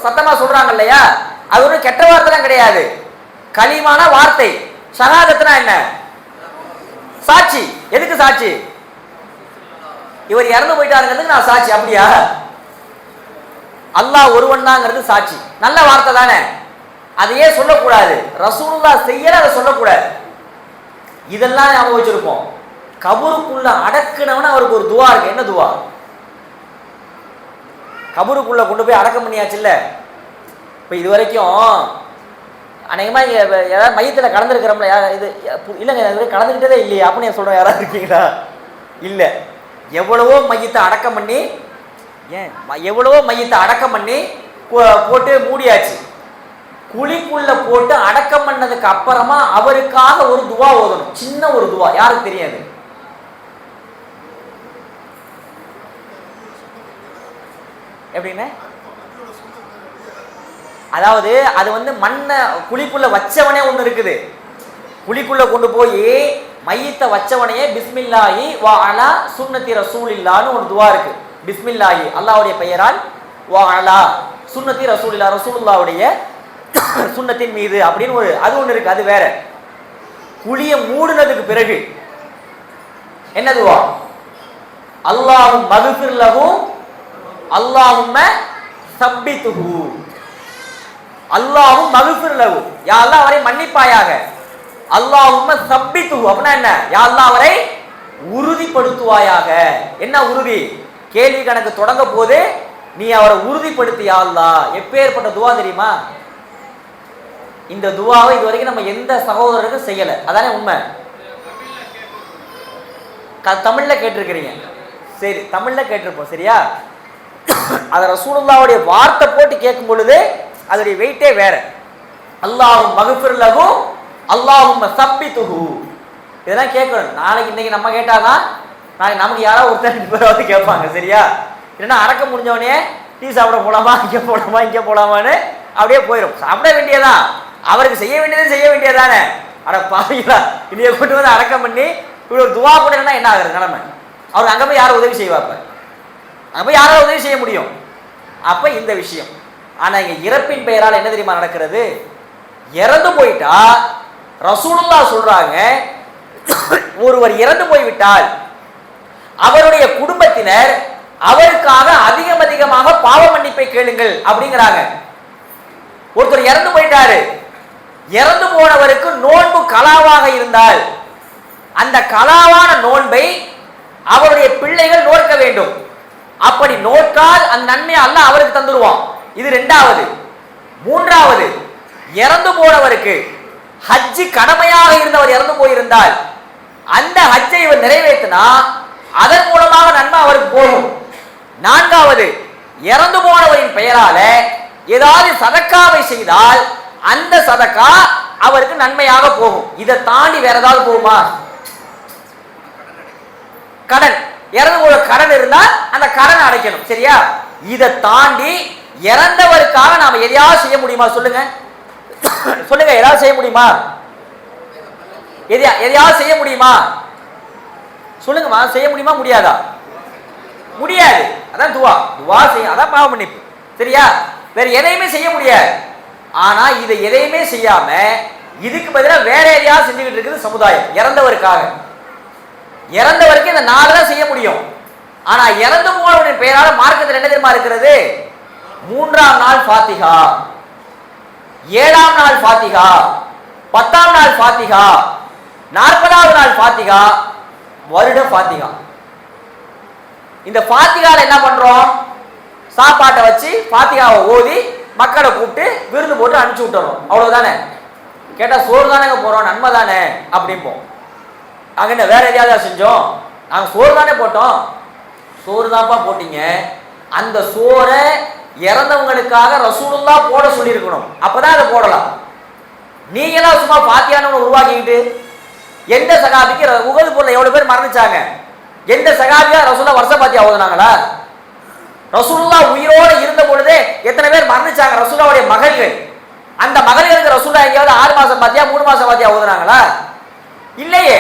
சத்தமா சொல்றாங்க இல்லையா? அது ஒரு கெட்ட வார்த்தைலாம் கிடையாது. கலிமான வார்த்தை, ஷஹாதத்னா என்ன? சாட்சி. எதுக்கு சாட்சி? இவர் இறந்து போயிட்டாருங்கிறதுக்கு நான் சாட்சி. அப்படியா? அல்லாஹ் ஒருவன் தாங்கிறது சாட்சி. நல்ல வார்த்தை தானே, அதையே சொல்லக்கூடாது. ரசூலுல்லாஹ் செய்யல, அதை சொல்லக்கூடாது. இதெல்லாம் ஞாபகம் வச்சிருப்போம். கபருக்குள்ள அடக்குனவன அவருக்கு ஒரு துவா இருக்கு. என்ன துவா? கபருக்குள்ள கொண்டு போய் அடக்கம் பண்ணியாச்சு இல்ல? இப்ப இது வரைக்கும் அநேகமா ஏதாவது மையத்தில் கலந்துருக்கிறோம்ல, இது இல்லைங்க இது கலந்துக்கிட்டதே இல்லையே அப்படின்னு சொல்றோம். யாராவது இருக்கீங்களா? இல்ல. எவ்வளவோ மையத்தை அடக்கம் பண்ணி, எவ்வளவோ மையத்தை அடக்கம் பண்ணி போட்டு மூடியாச்சு. குழிக்குள்ள போட்டு அடக்கம் பண்ணதுக்கு அப்புறமா அவருக்காக ஒரு துவா ஓதணும், சின்ன ஒரு துவா. யாருக்கு தெரியாது? எப்படின்னு? அதாவது அது வந்து மண்ணை குழிக்குள்ள வச்சவனே ஒண்ணு இருக்குது. குழிக்குள்ள கொண்டு போய் மையத்தை வச்சவனையே பிஸ்மில்லாஹி வா அலா சுன்னத்தி ரசூலில்லாஹ்னு ஒரு துவா இருக்கு. பிஸ்மில்லாஹி அல்லாஹ்வுடைய பெயரால், வா அலா சுன்னத்தி ரசூலில்லாஹ் ரசூலுல்லாஹ்வுடைய சுன்னத்தின் மீது அப்படின்னு ஒரு அது ஒண்ணு இருக்கு. அது வேற. குழிய மூடுனதுக்கு பிறகு என்ன துவா? அல்லாஹும் மக்ஃபிர் லஹு அல்லாஹும்ம சப்பித்துஹு. அல்லாஹும் மக்ஃபிர் லஹு, யா அல்லாஹ் அவரை மன்னிப்பாயாக. அல்லாஹும்ம சப்பித்துஹு அப்படின்னா என்ன? யா அல்லாஹ் அவரை உறுதிப்படுத்துவாயாக. என்ன உறுதி? கேள்வி கணக்கு தொடங்க போது நீ அவரை உறுதிப்படுத்தி யா அல்லாஹ். எப்பேற்பட்ட துவா தெரியுமா? இந்த துவாவை இதுவரைக்கும் நம்ம எந்த சகோதரருக்கும் செய்யல. அதானே உண்மை? தமிழ்ல கேட்டிருக்கிறீங்க, சரி தமிழ்ல கேட்டிருப்போம், சரியா? அத ரசூலுல்லாஹ்வுடைய வார்த்தை போட்டு கேட்கும் பொழுது அதோடைய வெயிட்டே வேற. அல்லாஹும் மக்ஃபிர் லஹு அல்லாஹும்ம சப்பித்துஹு. இதெல்லாம் கேட்கணும். நாளைக்கு இன்னைக்கு நம்ம கேட்டாதான் நாளைக்கு நமக்கு யாராவது ஒருத்தர் பேராவது கேட்பாங்க, சரியா? இல்லைன்னா அடக்க முடிஞ்சவனே டீ சாப்பிட போலாமா, இங்கே போலாமா, இங்கே போலாமான்னு அப்படியே போயிடும். சாப்பிட வேண்டியதான். அவருக்கு செய்ய வேண்டியது செய்ய வேண்டியதானே. அட பாவீங்களா, இதைய கொண்டு வந்து அடக்கம் பண்ணி இப்படி ஒரு துவா போட்டா என்ன ஆகுறது நிலைமை? அவருக்கு அங்க போய் யாரும் உதவி செய்வாப்ப? அங்க போய் யாராவது உதவி செய்ய முடியும்? அப்ப இந்த விஷயம். ஆனா இங்க இறப்பின் பெயரால் என்ன தெரியுமா நடக்கிறது? இறந்து போயிட்டா ரசூலுல்லாஹ் சொல்றாங்க, ஒருவர் இறந்து போய்விட்டால் அவருடைய குடும்பத்தினர் அவருக்காக அதிகமாக பாவ மன்னிப்பை கேளுங்கள் அப்படிங்கிறாங்க. ஒருத்தர் இறந்து போயிட்டாரு, இறந்து போனவருக்கு நோன்பு கலாவாக இருந்தால் அந்த கலாவான நோன்பை அவருடைய பிள்ளைகள் நோக்க வேண்டும். அப்படி நோக்கால் அந்த நன்மையை அல்லாஹ் அவருக்கு தந்துடுவான். இது இரண்டாவது. மூன்றாவது, இறந்து போனவருக்கு ஹஜ்ஜி கடமையாக இருந்தவர் இறந்து போயிருந்தால் அந்த ஹஜ்ஜை இவர் நிறைவேற்றினா அதன் மூலமாக நன்மை அவருக்கு போகும். நான்காவது, இறந்து போனவரின் பெயரால ஏதாவது சதக்காவை செய்தால் அந்த சதக்கா அவருக்கு நன்மையாக போகும். இதை தாண்டி வேற ஏதாவது போகுமா? கடன், இறந்து போன கடன் இருந்தால் அந்த கடனை அடைக்கணும். சரியா? இதை தாண்டி இறந்தவருக்காக நாம எதையாவது செய்ய முடியுமா? சொல்லுங்க சொல்லுங்க, ஏதாவது செய்ய முடியுமா? எதையாவது செய்ய முடியுமா? சொல்லுங்கம்மா, செய்ய முடியுமா முடியாதா? முடியாது. அதான் துவா செய்ய, அதான் பாவ மன்னிப்பு. சரியா? வேற எதையுமே செய்ய முடியாது. ஆனா இதை எதையுமே செய்யாம இதுக்கு பதிலாக வேற எதையாவது செஞ்சுக்கிட்டு இருக்குது சமுதாயம் இறந்தவருக்காக. இறந்தவருக்கு இந்த 4 தான் செய்ய முடியும். ஆனா இறந்து போனவரின் பெயரால மார்க்கத்தில் என்ன தெரியுமா இருக்கிறது? 3ஆம் நாள் ஃபாத்திஹா, 7ஆம் நாள் ஃபாத்திஹா, 10ஆம் நாள் ஃபாத்திஹா, 40ஆவது நாள் ஃபாத்திஹா, வருட ஃபாத்திஹா. இந்த ஃபாத்திஹால என்ன பண்றோம்? சாப்பாட்டை வச்சு ஃபாத்திஹாவை ஓதி மக்களை கூப்பிட்டு விருந்து போட்டு அனுப்பிச்சு விட்டுறோம். அவ்வளவுதானே. கேட்டா சோறு தானே போறோம், நன்மை தானே அப்படிம்போம். அங்க என்ன வேற எதையாவது செஞ்சோம்? நாங்க சோறு தானே போட்டோம். சோறு தான்ப்பா போட்டீங்க. அந்த சோறை இறந்தவங்களுக்காக ரசூலுல்லாஹ் போட சொல்லி இருக்கணும். அப்பதான் அதை போடலாம். நீங்களாம் சும்மா பாத்தியானவனை உருவாக்கிக்கிட்டு எந்த சகாபிக்கு உகது போல எவ்வளவு பேர் மறந்துச்சாங்க? எந்த சகாபியா ரசூலுல்லாஹ் வருஷ பாத்தியா ஓதுனாங்களா? ரசூலுல்லாஹ் உயிரோடு இருந்த பொழுதே எத்தனை பேர் மறந்துச்சாங்க? ரசூலுல்லாஹ்வுடைய மகள்கள். அந்த மகள்களுக்கு ரசூலுல்லாஹ் எங்கேயாவது 6 மாசம் பாத்தியா 3 மாசம் பாத்தியா ஓதுனாங்களா? இல்லையே.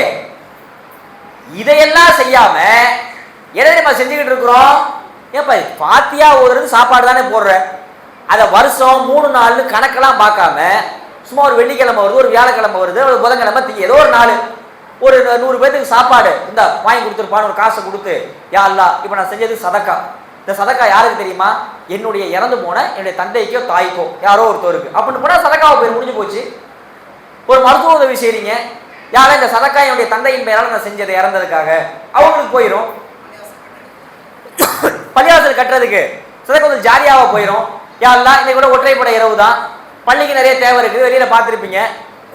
இதையெல்லாம் செய்யாம எதை நம்ம செஞ்சுக்கிட்டு இருக்கிறோம்? ஏப்பா பாத்தியா ஓதுறது சாப்பாடு தானே போடுற, அதை வருஷம் 3 நாள் கணக்கெல்லாம் பார்க்காம சும்மா ஒரு வெள்ளிக்கிழமை வருது, ஒரு வியாழக்கிழமை வருது, ஒரு புதன்கிழமை ஏதோ ஒரு நாள் ஒரு 100 பேருக்கு சாப்பாடு இந்த வாங்கி கொடுத்துருப்பான்னு ஒரு காசை கொடுத்து, யா அல்லாஹ் இப்போ நான் செஞ்சது சதக்கா. இந்த சதக்கா யாருக்கு தெரியுமா? என்னுடைய இறந்து போன என்னுடைய தந்தைக்கோ தாய்க்கோ யாரோ ஒருத்தருக்கு அப்படின்னு போனால் சதக்காவை போய் முடிஞ்சு போச்சு. ஒரு மருத்துவ உதவி செய்றீங்க, யாரும் இந்த சதக்கா என்னுடைய தந்தையின் பெயரால் நான் செஞ்சதை இறந்ததுக்காக அவங்களுக்கு போயிடும். பள்ளிவாசல் கட்டுறதுக்கு சதக்கா வந்து ஜாரியாவா போயிடும். யா அல்லாஹ் இன்னைக்கு கூட ஒற்றைப்படை இரவு தான், பள்ளிக்கு நிறைய தேவை இருக்குது, வெளியில பார்த்துருப்பீங்க,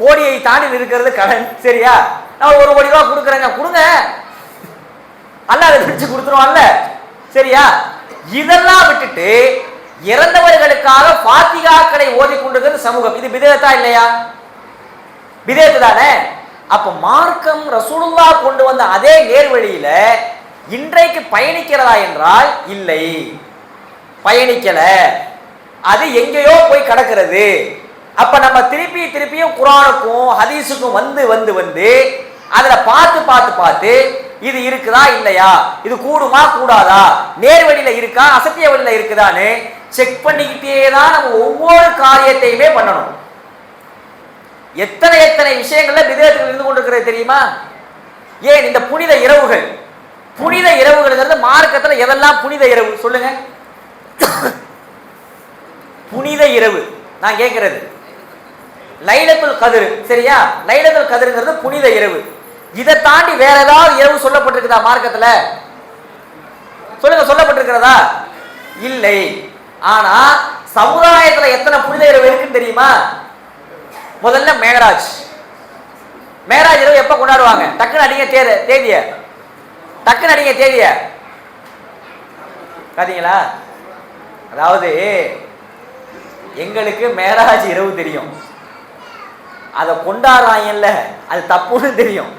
கோடியை தாண்டி இருக்கிறது கடன். சரியா? நான் 1 கோடி ரூபா கொடுக்குறேங்க, கொடுங்க, அல்லாஹ் அதை பிடிச்சு கொடுத்துருவான்ல. சரியா? இதெல்லாம் விட்டுட்டு இறந்தவர்களுக்காக ஃபாத்திஹாக்களை ஓதிக்கொண்டிருக்கிறது சமூகம். இது பிதஅத்தா இல்லையா? பிதஅத்து தானே. அப்ப மார்க்கம் ரசூலுல்லாஹ் கொண்டு வந்த அதே நேர்வழியில இன்றைக்கு பயணிக்கிறதா என்றால் இல்லை, பயணிக்கல. அது எங்கேயோ போய் கிடக்கிறது. அப்ப நம்ம திருப்பியும் குர்ஆனுக்கும் ஹதீஸுக்கும் வந்து அதுல பார்த்து இது இருக்குதா இல்லையா, இது கூடுமா கூடாதா, நேர்வழியில இருக்கா அசத்திய வழியில இருக்குதான்னு செக் பண்ணிக்கிட்டே தான் நம்ம ஒவ்வொரு காரியத்தையுமே பண்ணணும். எத்தனை விஷயங்கள்ல பிதஅத்துகள் இருந்து கொண்டிருக்கிறது தெரியுமா? ஏன் இந்த புனித இரவுகள்ங்கிறது மார்க்கத்துல எதெல்லாம் புனித இரவு சொல்லுங்க? புனித இரவு நான் கேட்கிறது லைலத்துல் கத்ர். சரியா? லைலத்துல் கத்ர்ங்கிறது புனித இரவு. இதை தாண்டி வேற ஏதாவது இரவு சொல்லப்பட்டிருக்குதா மார்க்கத்துல? சொல்லுங்க, சொல்லப்பட்டிருக்கிறதா? இல்லை. ஆனா சமுதாயத்துல எத்தனை புனித இரவு இருக்குன்னு தெரியுமா? முதல்ல மேராஜ் இரவு எப்ப கொண்டாடுவாங்க? டக்குன்னு அடிங்க தேதிய, டக்குன்னு அடிங்க தேதிய. பாத்தீங்களா? அதாவது எங்களுக்கு மேராஜ் இரவு தெரியும், அதை கொண்டாடுறாங்கல்ல அது தப்புன்னு தெரியும்.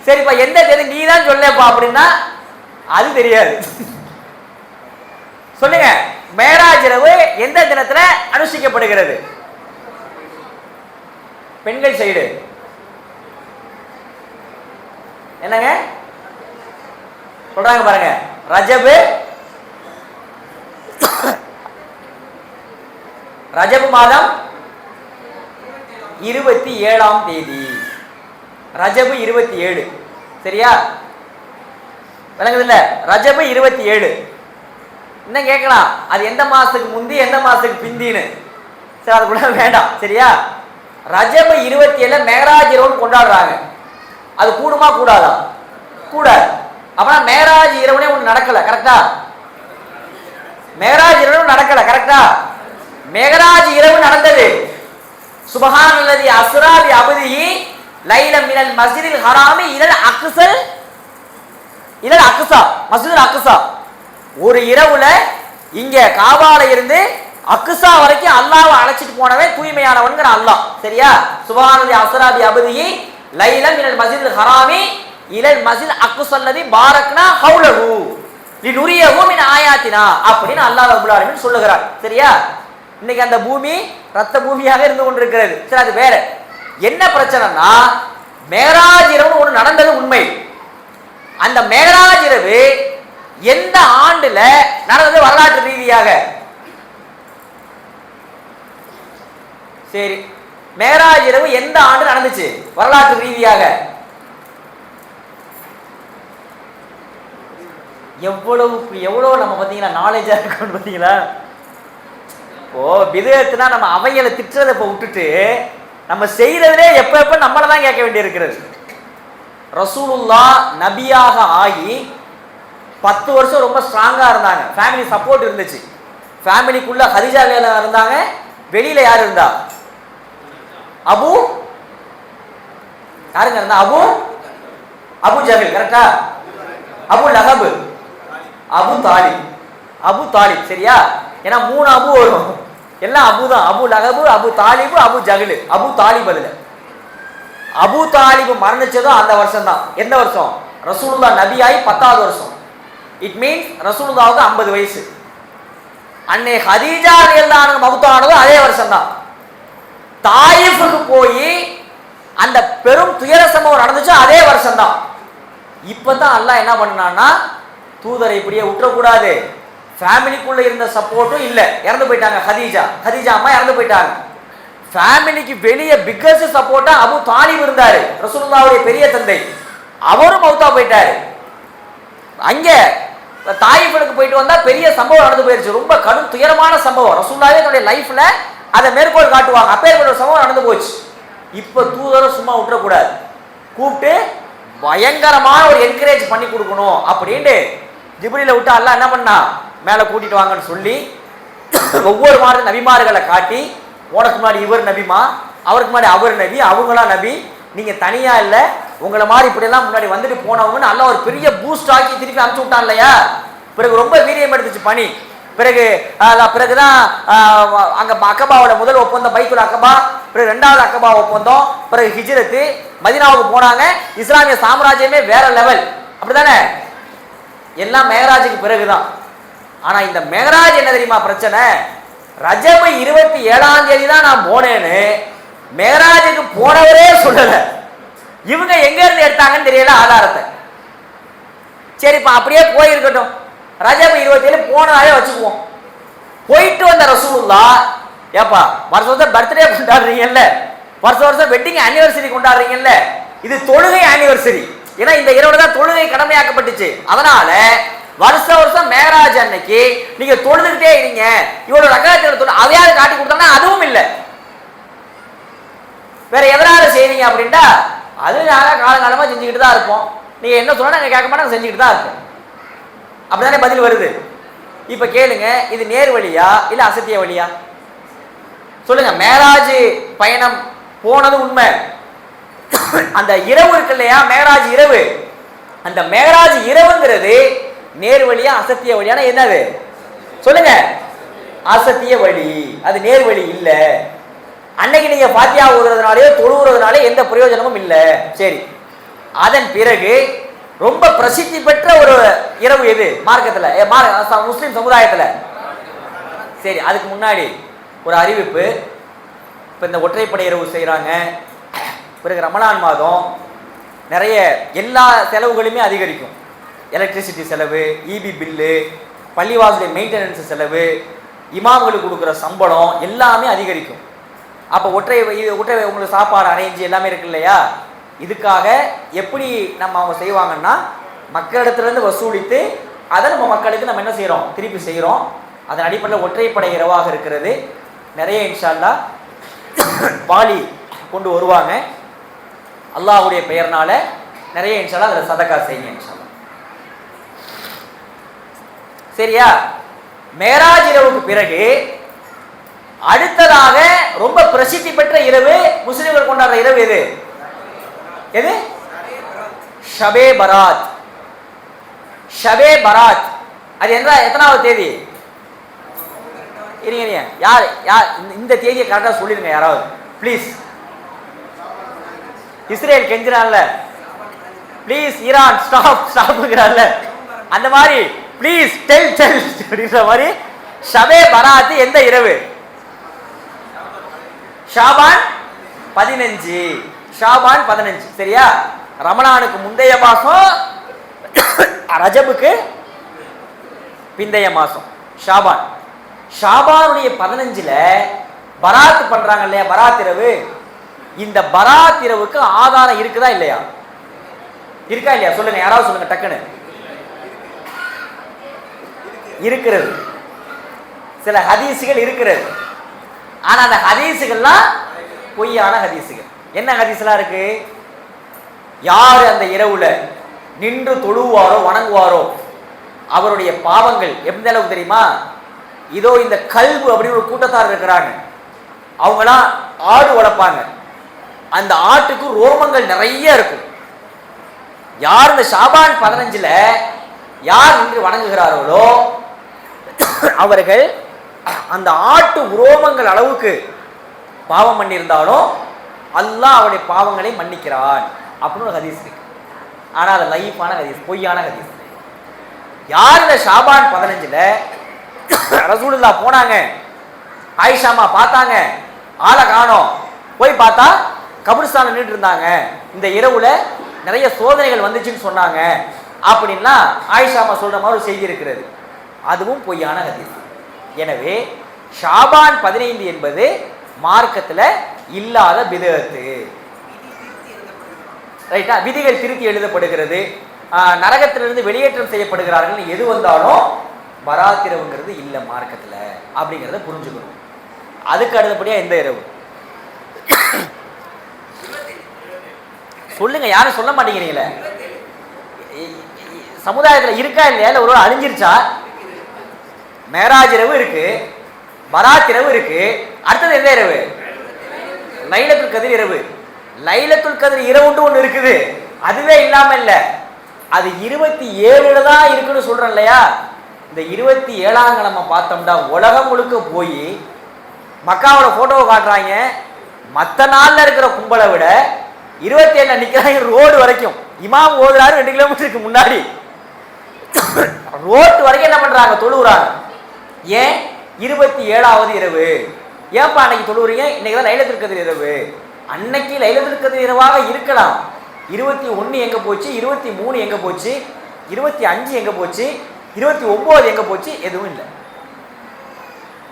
சரிப்பா எந்த தேதி நீ தான் சொல்லப்பா அப்படின்னா அது தெரியாது. சொல்லுங்க, மேராஜ் இரவு எந்த தினத்துல அனுஷ்டிக்கப்படுகிறது? பெண்கள் சைடு என்னங்க சொல்றாங்க பாருங்க. ரஜபு மாதம் 27ஆம் தேதி. ரஜபு 27, சரியா? விளங்குது இல்ல? ரஜபு 27. இன்னும் கேட்கலாம், அது எந்த மாசத்துக்கு முந்தி எந்த மாசத்துக்கு பிந்தின்னு. சரி, அது கூட வேண்டாம், சரியா? ரஜபு 27 மேராஜ் இரவுன்னு கொண்டாடுறாங்க. அது கூடுமா கூடாதா? கூடாது. அப்பனா மேராஜ் இரவுனே ஒன்று நடக்கல, கரெக்டா? மேராஜ் இரவு நடக்கல, கரெக்டா? மேராஜ் இரவு நடந்தது. சுப்ஹானல்லதி அஸ்ரா பி அப்திஹி லைலம் மினல் மஸ்ஜிதில் ஹராமி இலல் அக்ஸா மஸ்ஜிதுல் அக்ஸா. ஒரு இரவுல இங்க காபால இருந்து அக்ஸா வரைக்கும் அல்லாஹ்வை அழைச்சிட்டு போனவன் தூய்மையானவன்கிற அல்லாஹ், சரியா? சுப்ஹானல்லதி அஸ்ரா பி அப்திஹி லைலம் மினல் மஸ்ஜிதில் ஹராமி இலல் மஸ்ஜில் அக்ஸல்லதி பாரக்னா ஹவுலஹு லினுரியஹு மின் ஆயாத்தினா அப்படின்னு அல்லாஹ் ரப்பல் ஆலமீன் சொல்லுகிறார், சரியா? இன்னைக்கு அந்த பூமி ரத்த பூமியாக இருந்து கொண்டிருக்கிறது. சரி, அது வேற. என்ன பிரச்சனைனா, மேராஜ் இரவு ஒன்று நடந்தது உண்மை. அந்த மேராஜ் இரவு எந்த ஆண்டுல நடந்தது வரலாற்று ரீதியாக? சரி, மேராஜ் இரவு எந்த ஆண்டு நடந்துச்சு வரலாற்று ரீதியாக? எவ்வளவு நம்ம பார்த்தீங்களா நாலேஜா இருக்கணும் பார்த்தீங்களா? ஓ, பிதஅத்னா நம்ம அவைகளை திட்டுறதை இப்போ விட்டுட்டு நம்ம செய்யறதுலே எப்ப நம்மளை தான் கேட்க வேண்டி இருக்கிறது. ரசூலுல்லாஹ் நபியாக ஆகி 10 வருஷம் ரொம்ப ஸ்ட்ராங்கா இருந்தாங்க. ஃபேமிலி சப்போர்ட் இருந்துச்சு. ஃபேமிலிக்குள்ள ஹதீஜா இருந்தாங்க. வெளியில யார் இருந்தா? யாருங்க இருந்தா? அபு ஜஹல், கரெக்டா? அபு லஹப், அபு தாலிப், சரியா? ஏன்னா 3 அபு வரும், எல்லாம் அபு தான். அபு லஹப், அபு தாலிப், அபு ஜஹல். அபு தாலிப் அதுல அபு தாலிப் மரணிச்சதும் அந்த வருஷம் தான். எந்த வருஷம்? ரசூலுல்லாஹ் நபியாகி 10வது வருஷம். இட் மீன்ஸ் ரசூலுல்லாஹ்வுக்கு 50 வயசு. அன்னை ஹதீஜா ரலியல்லாஹு அன்ஹா மவுத்தானதும் அதே வருஷம் தான். தாயிஃபுக்கு போய் அந்த பெரும் துயர சம்பவம் நடந்துச்சு அதே வருஷம் தான். இப்பதான் அல்லாஹ் என்ன பண்ணான்னா, தூதரை இப்படியே விட்டுறக்கூடாது. ஃபேமிலிக்குள்ள இருந்த சப்போர்ட்டும் இல்லை, இறந்து போயிட்டாங்க. ஹதீஜா அம்மா இறந்து போயிட்டாங்க. ஃபேமிலிக்கு வெளியே பிக்கஸ்ட் சப்போர்ட்டா அபு தாலிப் இருந்தாரு, ரசூலுல்லாஹ்வுடைய பெரிய தந்தை. அவரும் மௌத்தா போயிட்டாரு. அங்க தாயிஃபுக்கு போயிட்டு வந்தா பெரிய சம்பவம் நடந்து போயிருச்சு. ரொம்ப கடும் துயரமான சம்பவம். ரசூலுல்லாஹ்வே தன்னுடைய லைஃப்ல அதை மேற்கோள் காட்டுவாங்க. அப்பேற்பட்ட சம்பவம் நடந்து போச்சு. இப்ப தூதரை சும்மா விட்டுறக்கூடாது, கூப்பிட்டு பயங்கரமான ஒரு என்கரேஜ் பண்ணி கொடுக்கணும் அப்படின்ட்டு ஜிப்ரீலை விட்டு அல்லாஹ் என்ன பண்ணா, மேலே கூட்டிட்டு வாங்கன்னு சொல்லி ஒவ்வொரு மாதிரி நபிமார்களை காட்டி, உனக்கு முன்னாடி இவர் நபிமா, அவருக்கு முன்னாடி அவர் நபி, அவங்களா நபி, நீங்க தனியா இல்ல, உங்களை மாதிரி இப்படியெல்லாம் முன்னாடி வந்துட்டு போனவங்கன்னு அல்ல ஒரு பெரிய பூஸ்ட் ஆக்கி திருப்பி அனுப்பிச்சு விட்டான் இல்லையா? பிறகு ரொம்ப வீரியம் எடுத்துச்சு பணி. பிறகுதான் அங்க அக்கபாவோட முதல் ஒப்பந்தம் பைத்துல் அக்கபா, பிறகு 2வது அக்கபா ஒப்பந்தம், பிறகு ஹிஜ்ரத்து, மதீனாவுக்கு போனாங்க. இஸ்லாமிய சாம்ராஜ்யமே வேற லெவல், அப்படிதானே? எல்லாம் மேகராஜுக்கு பிறகுதான். ஆனா இந்த மேகராஜ் என்ன தெரியுமா பிரச்சனை? ரஜபு 27ஆம் தேதி தான் நான் போனேன்னு மேகராஜுக்கு போனவரே சொல்லல. இவங்க எங்க இருந்து எடுத்தாங்கன்னு தெரியல ஆதாரத்தை. சரிப்பா, அப்படியே போயிருக்கட்டும். ரஜபு 27 போனதாலே வச்சுக்குவோம். போயிட்டு வந்த ரசூலுல்லாஹ், ஏப்பா வருஷம் பர்த்டே கொண்டாடுறீங்கல்ல, வருஷம் வெட்டிங் ஆனிவர்சரி கொண்டாடுறீங்கல்ல, இது தொழுகை ஆனிவர்சரி. ஏன்னா இந்த இரவுல தான் தொழுகை கடமையாக்கப்பட்டுச்சு. அதனால வருஷம் மேகராஜ் அன்னைக்கு நீங்க தொழுதுகிட்டே இருங்க, இவரோட ரகத்துல அதையாவது காட்டி கொடுத்தாங்கன்னா அதுவும் இல்லை. வேற எதனால செய்றீங்க அப்படின்ட்டா, அது நாங்க காலங்காலமா செஞ்சுக்கிட்டு தான் இருப்போம். நீங்க என்ன சொன்னா நாங்க கேட்க மாட்டோம், செஞ்சுக்கிட்டு தான் இருப்போம். அப்படிதானே பதில் வருது. இப்ப கேளுங்க, இது நேர் வழியா இல்ல அசத்திய வழியா? சொல்லுங்க. மேராஜ் பயணம் போனது உண்மை. அந்த இரவு இருக்கு இல்லையா, மேராஜ் இரவு, அந்த மேராஜ் இரவுங்கிறது நேர் வழியா அசத்திய வழியான என்னது? சொல்லுங்க. அசத்திய வழி, அது நேர் வழி இல்ல. அன்னைக்கு நீங்க பாத்தியா ஓதுறதுனாலே தொழுகிறதுனாலே எந்த பிரயோஜனமும் இல்லை. சரி, அதன் பிறகு ரொம்ப பிரசித்தி பெற்ற ஒரு இரவு எது மார்க்கத்துல, முஸ்லிம் சமுதாயத்துல? சரி, அதுக்கு முன்னாடி ஒரு அறிவிப்பு. இப்ப இந்த ஒற்றைப்படை இரவு செய்யறாங்க, பிறகு ரமலான் மாதம் நிறைய எல்லா செலவுகளுமே அதிகரிக்கும். எலக்ட்ரிசிட்டி செலவு, இபி பில்லு, பள்ளிவாசல் மெயின்டெனன்ஸ் செலவு, இமாம்களுக்கு கொடுக்குற சம்பளம் எல்லாமே அதிகரிக்கும். அப்போ ஒற்றை உங்களுக்கு சாப்பாடு அரேஞ்சு எல்லாமே இருக்கு இல்லையா? இதுக்காக எப்படி அவங்க செய்வாங்கன்னா, மக்களிடத்துலேருந்து வசூலித்து அதை நம்ம மக்களுக்கு நம்ம என்ன செய்கிறோம், திருப்பி செய்கிறோம். அதன் அடிப்படையில் ஒற்றைப்படை இரவாக இருக்கிறது. நிறைய இன்ஷா அல்லாஹ் வாலி கொண்டு வருவாங்க. அல்லாஹ்வுடைய பெயர்னால நிறைய இன்ஷா அல்லாஹ் அதில் சதக்கா செய்யுங்க இன்ஷா அல்லாஹ். சரியா? மேராஜ் இரவுக்கு பிறகு அடுத்ததாக ரொம்ப பிரசித்தி பெற்ற இரவு, முஸ்லிம்கள் கொண்டாடுற இரவு எது? எது? ஷபே பராத். ஷபே பராத் அது எத்தனாவது தேதி? இருங்க, யார் யார் இந்த தேதியை கரெக்டாக சொல்லிடுங்க யாராவது ப்ளீஸ். இஸ்ரேல் கெஞ்சினான்ல, ப்ளீஸ் ஈரான் ஸ்டாப்ங்கிறான்ல, அந்த மாதிரி ப்ளீஸ் டெல் அப்படின்ற மாதிரி ஷபே பராத் எந்த இரவு? ஷாபான் 15. ஷாபான் 15. சரியா? ரமலானுக்கு முந்தைய மாசம், ரஜபுக்கு பிந்தைய மாசம் ஷாபான். ஷாபானுடைய 15ல பராத் பண்றாங்க இல்லையா, பராத் இரவு. இந்த பராத் இரவுக்கு ஆதாரம் இருக்குதா இல்லையா? இருக்கா இல்லையா? சொல்லுங்க, யாராவது சொல்லுங்க டக்குன்னு. இருக்கிறது, சில ஹதீசுகள் இருக்கிறது. ஆனா அந்த ஹதீசுகள்லாம் பொய்யான ஹதீசுகள். என்ன ஹதீஸ்லாம் இருக்கு? யாரு அந்த இரவுல நின்று தொழுவாரோ வணங்குவாரோ அவருடைய பாவங்கள் எந்த அளவுக்கு தெரியுமா? இதோ இந்த கல்பு அப்படின்னு ஒரு கூட்டத்தார் இருக்கிறாங்க. அவங்களாம் ஆடு வளர்ப்பாங்க. அந்த ஆட்டுக்கு ரோமங்கள் நிறைய இருக்கும். யார் இந்த ஷாபான் 15ல யார் நின்று வணங்குகிறார்களோ அவர்கள் அந்த ஆட்டு உரோமங்கள் அளவுக்கு பாவம் பண்ணியிருந்தாலும் அல்லாஹ் அவருடைய பாவங்களை மன்னிக்கிறான் அப்படின்னு ஒரு ஹதீஸ் இருக்கு. ஆனால் அது லைஃபான ஹதீஸ், பொய்யான ஹதீஸ். யார் இந்த ஷாபான் 15ல ரசூலுல்லாஹ் போனாங்க, ஆயிஷாமா பார்த்தாங்க, ஆளை காணோம், போய் பார்த்தா கபிரிஸ்தான்ல நின்றுட்டு இருந்தாங்க, இந்த இரவுல நிறைய சோதனைகள் வந்துச்சுன்னு சொன்னாங்க அப்படின்னா ஆயிஷாமா சொல்ற மாதிரி ஒரு செய்தி இருக்கிறது. அதுவும் பொய்யான ஹதீஸ். எனவே ஷாபான் 15 என்பது மார்க்கத்தில் இல்லாத பிதஅத்து. ரைட்டா? விதிகள் திருத்தி எழுதப்படுகிறது, நரகத்திலிருந்து வெளியேற்றம் செய்யப்படுகிறார்கள். எது வந்தாலும் பராத் இரவுங்கிறது இல்லை மார்க்கத்தில் அப்படிங்கிறத புரிஞ்சுக்கணும். அதுக்கு அடுத்தபடியா எந்த இரவு சொல்லுங்க, யாரும் சொல்ல மாட்டேங்கிறீங்களே. சமுதாயத்தில் இருக்கா இல்லையா, இல்லை ஒரு அழிஞ்சிருச்சா? மேராஜ் இரவு இருக்கு, பராத் இரவு இருக்கு, அடுத்தது எந்த இரவு? லைலத்துல் கத்ர் இரவு. லைலத்துல் கத்ர் இரவுன்னு ஒன்று இருக்குது, அதுவே இல்லாம இல்லை. அது 27ல தான் இருக்குன்னு சொல்றேன் இல்லையா? இந்த 27ஆம் கிழமை பார்த்தோம்னா உலகம் முழுக்க போய் மக்காவோட போட்டோவை காட்டுறாங்க. மற்ற நாள்ல இருக்கிற கும்பலை விட 27ல நிக்கிறாங்க ரோடு வரைக்கும். இமாம் ஓதுறாரு 2 கிலோமீட்டருக்கு முன்னாடி, ரோட்டு வரைக்கும் என்ன பண்றாங்க, தொழுகிறாங்க. ஏன்? 27வது இரவு. ஏன்பா அன்னைக்கு தொழுவுறீங்க? இன்னைக்கு தான் லைலத்துல் கத்ர் இரவு. அன்னைக்கு லைலத்துல் கத்ர் இரவாக இருக்கலாம். 21 எங்க போச்சு, 23 எங்க போச்சு, 25 எங்க போச்சு, 29 எங்க போச்சு? எதுவும் இல்லை.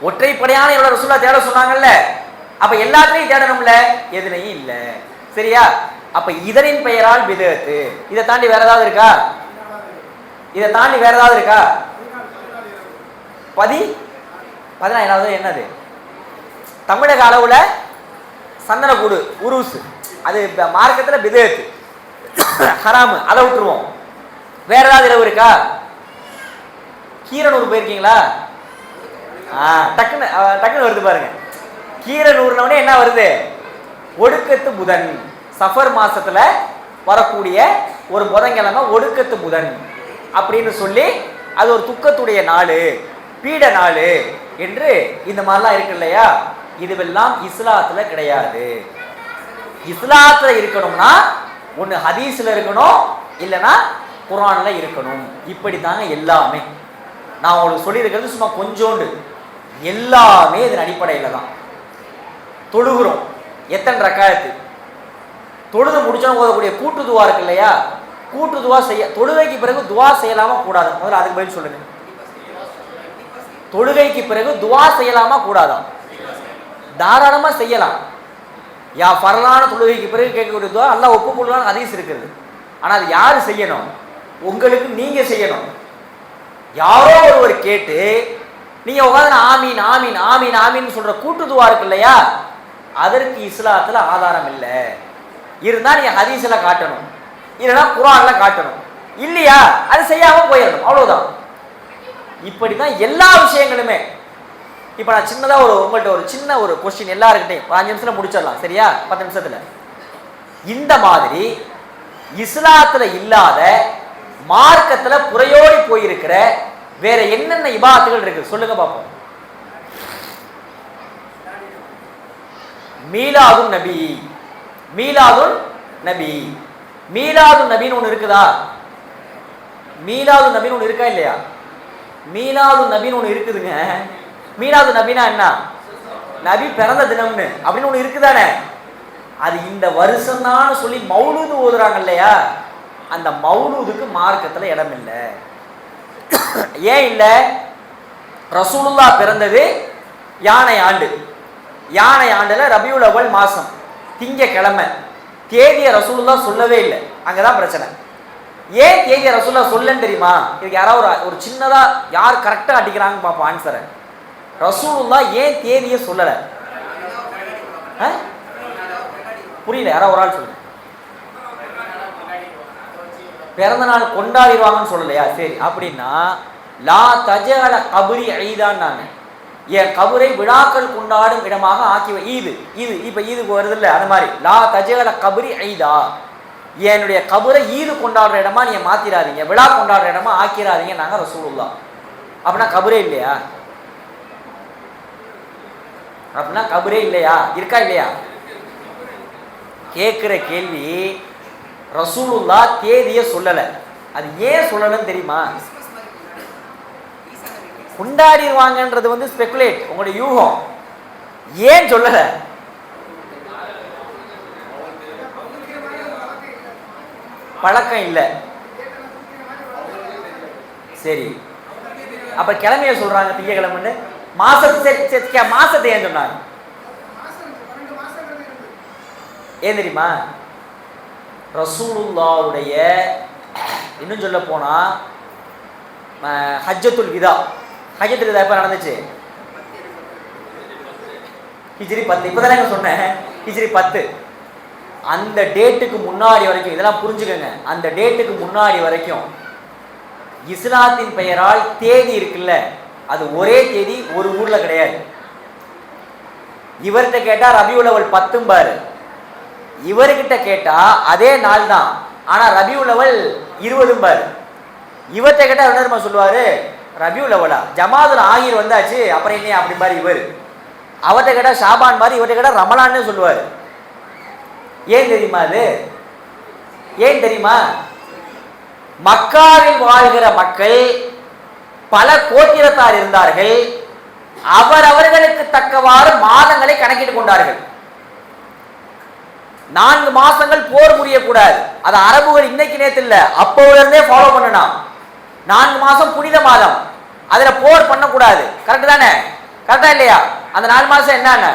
ஒற்றைப்படையான எவ்வளவு ரசூலுல்லாஹ் தேட சொன்னாங்கல்ல, அப்ப எல்லாத்தையும் தேடணும்ல, எதுலையும் இல்லை. சரியா? அப்ப இதனின் பெயரால் பிதஅத்து. இதை தாண்டி வேற ஏதாவது இருக்கா? இதை தாண்டி வேற ஏதாவது இருக்கா? 14வது என்னது? தமிழக அளவுல சந்தனக்கூடு உருசு, அது மார்க்கத்தில் பிதஅத்து, ஹராமு, அதை விட்டுருவோம். வேற ஏதாவது இரவு இருக்கா? கீரனூர் போயிருக்கீங்களா? டக்குன்னு வருது பாருங்க. கீரனூர்னே என்ன வருது? ஒடுக்கத்து புதன். சஃபர் மாசத்துல வரக்கூடிய ஒரு புதன்கிழமை ஒடுக்கத்து புதன் அப்படின்னு சொல்லி அது ஒரு துக்கத்துடைய நாள், பீட நாள் என்று இந்த மாதிரிலாம் இருக்கு இல்லையா? இதுவெல்லாம் இஸ்லாத்துல கிடையாது. இஸ்லாத்துல இருக்கணும்னா ஒன்று ஹதீஸ்ல இருக்கணும், இல்லைன்னா குர்ஆன்ல இருக்கணும். இப்படித்தாங்க எல்லாமே. நான் உங்களுக்கு சொல்லியிருக்கிறது சும்மா கொஞ்சோண்டு, எல்லாமே இதன் அடிப்படையில் தான். தொழுகிறோம், எத்தனை ரக்காயத்து? தொழுது முடிச்சோன்னு ஓதக்கூடிய கூட்டு துவா இருக்கு இல்லையா, கூட்டு துவா செய்ய தொழுகைக்கு பிறகு துவா செய்யலாமா கூடாது? முதல்ல அதுக்கு பதில் சொல்லுங்க. தொழுகைக்கு பிறகு துவா செய்யலாமா கூடாதா? தாராளமா செய்யலாம். யா ஃபர்லான தொழுகைக்கு பிறகு கேட்கக்கூடிய துவா அல்லாஹ் ஒப்புக்கொள்ளலாம்னு ஹதீஸ் இருக்குது. ஆனா அது யாரு செய்யணும்? உங்களுக்கு நீங்க செய்யணும். யாரோ ஒருவர் கேட்டு நீங்க உட்காந்து ஆமீன் ஆமீன் ஆமீன் ஆமீன் சொல்ற கூட்டு துவா இருக்கு இல்லையா, அதற்கு இஸ்லாத்துல ஆதாரம் இல்லை. இருந்தா நீங்க ஹதீஸ்ல காட்டணும், இல்லைன்னா குர்ஆன்ல காட்டணும். இல்லையா அது செய்யாம போயிடணும், அவ்வளவுதான். இப்படிதான் எல்லா விஷயங்களுமே. இப்ப நான் சின்னதா உங்கள்கிட்ட ஒரு சின்ன ஒரு கொஸ்டின் எல்லாருக்கிட்டையும் 5 நிமிஷத்துல முடிச்சிடலாம், சரியா? 10 நிமிஷத்துல. இந்த மாதிரி இஸ்லாத்துல இல்லாத மார்க்கத்துல புறையோடி போயிருக்கிற வேற என்னென்ன இபாதத்துகள் இருக்கு சொல்லுங்க பாப்போம். மீலாதுன் நபி, மீலாதுன் நபி, மீலாதுன் நபின்னு ஒண்ணு இருக்குதா? மீலாதுன் நபின்னு ஒண்ணு இருக்கா இல்லையா? மீலாதுன் நபின்னு ஒண்ணு இருக்குதுங்க. மீலாது நபினா என்ன? நபி பிறந்த தினம்னு அப்படின்னு ஒண்ணு இருக்குதானே? அது இந்த வருஷம் தான் சொல்லி மௌலூது ஓதுறாங்க இல்லையா, அந்த மௌலூதுக்கு மார்க்கத்துல இடம் இல்லை. ஏன் இல்லை? ரசூலுல்லாஹ் பிறந்தது யானை ஆண்டு. யானை ஆண்டுல ரபியுல் அவ்வல் மாசம் திங்கக்கிழமை. தேதியை ரசூலுல்லாஹ் சொல்லவே இல்லை, அங்கதான் பிரச்சனை. ஏன் தேதியை ரசூலுல்லாஹ் சொல்லன்னு தெரியுமா? இதுக்கு யாராவது ஒரு சின்னதா யார் கரெக்டா அடிக்கிறாங்கன்னு பார்ப்போம் ஆன்சரை. ரசூலுல்லாஹ் ஏன் தேதியை சொல்லல? புரியல, யாராவது ஒரு ஆள் சொல்லுங்க. பிறந்த நாள் கொண்டாடிடுவாங்கன்னு சொல்லலையா? சரி, அப்படின்னா லா தஜஅல கபரி ஈதான், நான் என் கபரை விழாக்கள் கொண்டாடும் இடமாக ஆக்கி ஈது ஈது இப்ப ஈதுக்கு வருது இல்லை, அது மாதிரி லா தஜஅல கபரி ஈதா, என்னுடைய கபரை ஈது கொண்டாடுற இடமா நீங்க மாத்திராதீங்க, விழா கொண்டாடுற இடமா ஆக்கிறாதீங்க நாங்க ரசூலுல்லாஹ். அப்படின்னா கபரே இல்லையா? அப்படின்னா கபரே இல்லையா? இருக்கா இல்லையா? கேட்கிற கேள்வி. ரசூலுல்லாஹ் தேதியை சொல்லல. அது ஏன் சொல்லலன்னு தெரியுமா? கொண்டாடிடுவாங்கன்றது ஸ்பெகுலேட், உங்களுடைய யூகம். ஏன் சொல்லல? பழக்கம் இல்லை. சரி, அப்ப கிழமைய சொல்றாங்க திங்கக்கிழமைன்னு. மாசத்தை ஏன் சொன்னாங்க? ஏன் தெரியுமா? ரசூலுல்லாஹ்வுடைய இன்னும் சொல்ல போனா ஹஜ்ஜத்துல் விதா, ஹஜ்ஜத்துல் விதா எப்ப நடந்துச்சு? ஹிஜ்ரி 10. இப்பதானே சொன்னேன் ஹிஜ்ரி 10. அந்த டேட்டுக்கு முன்னாடி வரைக்கும், இதெல்லாம் புரிஞ்சுக்கங்க, அந்த டேட்டுக்கு முன்னாடி வரைக்கும் இஸ்லாத்தின் பெயரால் தேதி இருக்குல்ல, அது ஒரே தேதி ஒரு ஊர்ல கிடையாது. இவர்கிட்ட கேட்டா ரபியுல் அவ்வல் 10 பாரு, இவர்கிட்ட கேட்டா அதே நாள் தான், ஆனா ரபியுல் அவ்வல் 20 பாரு. இவர்கிட்ட கேட்டா என்ன சொல்லுவாரு? ரபியுல் அவ்வலா, ஜமாதுல் ஆகிர் வந்தாச்சு அப்புறம் என்ன அப்படி மாதிரி இவர். அவர்கிட்ட கேட்டா ஷாபான் மாதிரி, இவர்கிட்ட கேட்டா ரமலான்னு சொல்லுவாரு. ஏன் தெரியுமா? அது ஏன் தெரியுமா? மக்காவில் வாழ்கிற மக்கள் பல கோத்திரத்தார் இருந்தார்கள். அவர்களுக்கு தக்கவாறு மாதங்களை கணக்கிட்டு கொண்டார்கள். 4 மாசங்கள் போர் புரியக்கூடாது. அது அரபுகள் இன்னைக்கு நேத்து இல்ல, அப்போல இருந்தே ஃபாலோ பண்ணணும். 4 மாசம் புனித மாதம், அதுல போர் பண்ணக்கூடாது. கரெக்ட் தானே? கரெக்டா இல்லையா? அந்த 4 மாசம் என்னென்ன?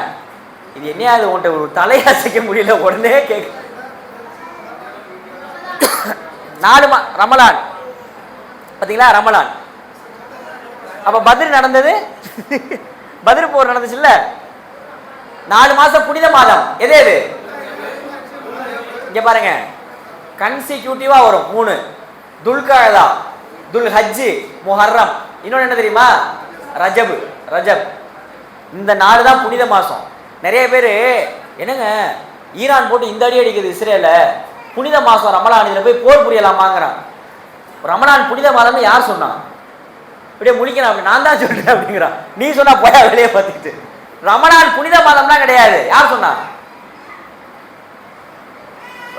இது என்ன? அது உன்ட்ட ஒரு தலையசைக்க முடியல, உடனே கேட்க. 4 ரமலான் பாத்தீங்களா? ரமலான். அப்ப பத்ர் நடந்தது, பத்ர் போர் நடந்துச்சு இல்ல. 4 மாசம் புனித மாதம். எது எது? இங்க பாருங்க, கன்சிக்யூட்டிவா வரும் 3. துல்கஅதா, துல்ஹஜ், முஹர்ரம். இன்னொன்னு என்ன தெரியுமா? ரஜப். ரஜப். இந்த 4 தான் புனித மாசம். நிறைய பேர் என்னங்க ஈரான் போட்டு இந்த அடி அடிக்குது இஸ்ரேல, புனித மாசம் ரமலான், இதுல போய் போர் புரியலாமாங்கிறான். ரமலான் புனித மாதம் யார் சொன்னா? இப்படியே முடிக்கணும். அப்படி நான் தான் சொல்றேன் அப்படிங்கிறான். நீ சொன்னா போயா வெளியே பார்த்துக்கிட்டு. ரமலான் புனித மாதம்லாம் கிடையாது. யார் சொன்னா?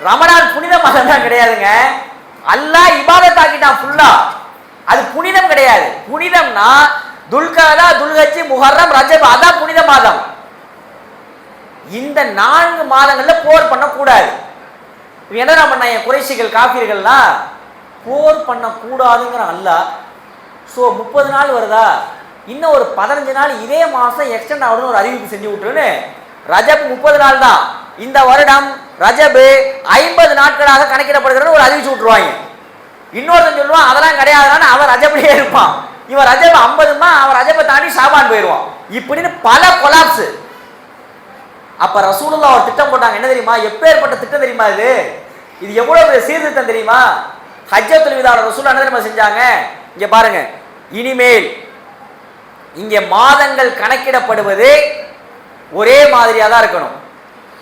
ரமலான் புனித மாதம் தான் கிடையாதுங்க. அல்லாஹ் இபாதத் ஆக்கிட்டான் ஃபுல்லா. அது புனிதம் கிடையாது. புனிதம்னா துல்கஅதா, துல்ஹஜ், முஹர்ரம், ரஜப், அதான் புனித மாதம். இந்த 4 மாதங்கள்ல போர் பண்ணக்கூடாது. என்னடா பண்ணாங்க குறைஷிகள் காஃபிர்கள்லாம்? போர் பண்ணக்கூடாதுங்கிற அல்லாஹ். ஸோ 30 நாள் வருதா, இன்னும் ஒரு 15 நாள் இதே மாதம் எக்ஸ்டெண்ட் ஆகணும்னு ஒரு அறிவிப்பு செஞ்சு விட்டுருன்னு. ரஜப் 30 நாள் தான், இந்த வருடம் ரஜபு 50 நாட்களாக கணக்கிடப்படுகிறது ஒரு அறிவிச்சு விட்டுருவாங்க. இன்னொருத்தன் சொல்லுவான் அதெல்லாம் கிடையாதுன்னு, அவன் ரஜபிலே இருப்பான். இவன் ரஜப் 50மா, அவன் ரஜபை தாண்டி ஷாபான் போயிடுவான். இப்படின்னு பல கொலாப்ஸ். அப்ப ரசூலுல்லாஹ் ஒரு திட்டம் போட்டாங்க. என்ன தெரியுமா? எப்பேற்பட்ட திட்டம் தெரியுமா இது? இது எவ்வளவு பெரிய சீர்திருத்தம் தெரியுமா? ஹஜ்ஜத்துல் விதா ரசூலுல்லாஹ் என்ன தெரியுமா செஞ்சாங்க? இங்க பாருங்க, இனிமேல் இங்கே மாதங்கள் கணக்கிடப்படுவது ஒரே மாதிரியா தான் இருக்கணும்.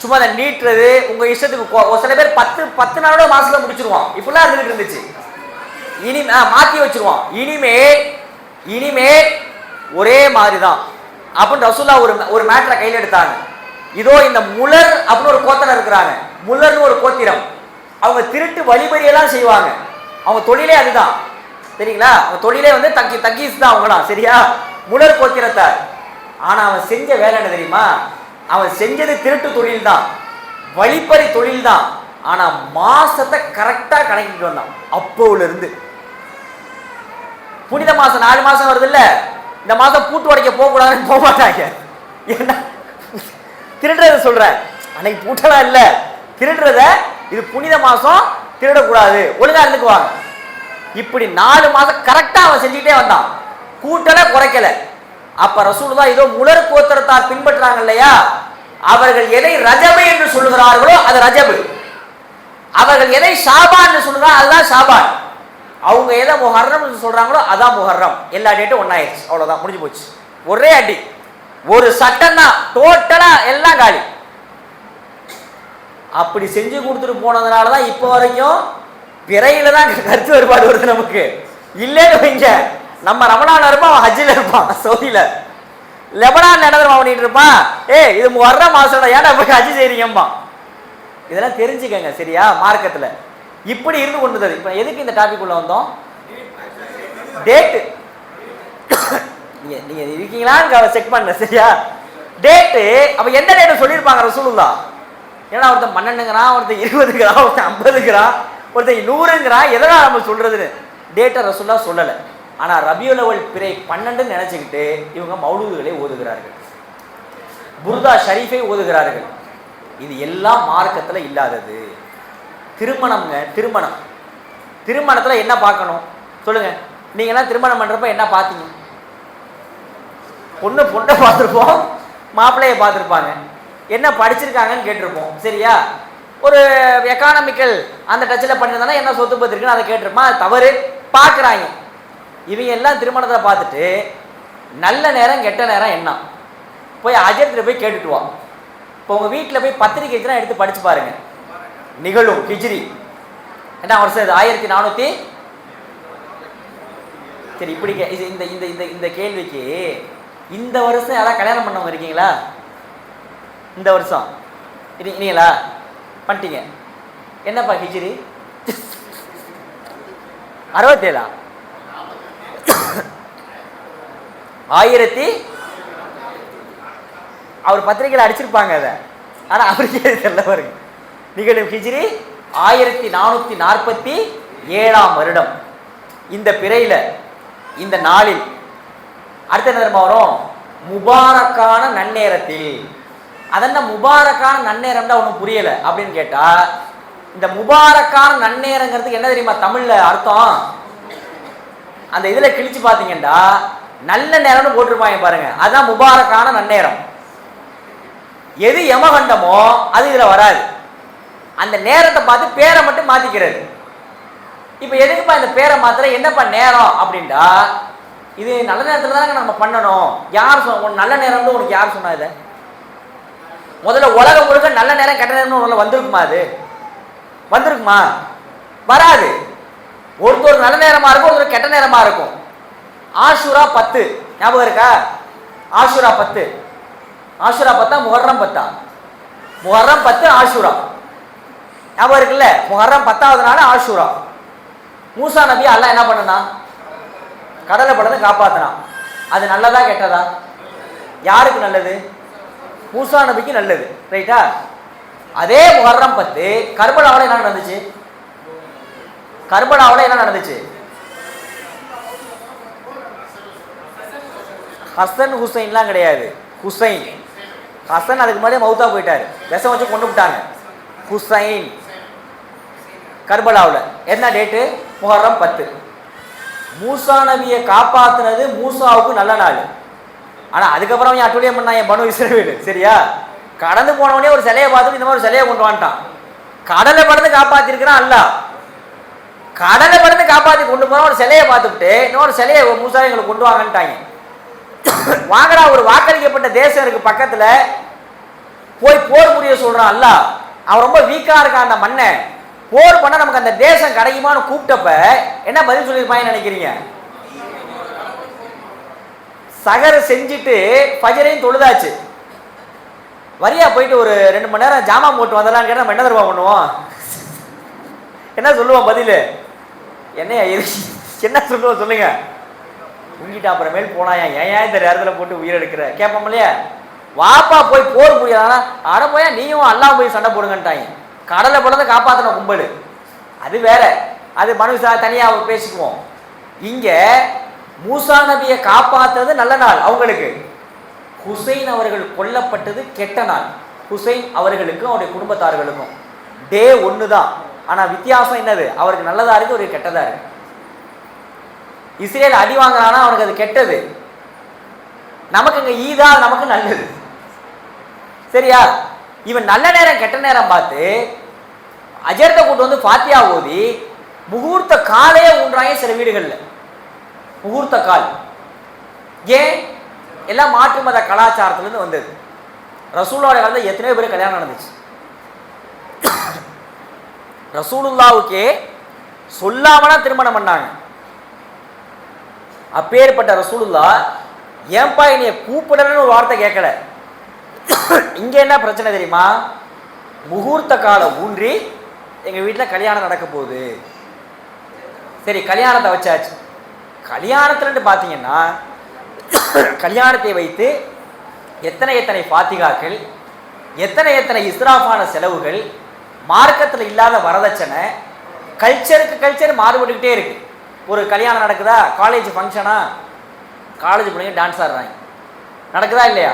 சும்மா அதை நீட்டுறது உங்க இஷ்டத்துக்கு. சில பேர் 10 நாளோட மாசத்துல முடிச்சிருவான். இப்படிலாம் இருந்துட்டு இருந்துச்சு. இனி மாத்தி வச்சிருவான். இனிமே ஒரே மாதிரி தான் அப்படின்னு ரசூலுல்லாஹ் ஒரு மேட்டரை கையில் எடுத்தாங்க. இதோ இந்த முலர் அப்படின்னு ஒரு கோத்திரம் இருக்கிறாங்க. முலர்னு ஒரு கோத்திரம். அவங்க திருட்டு வழிபறியெல்லாம் செய்வாங்க. அவங்க தொழிலே அதுதான், சரிங்களா? அவங்க தொழிலே வந்து தக்கீஸ் தான் அவங்களாம், சரியா? முலர் கோத்திரத்தார். ஆனா அவன் செஞ்ச வேலை என்ன தெரியுமா? அவன் செஞ்சது திருட்டு தொழில் தான், வழிப்பறி தொழில் தான். ஆனா மாசத்தை கரெக்டா கணக்கிட்டு வந்தான். அப்போல இருந்து புனித மாசம் 4 மாசம் வருது இல்ல, இந்த மாசம் பூட்டு உடைக்க போக கூடாதுன்னு போக மாட்டாங்க. ஏன்னா திருடுறத சொல்றேன், அன்னைக்கு பூட்டெல்லாம் இல்ல, திருடுறத இது புனித மாசம் திருடக்கூடாது, ஒழுங்கா இருந்துக்குவாங்க. இப்படி 4 மாசம் கரெக்டா அவன் செஞ்சுட்டே வந்தான், கூட்டல குறைக்கல. அப்ப ரசூலுல்லாஹ் இதோ முலர் கோத்திரத்தார் பின்பற்றாங்க இல்லையா, அவர்கள் எதை ரஜபு என்று சொல்லுகிறார்களோ அது ரஜபு, அவர்கள் எதை ஷாபான் என்று சொல்லுகிறார்கள் அதுதான் ஷாபான், அவங்க எதை முஹர்ரம் என்று சொல்றாங்களோ அதான் முஹர்ரம். எல்லா டேட்டும் ஒன்னாயிருச்சு, அவ்வளவுதான், முடிஞ்சு போச்சு. ஒரே அடி, ஒரு சட்டம் தான், டோட்டலா எல்லாம் காலி. அப்படி செஞ்சு கொடுத்துட்டு போனதுனாலதான் இப்ப வரைக்கும் பிறையில தான் கருத்து வேறுபாடு வருது நமக்கு. இல்லைன்னு வைங்க, நம்ம ரமணான் இருப்பான், அவன் ஹஜ்ஜில் இருப்பான் சவுதியில. லெபனான் என்ன பண்ணிட்டு இருப்பான், இது வர்ற மாசம் ஏன்னா போய் ஹஜ்ஜி செய்றீங்கம்மா. இதெல்லாம் தெரிஞ்சுக்கங்க, சரியா? மார்க்கத்துல இப்படி இருந்து கொண்டுது. இப்ப எதுக்கு இந்த டாபிக் உள்ள வந்தோம்? டேட்டு நீங்க இருக்கீங்களான்னு செக் பண்ண, சரியா? டேட்டு அப்ப எந்த டேட்டு சொல்லியிருப்பாங்க ரசூலுல்லாஹ்? ஏன்னா ஒருத்தன் 12ங்கிறான், ஒருத்தன் 20ங்கிறான், ஒருத்தன் 50ங்கிறான், ஒருத்தன் 100ங்கிறான். எதனால் நம்ம சொல்றதுன்னு டேட்டை ரசூலுல்லாஹ் சொல்லலை. ஆனா ரபியுல் அவ்வல் பிறை 12 நினைச்சுக்கிட்டு இவங்க மௌலூதுகளை ஓதுகிறார்கள், புர்தா ஷரீஃபை ஓதுகிறார்கள். இது எல்லாம் மார்க்கத்துல இல்லாதது. திருமணம்ங்க, திருமணத்துல என்ன பார்க்கணும் சொல்லுங்க? நீங்க எல்லாம் திருமணம் பண்றப்ப என்ன பார்த்தீங்க? பொண்ணை பார்த்துருப்போம், மாப்பிள்ளையை பார்த்துருப்பாங்க, என்ன படிச்சிருக்காங்கன்னு கேட்டிருப்போம், சரியா? ஒரு எக்கானமிக்கல் அந்த டச்சில் பண்ணியிருந்தாலும் என்ன சொத்து பத்து இருக்குன்னு அதை கேட்டிருப்பான். அது தவறு, பார்க்குறாங்க. இவங்க எல்லாம் திருமணத்தில் பார்த்துட்டு நல்ல நேரம் கெட்ட நேரம் என்ன போய் அஜரத்தில் போய் கேட்டுட்டு வா. இப்போ உங்கள் வீட்டில் போய் பத்திரிக்கை தான் எடுத்து படித்து பாருங்க. நிகழும் ஹிஜ்ரி என்ன வருஷம் இது? 1400. சரி, இப்படி இந்த இந்த இந்த இந்த கேள்விக்கு இந்த வருஷம் யாராவது கல்யாணம் பண்ணவங்க இருக்கீங்களா? இந்த வருஷம் இருக்கீங்களா? பண்ணிட்டீங்க. என்னப்பா ஹிஜ்ரி 67 1000 அவர் பத்திரிகையில் அடிச்சிருப்பாங்க அதை, ஆனா அவருக்கே தெரியல பாருங்க. நிகழும் ஹிஜ்ரி 1447 வருடம். இந்த பிறையில இந்த நாளில் அடுத்த நேரம் வரும் முபாரக்கான நன்னேரத்தில். அதென்ன முபாரக்கான நன்னேரம்டா ஒன்றும் புரியல அப்படின்னு கேட்டா, இந்த முபாரக்கான நன்னேரங்கிறதுக்கு என்ன தெரியுமா தமிழ்ல அர்த்தம்? அந்த இதுல கிழிச்சு பாத்தீங்கன்னா நல்ல நேரம்னு போட்டிருப்பாங்க பாருங்க, அதுதான் முபாரக்கான நன்னேரம். எது யமகண்டமோ அது இதுல வராது. அந்த நேரத்தை பார்த்து பேரை மட்டும் மாத்திக்கிறது. இப்ப எதுக்குப்பா இந்த பேரை மாத்திர, என்னப்பா நேரம் அப்படின்டா, இது நல்ல நேரத்துல தானே நம்ம பண்ணணும். யார் நல்ல நேரம்னு உனக்கு யார் சொன்னா? இதை முதல்ல உலகம் முழுக்க நல்ல நேரம் கெட்ட நேரம்னு வந்திருக்குமா? அது வந்திருக்குமா? வராது. ஒருத்தர் நல்ல நேரமா இருக்கும், ஒருத்தர் கெட்ட நேரமா இருக்கும். ஆஷுரா 10 ஞாபகம் இருக்கா? ஆஷுரா 10, ஆஷுரா 10 முஹர்ரம் 10, முஹர்ரம் 10 ஆஷுரா ஞாபகம் இருக்குல்ல? முஹர்ரம் 10வது நாள் ஆஷுரா. மூசா நபி அல்லாஹ் என்ன பண்ணனா? கடலை படத்தை காப்பாத்தினான். அது நல்லதா கெட்டதா? யாருக்கு நல்லது? மூசா நபிக்கு நல்லது, ரைட்டா? அதே முஹர்ரம் 10 கர்பலாவில் என்ன நடந்துச்சு? கர்பலாவில் என்ன நடந்துச்சு? ஹசன் ஹுசைன்லாம் கிடையாது. ஹுசைன். ஹசன் அதுக்கு முன்னாடியே மௌத்தா போயிட்டாரு, விஷம் வச்சு கொண்டு விட்டாங்க. ஹுசைன் கர்பலாவில் என்ன டேட்டு? முஹர்ரம் 10. மூசா நபியை காப்பாத்துனது மூசாவுக்கு நல்ல நாள். ஆனா அதுக்கப்புறம் என் அட்டுழியம் பண்ணா என் பனு இஸ்ரவேல். சரியா? கடந்து போனவனே ஒரு சிலையை பார்த்துட்டு இந்த மாதிரி ஒரு சிலையை கொண்டு வந்துட்டான். கடலை படந்து காப்பாத்திருக்கிறான் அல்ல. கடலை படந்து காப்பாத்தி கொண்டு போன ஒரு சிலையை பார்த்துட்டு இன்னொரு சிலையை மூசா எங்களுக்கு கொண்டு வாங்கன்ட்டாங்க. வாங்கடா, ஒரு வாக்களிக்கப்பட்ட தேசம் இருக்கு பக்கத்துல, போய் போர் புரிய சொல்றான் அல்ல. அவன் ரொம்ப வீக்கா இருக்கான் அந்த மண்ணை, போர் பண்ண நமக்கு அந்த தேசம் கிடைக்குமான்னு கூப்பிட்டப்ப என்ன பதில் சொல்லியிருப்பாங்கன்னு நினைக்கிறீங்க? சகர செஞ்சுட்டு ஃபஜரையும் தொழுதாச்சு, வரியா போயிட்டு ஒரு 2 மணி நேரம் ஜாமான் போட்டு வந்தலான்னு கேட்டால் நம்ம என்ன தருவா பண்ணுவோம்? என்ன சொல்லுவோம் பதில்? என்ன சொல்லுவோம் சொல்லுங்க? உங்கிட்ட அப்புறமேல் போனாயா, ஏன் இந்த நேரத்தில் போட்டு உயிர் எடுக்கிற கேட்போம் இல்லையா? வாப்பா போய் போர் புரியாதா, அட போயா நீயும் அல்லாஹ் போய் சண்டை போடுங்கன்ட்டாங்க. கடலை படத்தை காப்பாற்றின கும்பல் அது வேற, அது மனுஷா தனியாக பேசிக்குவோம். இங்க மூசா நபியை காப்பாற்றுறது நல்ல நாள் அவங்களுக்கு. ஹுசைன் அவர்கள் கொல்லப்பட்டது கெட்ட நாள். ஹுசைன் அவர்களுக்கும் அவருடைய குடும்பத்தார்களுக்கும் டே 1 தான். ஆனால் வித்தியாசம் என்னது? அவருக்கு நல்லதா இருக்கு, அவருக்கு கெட்டதா இருக்கு. இஸ்ரேல் அடி வாங்குறானா அவனுக்கு அது கெட்டது, நமக்கு இங்க ஈதா நமக்கு நல்லது. சரியா? இவன் நல்ல நேரம் கெட்ட நேரம் பார்த்து அஜர்த்தை கூட்டு வந்து ஃபாத்தியா ஓதி முகூர்த்த காலையே ஊன்றாங்க சில வீடுகளில். முகூர்த்த கால் ஏன்? எல்லாம் மாற்று மத கலாச்சாரத்திலிருந்து வந்தது. ரசூலுல்லாஹ் காலத்துல எத்தனையோ பேர் கல்யாணம் நடந்துச்சு. ரசூலுல்லாவுக்கே சொல்லாமனா திருமணம் பண்ணாங்க. அப்பேற்பட்ட ரசூலுல்லாஹ் ஏன்பா என்னைய கூப்பிடணும்னு ஒரு வார்த்தை கேட்கல. இங்க என்ன பிரச்சனை தெரியுமா? முகூர்த்த காலம் ஊன்றி எங்க வீட்டில் கல்யாணம் நடக்க போகுது. சரி, கல்யாணத்தை வச்சாச்சு. கல்யாணத்துல பார்த்தீங்கன்னா கல்யாணத்தை வைத்து எத்தனை ஃபாத்திகாக்கள், எத்தனை இஸ்ராஃபான செலவுகள், மார்க்கத்தில் இல்லாத வரதட்சணை, கல்ச்சருக்கு கல்ச்சர் மாறுபட்டுக்கிட்டே இருக்கு. ஒரு கல்யாணம் நடக்குதா, காலேஜ் ஃபங்க்ஷனா, காலேஜ் பிள்ளைங்க டான்ஸ் ஆடுறாங்க, நடக்குதா இல்லையா?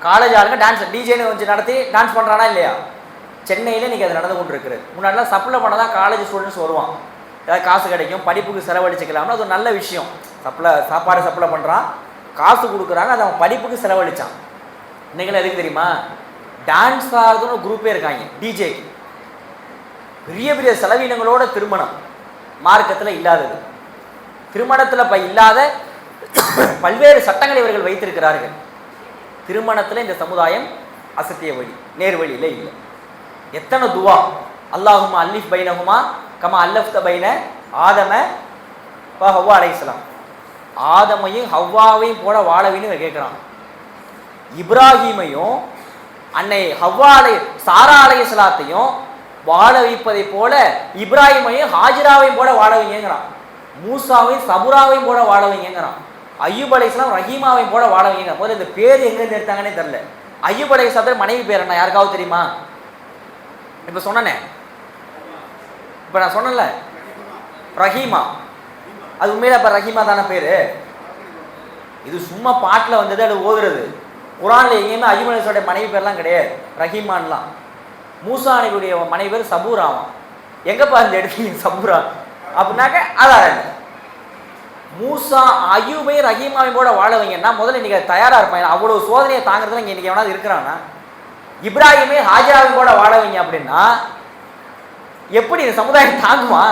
காலேஜ் ஆளுங்க டான்ஸ் டிஜேன்னு வச்சு நடத்தி டான்ஸ் பண்ணுறானா இல்லையா? சென்னையில் இன்றைக்கி அது நடந்து கொண்டு இருக்குது. முன்னாடிலாம் சப்ளை பண்ண தான் காலேஜ் ஸ்டூடெண்ட்ஸ் வருவான், ஏதாவது காசு கிடைக்கும், படிப்புக்கு செலவழிச்சிக்கலாம்னு அது ஒரு நல்ல விஷயம். சாப்பாடு சப்ளை பண்ணுறான், காசு கொடுக்குறாங்க, அது அவன் படிப்புக்கு செலவழித்தான். இன்றைக்கெல்லாம் எதுக்கு தெரியுமா? டான்ஸ் ஆடுறதுன்னு ஒரு குரூப்பே இருக்காங்க டிஜேக்கு. பெரிய பெரிய செலவினங்களோட திருமணம் மார்க்கத்தில் இல்லாதது. திருமணத்தில் இல்லாத பல்வேறு சட்டங்களை இவர்கள் வைத்திருக்கிறார்கள். திருமணத்தில் இந்த சமுதாயம் அசத்திய வழி, நேர்வழியில் இல்லை. எத்தனை துவா, அல்லாஹுமா அல்லிஃப் பைனஹுமா கமா அல்லஃப்த பைன ஆதம ஹவ்வா அலைஹிஸ்ஸலாம். ஆதமையும் ஹவ்வாவையும் போல வாழவின்னு கேட்குறான். இப்ராஹீமையும் அன்னை ஹவ்வா சாரா அலைஹிஸ்ஸலாத்தையும் வாழ வைப்பதை போல இப்ராஹிமையும் ஹாஜிராவையும் போல வாழ வைங்கிறான். மூசாவையும் சபுராவையும் போல வாழ வைங்கிறான். அய்யூப் அலைஹிஸ்ஸலாம் ரஹீமாவையும் போல வாழ வைங்க. முதல்ல இந்த பேர் எங்கேருந்து எடுத்தாங்கன்னே தெரில. அய்யூப் அலைஹிஸ்ஸலாம் மனைவி பேர் என்ன யாருக்காவது தெரியுமா? இப்போ சொன்னனே, இப்போ நான் சொன்னல ரஹீமா, அது உண்மையில அப்போ ரஹீமா தானே பேர்? இது சும்மா பாட்டில் வந்தது, அது ஓதுறது. குரானில் எங்கேயுமே அய்யூப் அலைஹிஸ்ஸலாமுடைய மனைவி பேர்லாம் கிடையாது, ரஹீமான்லாம். மூசா நபியுடைய மனைவி பேர் சபூராமா. எங்கப்பா இந்த எடுத்தீங்க சபூரா அப்படின்னாக்க அதான் மூசா அய்யூபை ரஹீமாவை கூட வாழ வைங்கன்னா முதல்ல இன்னைக்கு தயாராக இருப்பாங்க. அவ்வளோ சோதனையை தாங்கிறதுல இங்கே இன்னைக்கு எவனாவது இருக்கிறான்னா? இப்ராஹிமே ஹாஜராவை கூட வாழ வைங்க அப்படின்னா எப்படி இந்த சமுதாயம் தாங்குமா?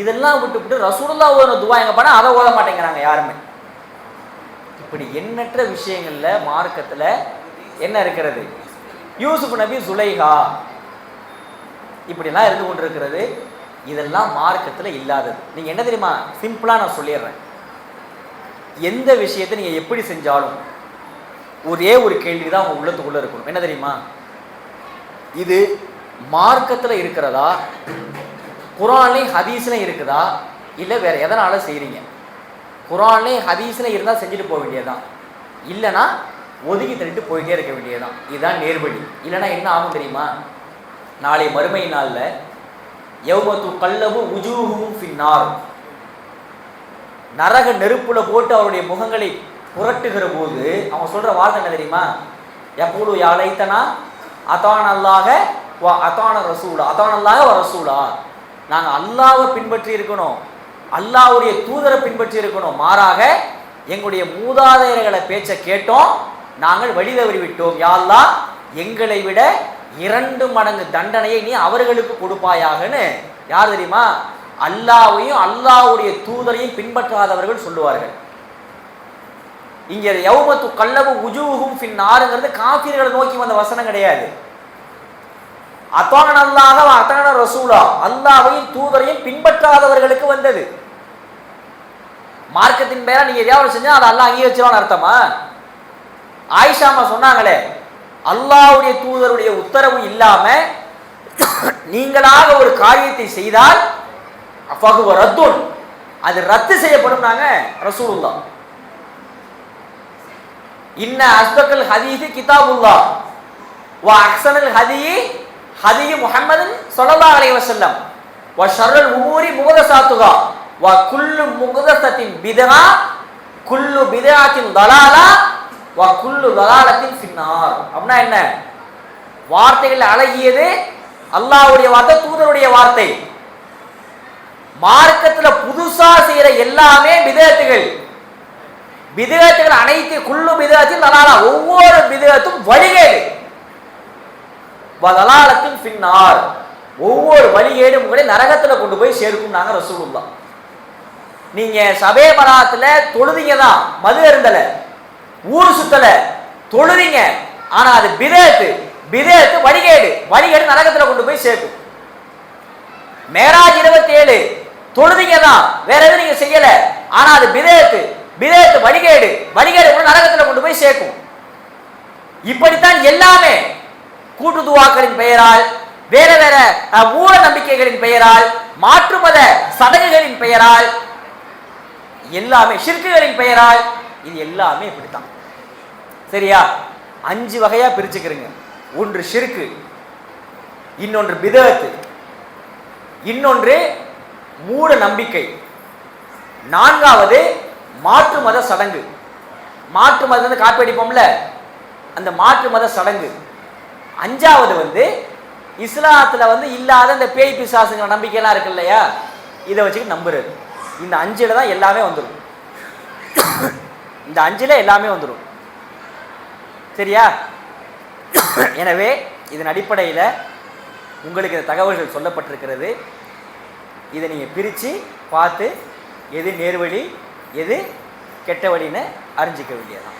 இதெல்லாம் விட்டு ரசூலுல்லாஹ் ஓதுன துவா எங்க பண்ணா அதை ஓத மாட்டேங்கிறாங்க யாருமே. இப்படி எண்ணற்ற விஷயங்கள்ல மார்க்கத்துல என்ன இருக்கிறது? யூசுப் நபி சுலைஹா இப்படிலாம் இருந்து கொண்டிருக்கிறது. இதெல்லாம் மார்க்கத்தில் இல்லாதது. நீங்கள் என்ன தெரியுமா, சிம்பிளாக நான் சொல்லிடுறேன். எந்த விஷயத்தை நீங்கள் எப்படி செஞ்சாலும் ஒரே ஒரு கேள்வி தான் உங்கள் உள்ளத்துக்குள்ளே இருக்கணும். என்ன தெரியுமா? இது மார்க்கத்தில் இருக்கிறதா, குரான்லேயும் ஹதீஸ்லையும் இருக்குதா, இல்லை வேற எதனால் செய்கிறீங்க? குரான்லேயும் ஹதீஸ்லையும் இருந்தால் செஞ்சுட்டு போக வேண்டியதுதான். இல்லைன்னா ஒதுக்கி தள்ளிட்டு போயிட்டே இருக்க வேண்டியதுதான். இதுதான் நேர்வழி. இல்லைன்னா என்ன ஆகும் தெரியுமா? நாளை மறுமை நாளில் யௌமத்து கல்லபு உஜூஹும் ஃபின்னார், நரக நெருப்புல போட்டு அவருடைய முகங்களை புரட்டுகிற போது அவங்க சொல்ற வார்த்தை என்ன தெரியுமா? யகூலு யா லைத்தனா அதானல்லாஹ வ அதான ரசூலா, அதானல்லாஹ வ ரசூலா, நாங்கள் அல்லாஹ்வை பின்பற்றி இருக்கணும், அல்லாஹ்வுடைய தூதரை பின்பற்றி இருக்கணும், மாறாக எங்களுடைய மூதாதையர்களை பேச்சை கேட்டோம், நாங்கள் வழி தவறி விட்டோம், யா அல்லாஹ் எங்களை விட 2 மடங்கு தண்டனையை நீ அவர்களுக்கு கொடுப்பாயாகன்னு யார் தெரியுமா? அல்லாஹ்வையும் அல்லாஹ்வுடைய தூதரையும் பின்பற்றாதவர்கள் சொல்லுவார்கள். இங்க யௌமத்து கல்லபு உஜூஹும் ஃபின்னாருங்கிறது காஃபிர்களை நோக்கி வந்த வசனம் கிடையாது. அத்தானல்லாஹ வ அத்தான ரசூலா, அல்லாஹ்வையும் தூதரையும் பின்பற்றாதவர்களுக்கு வந்தது. மார்க்கத்தின் பேரா நீங்க எதையாவது செஞ்சா அதை அல்லாஹ் அங்கீகரிச்சிருவான்னு அர்த்தமா? ஆயிஷாமா சொன்னாங்களே, அல்லாஹ்வுடைய தூதருடைய உத்தரவு இல்லாம நீங்களாக ஒரு காரியத்தை செய்தால் ஃபஹுவ ரத்துன், அது ரத்து செய்யப்படும். நாங்க ரசூலுல்லாஹ் இன்ன அஸ்தகல் ஹதீஸ் கிதாபுல்லாஹ் வ அஹ்ஸனல் ஹதீ முஹம்மதின் ஸல்லல்லாஹு அலைஹி வஸல்லம் வ ஷர்ருல் உமூரி முஹதஸாத்துஹா வ குல்லு முஹதஸத்தின் பித்ஆ குல்லு பித்ஆத்தின் தலாலா வ குல்லு தலாலத்தின் ஃபின்னார். அப்படின்னா என்ன? வார்த்தைகள் அழகியது அல்லாஹ்வுடைய வார்த்தை, தூதருடைய வார்த்தை. மார்க்கத்துல புதுசா செய்யற எல்லாமே பிதஅத்துகள். பிதஅத்துகள் அனைத்து குல்லு பிதஅத்தின் தலாலா, ஒவ்வொரு பிதஅத்தும் வழிகேடு. வதலாலத்தின் ஃபின்னார், ஒவ்வொரு வழிகேடும் உங்களை நரகத்துல கொண்டு போய் சேர்க்கும். நாங்க ரசூலுல்லாஹ். நீங்க சபே பராத்துல தொழுதிங்க தான், மது அருந்தல, ஊர் சுத்தல, தொழுதிங்க, ஆனா அது பிதஅத்து, பிதஅத்து வழிகேடு, வழிகேடு நரகத்துல கொண்டு போய் சேர்க்கும். மேராஜ் 27 தொழுதிங்க தான், வேற எதுவும் நீங்க செய்யல, ஆனா அது பிதஅத்து, பிதஅத்து வழிகேடு, வழிகேடு நரகத்துல கொண்டு போய் சேர்க்கும். இப்படித்தான் எல்லாமே கூட்டு துவாக்களின் பெயரால், வேற வேற மூட நம்பிக்கைகளின் பெயரால், மாற்று மத சடங்குகளின் பெயரால், எல்லாமே ஷிர்க்குகளின் பெயரால், இது எல்லாமே இப்படித்தான். சரியா? 5 வகையா பிரிச்சுக்கிறீங்க. ஒன்று ஷிர்க்கு, இன்னொன்று பிதஅத்து, இன்னொன்று மூட நம்பிக்கை, 4வது மாற்று மத சடங்கு. மாற்று மதம் காப்பி அடிப்போம்ல, அந்த மாற்று மத சடங்கு. 5வது இஸ்லாத்துல இல்லாத இந்த பேய் பிசாசுங்கிற நம்பிக்கையெல்லாம் இருக்கு இல்லையா, இதை வச்சுக்கிட்டு நம்புறது. இந்த 5ல தான் எல்லாமே வந்துடும். இந்த 5ல எல்லாமே வந்துடும். சரியா? எனவே இதன் அடிப்படையில் உங்களுக்கு இந்த தகவல்கள் சொல்லப்பட்டிருக்கிறது. இதை நீங்கள் பிரித்து பார்த்து எது நேர்வழி எது கெட்ட வழின்னு அறிஞ்சிக்க வேண்டியதான்.